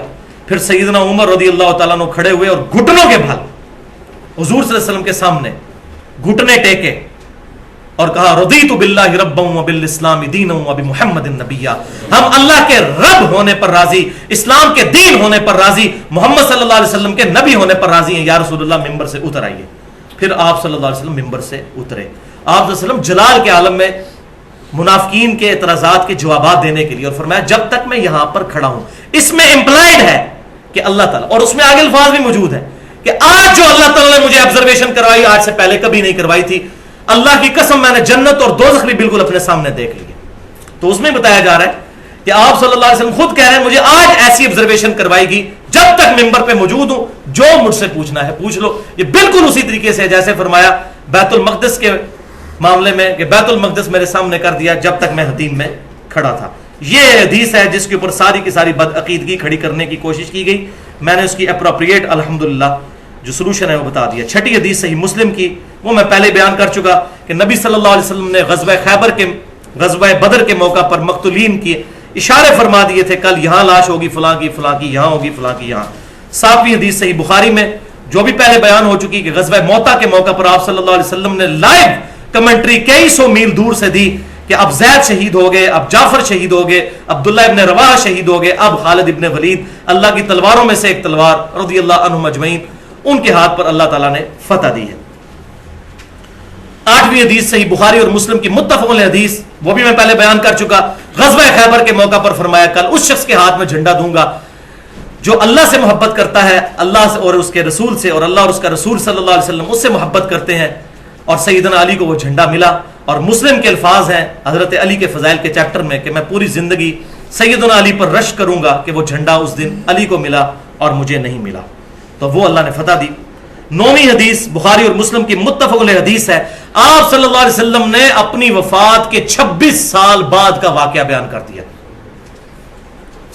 پھر سیدنا عمر رضی اللہ تعالیٰ عنہ کھڑے ہوئے اور گھٹنوں کے بھل حضور صلی اللہ علیہ وسلم کے سامنے گھٹنے ٹیکے اور کہا رضیت باللہ ربا وبالاسلام دینا وبمحمد نبیا. ہم اللہ کے رب ہونے پر راضی، اسلام کے دین ہونے پر راضی، محمد صلی اللہ علیہ وسلم کے نبی ہونے پر راضی ہیں. یا رسول اللہ ممبر سے اتر آئیے. پھر آپ صلی اللہ علیہ وسلم ممبر سے اترے. آپ صلی اللہ علیہ وسلم جلال کے عالم میں منافقین کے اعتراضات کے جوابات دینے کے لیے، اور فرمایا جب تک میں یہاں پر کھڑا ہوں. اس میں امپلائڈ ہے کہ اللہ تعالیٰ، اور اس میں آگے الفاظ بھی موجود ہیں کہ آج جو اللہ تعالیٰ نے مجھے آبزرویشن کروائی آج سے پہلے کبھی نہیں کروائی تھی. اللہ کی قسم میں نے جنت اور دوزخ بھی بالکل اپنے سامنے دیکھ لی. تو اس میں بتایا جا رہا ہے کہ آپ صلی اللہ علیہ وسلم خود کہہ رہے ہیں مجھے آج ایسی آبزرویشن کروائے گی جب تک ممبر پہ موجود ہوں، جو مجھ سے پوچھنا ہے پوچھ لو. یہ بالکل اسی طریقے سے جیسے فرمایا بیت المقدس کے معاملے میں کہ بیت المقدس میرے سامنے کر دیا جب تک میں حتیم میں کھڑا تھا. یہ حدیث ہے جس کے اوپر ساری کی ساری بدعقیدگی کھڑی کرنے کی کوشش کی گئی. میں نے اس کی اپروپریٹ الحمدللہ جو سلوشن ہے وہ بتا دیا. چھٹی حدیث صحیح مسلم کی، وہ میں پہلے بیان کر چکا کہ نبی صلی اللہ علیہ وسلم نے غزوہ بدر کے موقع پر مقتولین کی اشارے فرما دیے تھے، کل یہاں لاش ہوگی فلاں کی، فلاں کی یہاں ہوگی، فلاں کی یہاں. 7ویں حدیث صحیح بخاری میں جو بھی پہلے بیان ہو چکی کہ غزوہ موتا کے موقع پر آپ صلی اللہ علیہ وسلم نے لائیو کمنٹری کئی سو میل دور سے دی کہ اب زید شہید ہو گئے، اب جعفر شہید ہو گئے، عبداللہ ابن رواحہ شہید ہو گئے، اب خالد ابن ولید اللہ کی تلواروں میں سے ایک تلوار رضی اللہ عنہم اجمعین ان کے ہاتھ پر اللہ تعالیٰ نے فتح دی ہے. 8ویں حدیث صحیح بخاری اور مسلم کی متفق علیہ حدیث، وہ بھی میں پہلے بیان کر چکا. غزوہ خیبر کے موقع پر فرمایا کل اس شخص کے ہاتھ میں جھنڈا دوں گا جو اللہ سے محبت کرتا ہے، اللہ سے اور اس کے رسول سے، اور اللہ اور اس کا رسول صلی اللہ علیہ وسلم اس سے محبت کرتے ہیں. اور سیدنا علی کو وہ جھنڈا ملا. اور مسلم کے الفاظ ہیں حضرت علی کے فضائل کے چیپٹر میں کہ میں پوری زندگی سیدنا علی پر رشک کروں گا کہ وہ جھنڈا اس دن علی کو ملا اور مجھے نہیں ملا. تو وہ اللہ نے فتح دی. 9ویں حدیث بخاری اور مسلم کی متفق علیہ حدیث ہے. آپ صلی اللہ علیہ وسلم نے اپنی وفات کے 26 سال بعد کا واقعہ بیان کر دیا.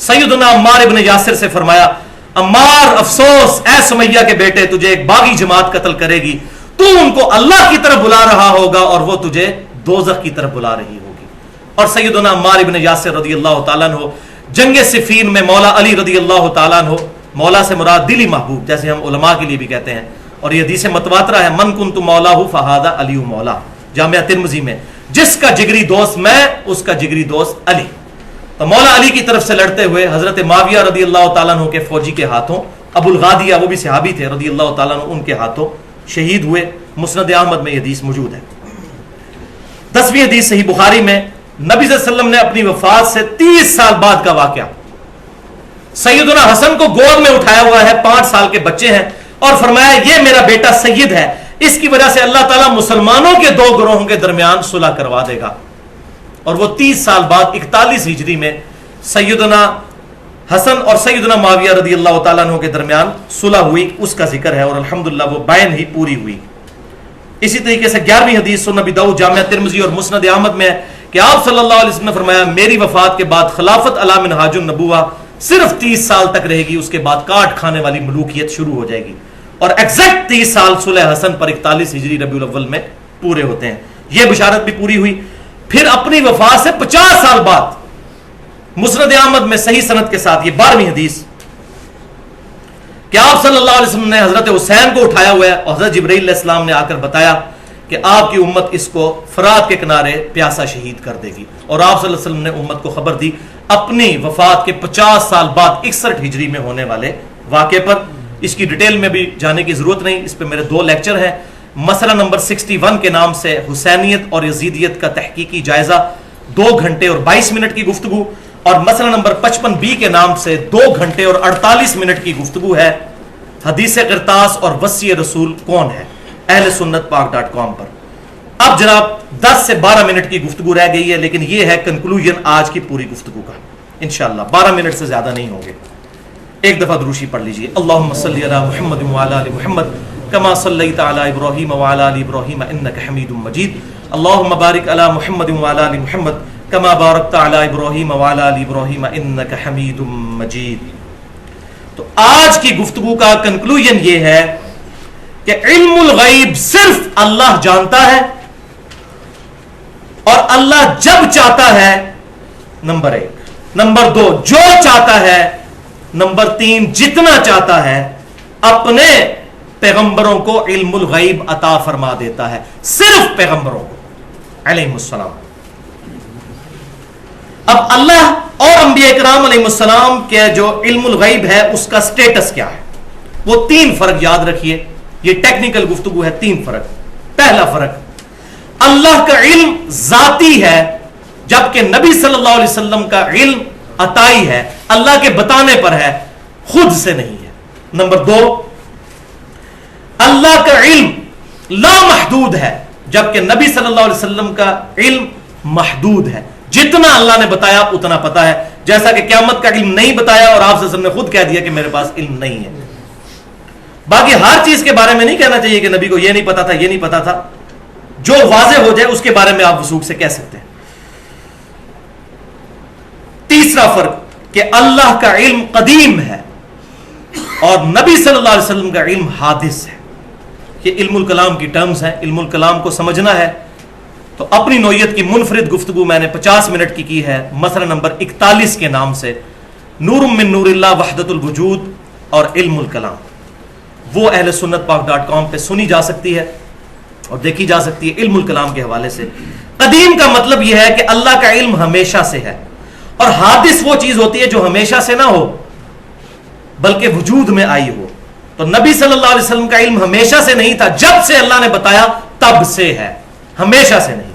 سیدنا عمار ابن یاسر سے فرمایا عمار افسوس اے سمیہ کے بیٹے، تجھے ایک باغی جماعت قتل کرے گی، تو ان کو اللہ کی طرف بلا رہا ہوگا اور وہ تجھے دوزخ کی طرف بلا رہی ہوگی. اور سیدنا عمار ابن یاسر رضی اللہ تعالیٰ عنہ جنگ صفین میں مولا علی رضی اللہ تعالیٰ عنہ، مولا سے مراد دلی محبوب جیسے ہم علماء کے لیے بھی کہتے ہیں، اور یہ حدیث متواترہ ہے من کنت مولاہ فہذا علی مولا، جامعہ ترمذی میں، جس کا جگری دوست میں اس کا جگری دوست علی. تو مولا علی کی طرف سے لڑتے ہوئے حضرت معاویہ رضی اللہ تعالیٰ عنہ کے فوجی کے ہاتھوں ابو الغادیہ، وہ بھی صحابی تھے رضی اللہ تعالیٰ عنہ، ان کے ہاتھوں شہید ہوئے. مسند احمد میں یہ حدیث موجود ہے. 10ویں حدیث صحیح بخاری میں نبی صلی اللہ علیہ وسلم نے اپنی وفات سے 30 سال بعد کا واقعہ، سیدنا حسن کو گود میں اٹھایا ہوا ہے، 5 سال کے بچے ہیں، اور فرمایا یہ میرا بیٹا سید ہے، اس کی وجہ سے اللہ تعالیٰ مسلمانوں کے 2 گروہوں کے درمیان صلح کروا دے گا. اور وہ 30 سال بعد 41 ہجری میں سیدنا حسن اور سیدنا معاویہ رضی اللہ تعالیٰ عنہ کے درمیان صلح ہوئی، اس کا ذکر ہے، اور الحمدللہ وہ بین ہی پوری ہوئی. اسی طریقے سے 11ویں حدیث سنن ابی داؤد جامعہ ترمذی اور مسند احمد میں ہے کہ آپ صلی اللہ علیہ وسلم نے فرمایا میری وفات کے بعد خلافت علی منہاج النبوہ صرف 30 سال تک رہے گی، اس کے بعد کاٹ کھانے والی ملوکیت شروع ہو جائے گی. اور ایگزیکٹ 30 سال صلح حسن پر 41 ہجری ربیع الاول میں پورے ہوتے ہیں. یہ بشارت بھی پوری ہوئی. پھر اپنی وفات سے 50 سال بعد مسند احمد میں صحیح سند کے ساتھ یہ 12ویں حدیث کہ آپ صلی اللہ علیہ وسلم نے حضرت حسین کو اٹھایا ہوا ہے اور حضرت جبرائیل علیہ السلام نے آ کر بتایا کہ آپ کی امت اس کو فرات کے کنارے پیاسا شہید کر دے گی. اور آپ صلی اللہ علیہ وسلم نے امت کو خبر دی اپنی وفات کے 50 سال بعد 61 ہجری میں ہونے والے واقعے پر. اس کی ڈیٹیل میں بھی جانے کی ضرورت نہیں، اس پہ میرے 2 لیکچر ہیں. مسئلہ نمبر 61 کے نام سے حسینیت اور یزیدیت کا تحقیقی جائزہ 2 گھنٹے اور 22 منٹ کی گفتگو، اور مسئلہ نمبر 55B کے نام سے 2 گھنٹے اور 48 منٹ کی گفتگو ہے. حدیث قرطاس اور وصی رسول کون ہے، اہل سنت پاک.com پر۔ اب جناب 10 سے 12 منٹ کی گفتگو رہ گئی ہے، لیکن یہ ہے کنکلوژن آج کی پوری گفتگو کا انشاءاللہ، 12 منٹ سے زیادہ نہیں ہوں گے۔ ایک دفعہ دروشی پڑھ لیجئے، اللہم صلی علی محمد وعلی آل محمد کما صلیت علی ابراہیم وعلی آل ابراہیم انک حمید مجید، اللہم بارک علی محمد وعلی آل محمد کما بارکت علی ابراہیم وعلی آل ابراہیم انک حمید مجید۔ تو آج کی گفتگو کا کنکلوژن یہ ہے کہ علم الغیب صرف اللہ جانتا ہے، اور اللہ جب چاہتا ہے نمبر 1، نمبر 2 جو چاہتا ہے، نمبر 3 جتنا چاہتا ہے، اپنے پیغمبروں کو علم الغیب عطا فرما دیتا ہے، صرف پیغمبروں کو علیہ السلام۔ اب اللہ اور انبیاء کرام علیہ السلام کے جو علم الغیب ہے اس کا سٹیٹس کیا ہے، وہ 3 فرق یاد رکھیے، یہ ٹیکنیکل گفتگو ہے۔ 3 فرق۔ پہلا فرق، اللہ کا علم ذاتی ہے، جبکہ نبی صلی اللہ علیہ وسلم کا علم عطائی ہے، اللہ کے بتانے پر ہے، خود سے نہیں ہے۔ نمبر 2، اللہ کا علم لامحدود ہے، جبکہ نبی صلی اللہ علیہ وسلم کا علم محدود ہے، جتنا اللہ نے بتایا اتنا پتا ہے، جیسا کہ قیامت کا علم نہیں بتایا اور آپ صلی اللہ علیہ وسلم نے خود کہہ دیا کہ میرے پاس علم نہیں ہے۔ باقی ہر چیز کے بارے میں نہیں کہنا چاہیے کہ نبی کو یہ نہیں پتا تھا، یہ نہیں پتا تھا، جو واضح ہو جائے اس کے بارے میں آپ وثوق سے کہہ سکتے ہیں۔ تیسرا فرق کہ اللہ کا علم قدیم ہے اور نبی صلی اللہ علیہ وسلم کا علم حادث ہے۔ یہ علم الکلام کی ٹرمز ہیں، علم الکلام کو سمجھنا ہے تو اپنی نوعیت کی منفرد گفتگو میں نے 50 منٹ کی ہے، مسئلہ نمبر 41 کے نام سے، نور من نور اللہ وحدت الوجود اور علم الکلام، وہ اہل سنت پاک.com پہ سنی جا سکتی ہے اور دیکھی جا سکتی ہے علم الکلام کے حوالے سے۔ قدیم کا مطلب یہ ہے کہ اللہ کا علم ہمیشہ سے ہے، اور حادث وہ چیز ہوتی ہے جو ہمیشہ سے نہ ہو بلکہ وجود میں آئی ہو۔ تو نبی صلی اللہ علیہ وسلم کا علم ہمیشہ سے نہیں تھا، جب سے اللہ نے بتایا تب سے ہے، ہمیشہ سے نہیں۔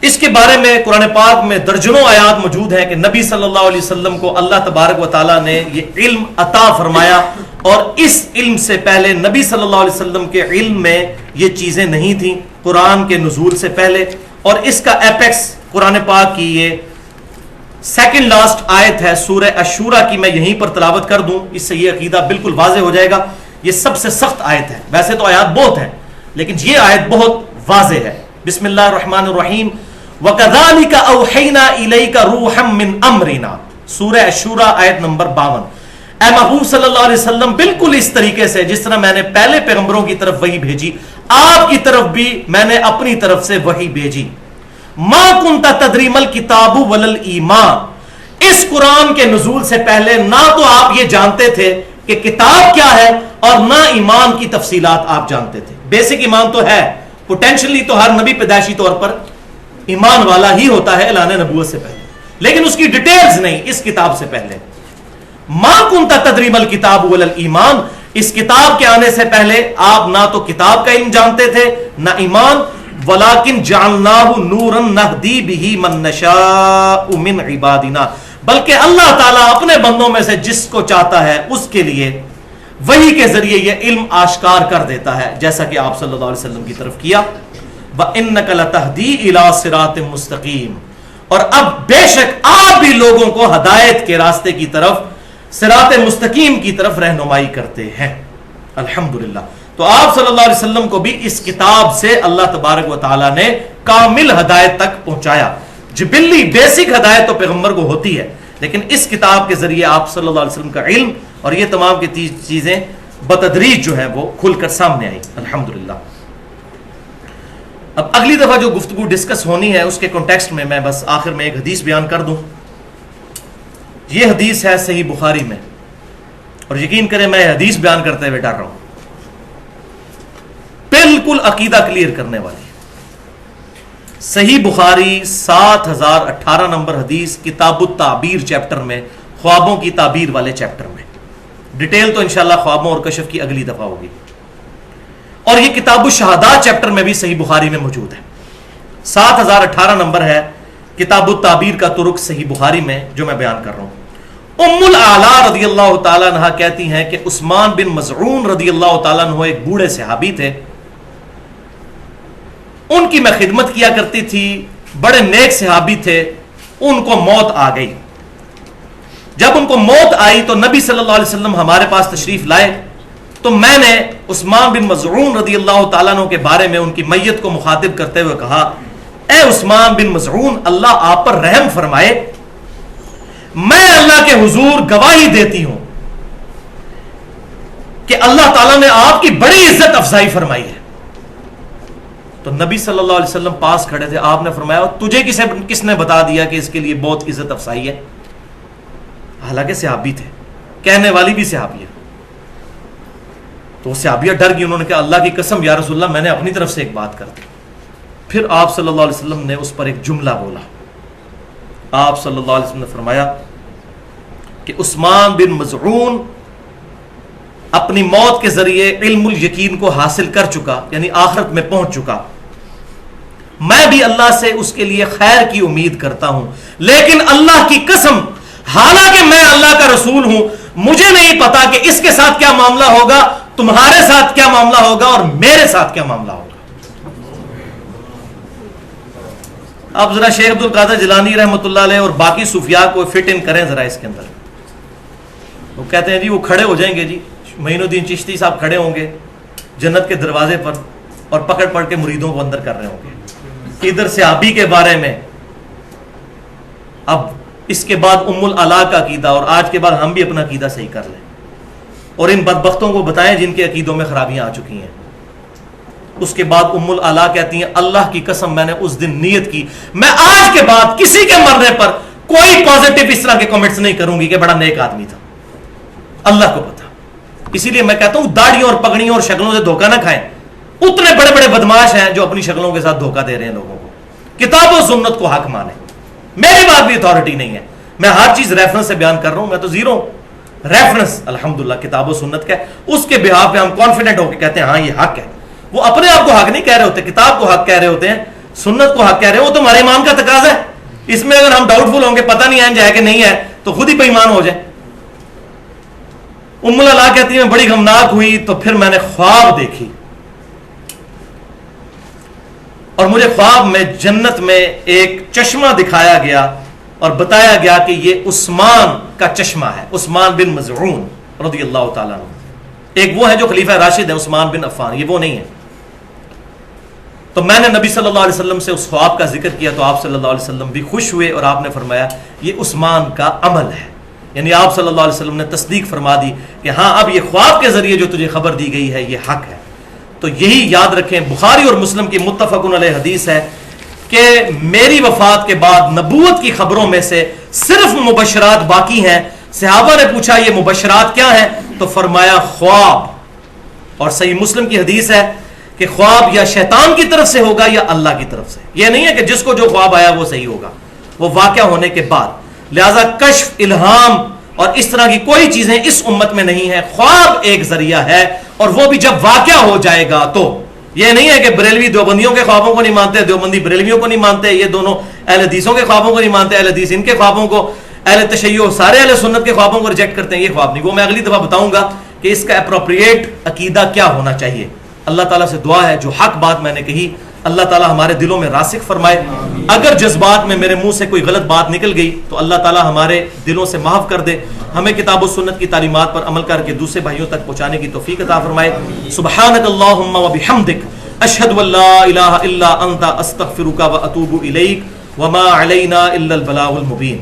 اس کے بارے میں قرآن پاک میں درجنوں آیات موجود ہیں کہ نبی صلی اللہ علیہ وسلم کو اللہ تبارک و تعالیٰ نے یہ علم عطا فرمایا، اور اس علم سے پہلے نبی صلی اللہ علیہ وسلم کے علم میں یہ چیزیں نہیں تھیں قرآن کے نزول سے پہلے۔ اور اس کا ایپیکس قرآن پاک کی یہ سیکنڈ لاسٹ آیت ہے سورہ الشورى کی، میں یہیں پر تلاوت کر دوں، اس سے یہ عقیدہ بالکل واضح ہو جائے گا۔ یہ سب سے سخت آیت ہے، ویسے تو آیات بہت ہیں لیکن یہ آیت بہت واضح ہے۔ بسم اللہ الرحمن الرحیم، وَكَذَلِكَ أَوْحَيْنَا إِلَيْكَ رُوحًا مِّنْ أَمْرِنَا، سورہ الشورى آیت نمبر 52۔ اے محبوب صلی اللہ علیہ وسلم، بالکل اس طریقے سے جس طرح میں نے پہلے پیغمبروں کی طرف وحی بھیجی، آپ کی طرف بھی میں نے اپنی طرف سے وحی بھیجی۔ ما كنت تدری ما الکتاب ولا الایمان، اس قرآن کے نزول سے پہلے نہ تو آپ یہ جانتے تھے کہ کتاب کیا ہے اور نہ ایمان کی تفصیلات آپ جانتے تھے۔ بیسک ایمان تو ہے، پوٹینشلی تو ہر نبی پیدائشی طور پر ایمان والا ہی ہوتا ہے اعلان نبوت سے پہلے، لیکن اس کی ڈیٹیلز نہیں اس کتاب سے پہلے۔ ما كنت تدری ما الکتاب ولا الایمان، اس کتاب کے آنے سے پہلے آپ نہ تو کتاب کا علم جانتے تھے نہ ایمان۔ وَلَكِنْ جَعَلْنَاهُ نُورًا نَهْدِي بِهِ مَن نَّشَاءُ مِنْ عِبَادِنَا، بلکہ اللہ تعالیٰ اپنے بندوں میں سے جس کو چاہتا ہے اس کے لیے وحی کے ذریعے یہ علم آشکار کر دیتا ہے، جیسا کہ آپ صلی اللہ علیہ وسلم کی طرف کیا۔ وَإِنَّكَ لَتَهْدِي إِلَىٰ صِرَاطٍ مُسْتَقِيمٍ، اور اب بے شک آپ بھی لوگوں کو ہدایت کے راستے کی طرف، صراط مستقیم کی طرف رہنمائی کرتے ہیں۔ الحمدللہ، تو آپ صلی اللہ علیہ وسلم کو بھی اس کتاب سے اللہ تبارک و تعالیٰ نے کامل ہدایت تک پہنچایا۔ جبلی بیسک ہدایت تو پیغمبر کو ہوتی ہے، لیکن اس کتاب کے ذریعے آپ صلی اللہ علیہ وسلم کا علم اور یہ تمام کی چیزیں بتدریج جو ہیں وہ کھل کر سامنے آئی۔ الحمدللہ۔ اب اگلی دفعہ جو گفتگو ڈسکس ہونی ہے اس کے کانٹیکسٹ میں میں بس آخر میں ایک حدیث بیان کر دوں۔ یہ حدیث ہے صحیح بخاری میں، اور یقین کریں میں حدیث بیان کرتے ہوئے ڈر رہا ہوں، بالکل عقیدہ کلیئر کرنے والی۔ صحیح بخاری 7018 نمبر حدیث، کتاب التعبیر چیپٹر میں، خوابوں کی تعبیر والے چیپٹر میں۔ ڈیٹیل تو انشاءاللہ خوابوں اور کشف کی اگلی دفعہ ہوگی، اور یہ کتاب الشہادات چیپٹر میں بھی صحیح بخاری میں موجود ہے۔ 7018 نمبر ہے کتاب التعبیر کا طرق صحیح بخاری میں جو میں بیان کر رہا ہوں۔ ام الاعلی رضی اللہ تعالیٰ عنہ کہتی ہیں کہ عثمان بن مظعون رضی اللہ تعالیٰ عنہ ایک بوڑھے صحابی تھے، ان کی میں خدمت کیا کرتی تھی، بڑے نیک صحابی تھے، ان کو موت آ گئی۔ جب ان کو موت آئی تو نبی صلی اللہ علیہ وسلم ہمارے پاس تشریف لائے، تو میں نے عثمان بن مظعون رضی اللہ تعالیٰ عنہ کے بارے میں ان کی میت کو مخاطب کرتے ہوئے کہا، اے عثمان بن مظعون، اللہ آپ پر رحم فرمائے، میں اللہ کے حضور گواہی دیتی ہوں کہ اللہ تعالیٰ نے آپ کی بڑی عزت افزائی فرمائی ہے۔ تو نبی صلی اللہ علیہ وسلم پاس کھڑے تھے، آپ نے فرمایا تجھے کس نے بتا دیا کہ اس کے لیے بہت عزت افزائی ہے؟ حالانکہ صحابی تھے، کہنے والی بھی صحابی ہے۔ تو صحابیہ ڈر گئی، انہوں نے کہا اللہ کی قسم یا رسول اللہ میں نے اپنی طرف سے ایک بات کر دی۔ پھر آپ صلی اللہ علیہ وسلم نے اس پر ایک جملہ بولا، آپ صلی اللہ علیہ وسلم نے فرمایا کہ عثمان بن مظعون اپنی موت کے ذریعے علم الیقین کو حاصل کر چکا، یعنی آخرت میں پہنچ چکا، میں بھی اللہ سے اس کے لیے خیر کی امید کرتا ہوں، لیکن اللہ کی قسم حالانکہ میں اللہ کا رسول ہوں مجھے نہیں پتا کہ اس کے ساتھ کیا معاملہ ہوگا، تمہارے ساتھ کیا معاملہ ہوگا اور میرے ساتھ کیا معاملہ ہوگا۔ اب ذرا شیخ عبد القادر جیلانی رحمۃ اللہ علیہ اور باقی صوفیاء کو فٹ ان کریں ذرا اس کے اندر۔ وہ کہتے ہیں جی وہ کھڑے ہو جائیں گے، جی معین الدین چشتی صاحب کھڑے ہوں گے جنت کے دروازے پر اور پکڑ پڑ کے مریدوں کو اندر کر رہے ہوں گے، ادھر صحابی کے بارے میں، اب اس کے بعد ام الاعلی کا عقیدہ، اور آج کے بعد ہم بھی اپنا عقیدہ صحیح کر لیں اور ان بدبختوں کو بتائیں جن کے عقیدوں میں خرابیاں آ چکی ہیں۔ اس کے بعد ام الاعلی کہتی ہیں اللہ کی قسم میں نے اس دن نیت کی میں آج کے بعد کسی کے مرنے پر کوئی پازیٹیو اس طرح کے کمنٹس نہیں کروں گی کہ بڑا نیک آدمی تھا، اللہ کو پتا۔ اسی لیے میں کہتا ہوں داڑھیوں اور پگڑیوں اور شکلوں سے دھوکہ نہ کھائیں، اتنے بڑے بڑے بدماش ہیں جو اپنی شکلوں کے ساتھ دھوکہ دے رہے ہیں لوگوں کو۔ کتاب و سنت کو حق مانیں، میری بات بھی اتھارٹی نہیں ہے، میں ہر چیز ریفرنس سے بیان کر رہا ہوں، میں تو زیرو ریفرنس الحمدللہ کتاب و سنت کا ہے، اس کے بہاف پہ ہم کانفیڈنٹ ہو کے کہتے ہیں ہاں یہ حق ہے۔ وہ اپنے آپ کو حق نہیں کہہ رہے ہوتے، کتاب کو حق کہہ رہے ہوتے ہیں، سنت کو حق کہہ رہے ہیں، وہ تو ہمارے امام کا تقاضا ہے۔ اس میں اگر ہم ڈاؤٹ فل ہوں گے پتہ نہیں ہے کہ نہیں ہے تو خود ہی بے ایمان ہو جائے۔ ام الاعلی کہتی ہے میں بڑی غمناک ہوئی تو پھر میں نے خواب دیکھی اور مجھے خواب میں جنت میں ایک چشمہ دکھایا گیا اور بتایا گیا کہ یہ عثمان کا چشمہ ہے، عثمان بن مظعون رضی اللہ تعالیٰ عنہ۔ ایک وہ ہے جو خلیفہ راشد ہے عثمان بن عفان، یہ وہ نہیں ہے۔ تو میں نے نبی صلی اللہ علیہ وسلم سے اس خواب کا ذکر کیا تو آپ صلی اللہ علیہ وسلم بھی خوش ہوئے اور آپ نے فرمایا یہ عثمان کا عمل ہے، یعنی آپ صلی اللہ علیہ وسلم نے تصدیق فرما دی کہ ہاں اب یہ خواب کے ذریعے جو تجھے خبر دی گئی ہے یہ حق ہے۔ تو یہی یاد رکھیں، بخاری اور مسلم کی متفق علیہ حدیث ہے کہ میری وفات کے بعد نبوت کی خبروں میں سے صرف مبشرات باقی ہیں۔ صحابہ نے پوچھا یہ مبشرات کیا ہیں تو فرمایا خواب، اور صحیح مسلم کی حدیث ہے کہ خواب یا شیطان کی طرف سے ہوگا یا اللہ کی طرف سے، یہ نہیں ہے کہ جس کو جو خواب آیا وہ صحیح ہوگا، وہ واقعہ ہونے کے بعد۔ لہذا کشف، الہام اور اس طرح کی کوئی چیزیں اس امت میں نہیں ہے، خواب ایک ذریعہ ہے اور وہ بھی جب واقعہ ہو جائے گا تو۔ یہ نہیں ہے کہ بریلوی دیوبندیوں کے خوابوں کو نہیں مانتے، دیوبندی بریلویوں کو نہیں مانتے، یہ دونوں اہل حدیثوں کے خوابوں کو نہیں مانتے، اہل حدیث ان کے خوابوں کو، اہل تشیع سارے اہل سنت کے خوابوں کو ریجیکٹ کرتے ہیں، یہ خواب نہیں۔ وہ میں اگلی دفعہ بتاؤں گا کہ اس کا اپروپریٹ عقیدہ کیا ہونا چاہیے۔ اللہ تعالیٰ سے دعا ہے جو حق بات میں نے کہی اللہ تعالیٰ ہمارے دلوں میں راسخ فرمائے، اگر جذبات میں میرے منہ سے کوئی غلط بات نکل گئی تو اللہ تعالیٰ ہمارے دلوں سے معاف کر دے، ہمیں کتاب و سنت کی تعلیمات پر عمل کر کے دوسرے بھائیوں تک پہنچانے کی توفیق عطا فرمائے۔ سبحانک اللہم و بحمدک اشہد ان لا الہ الا انت استغفرک و اتوب الیک وما علینا الا البلاغ المبین۔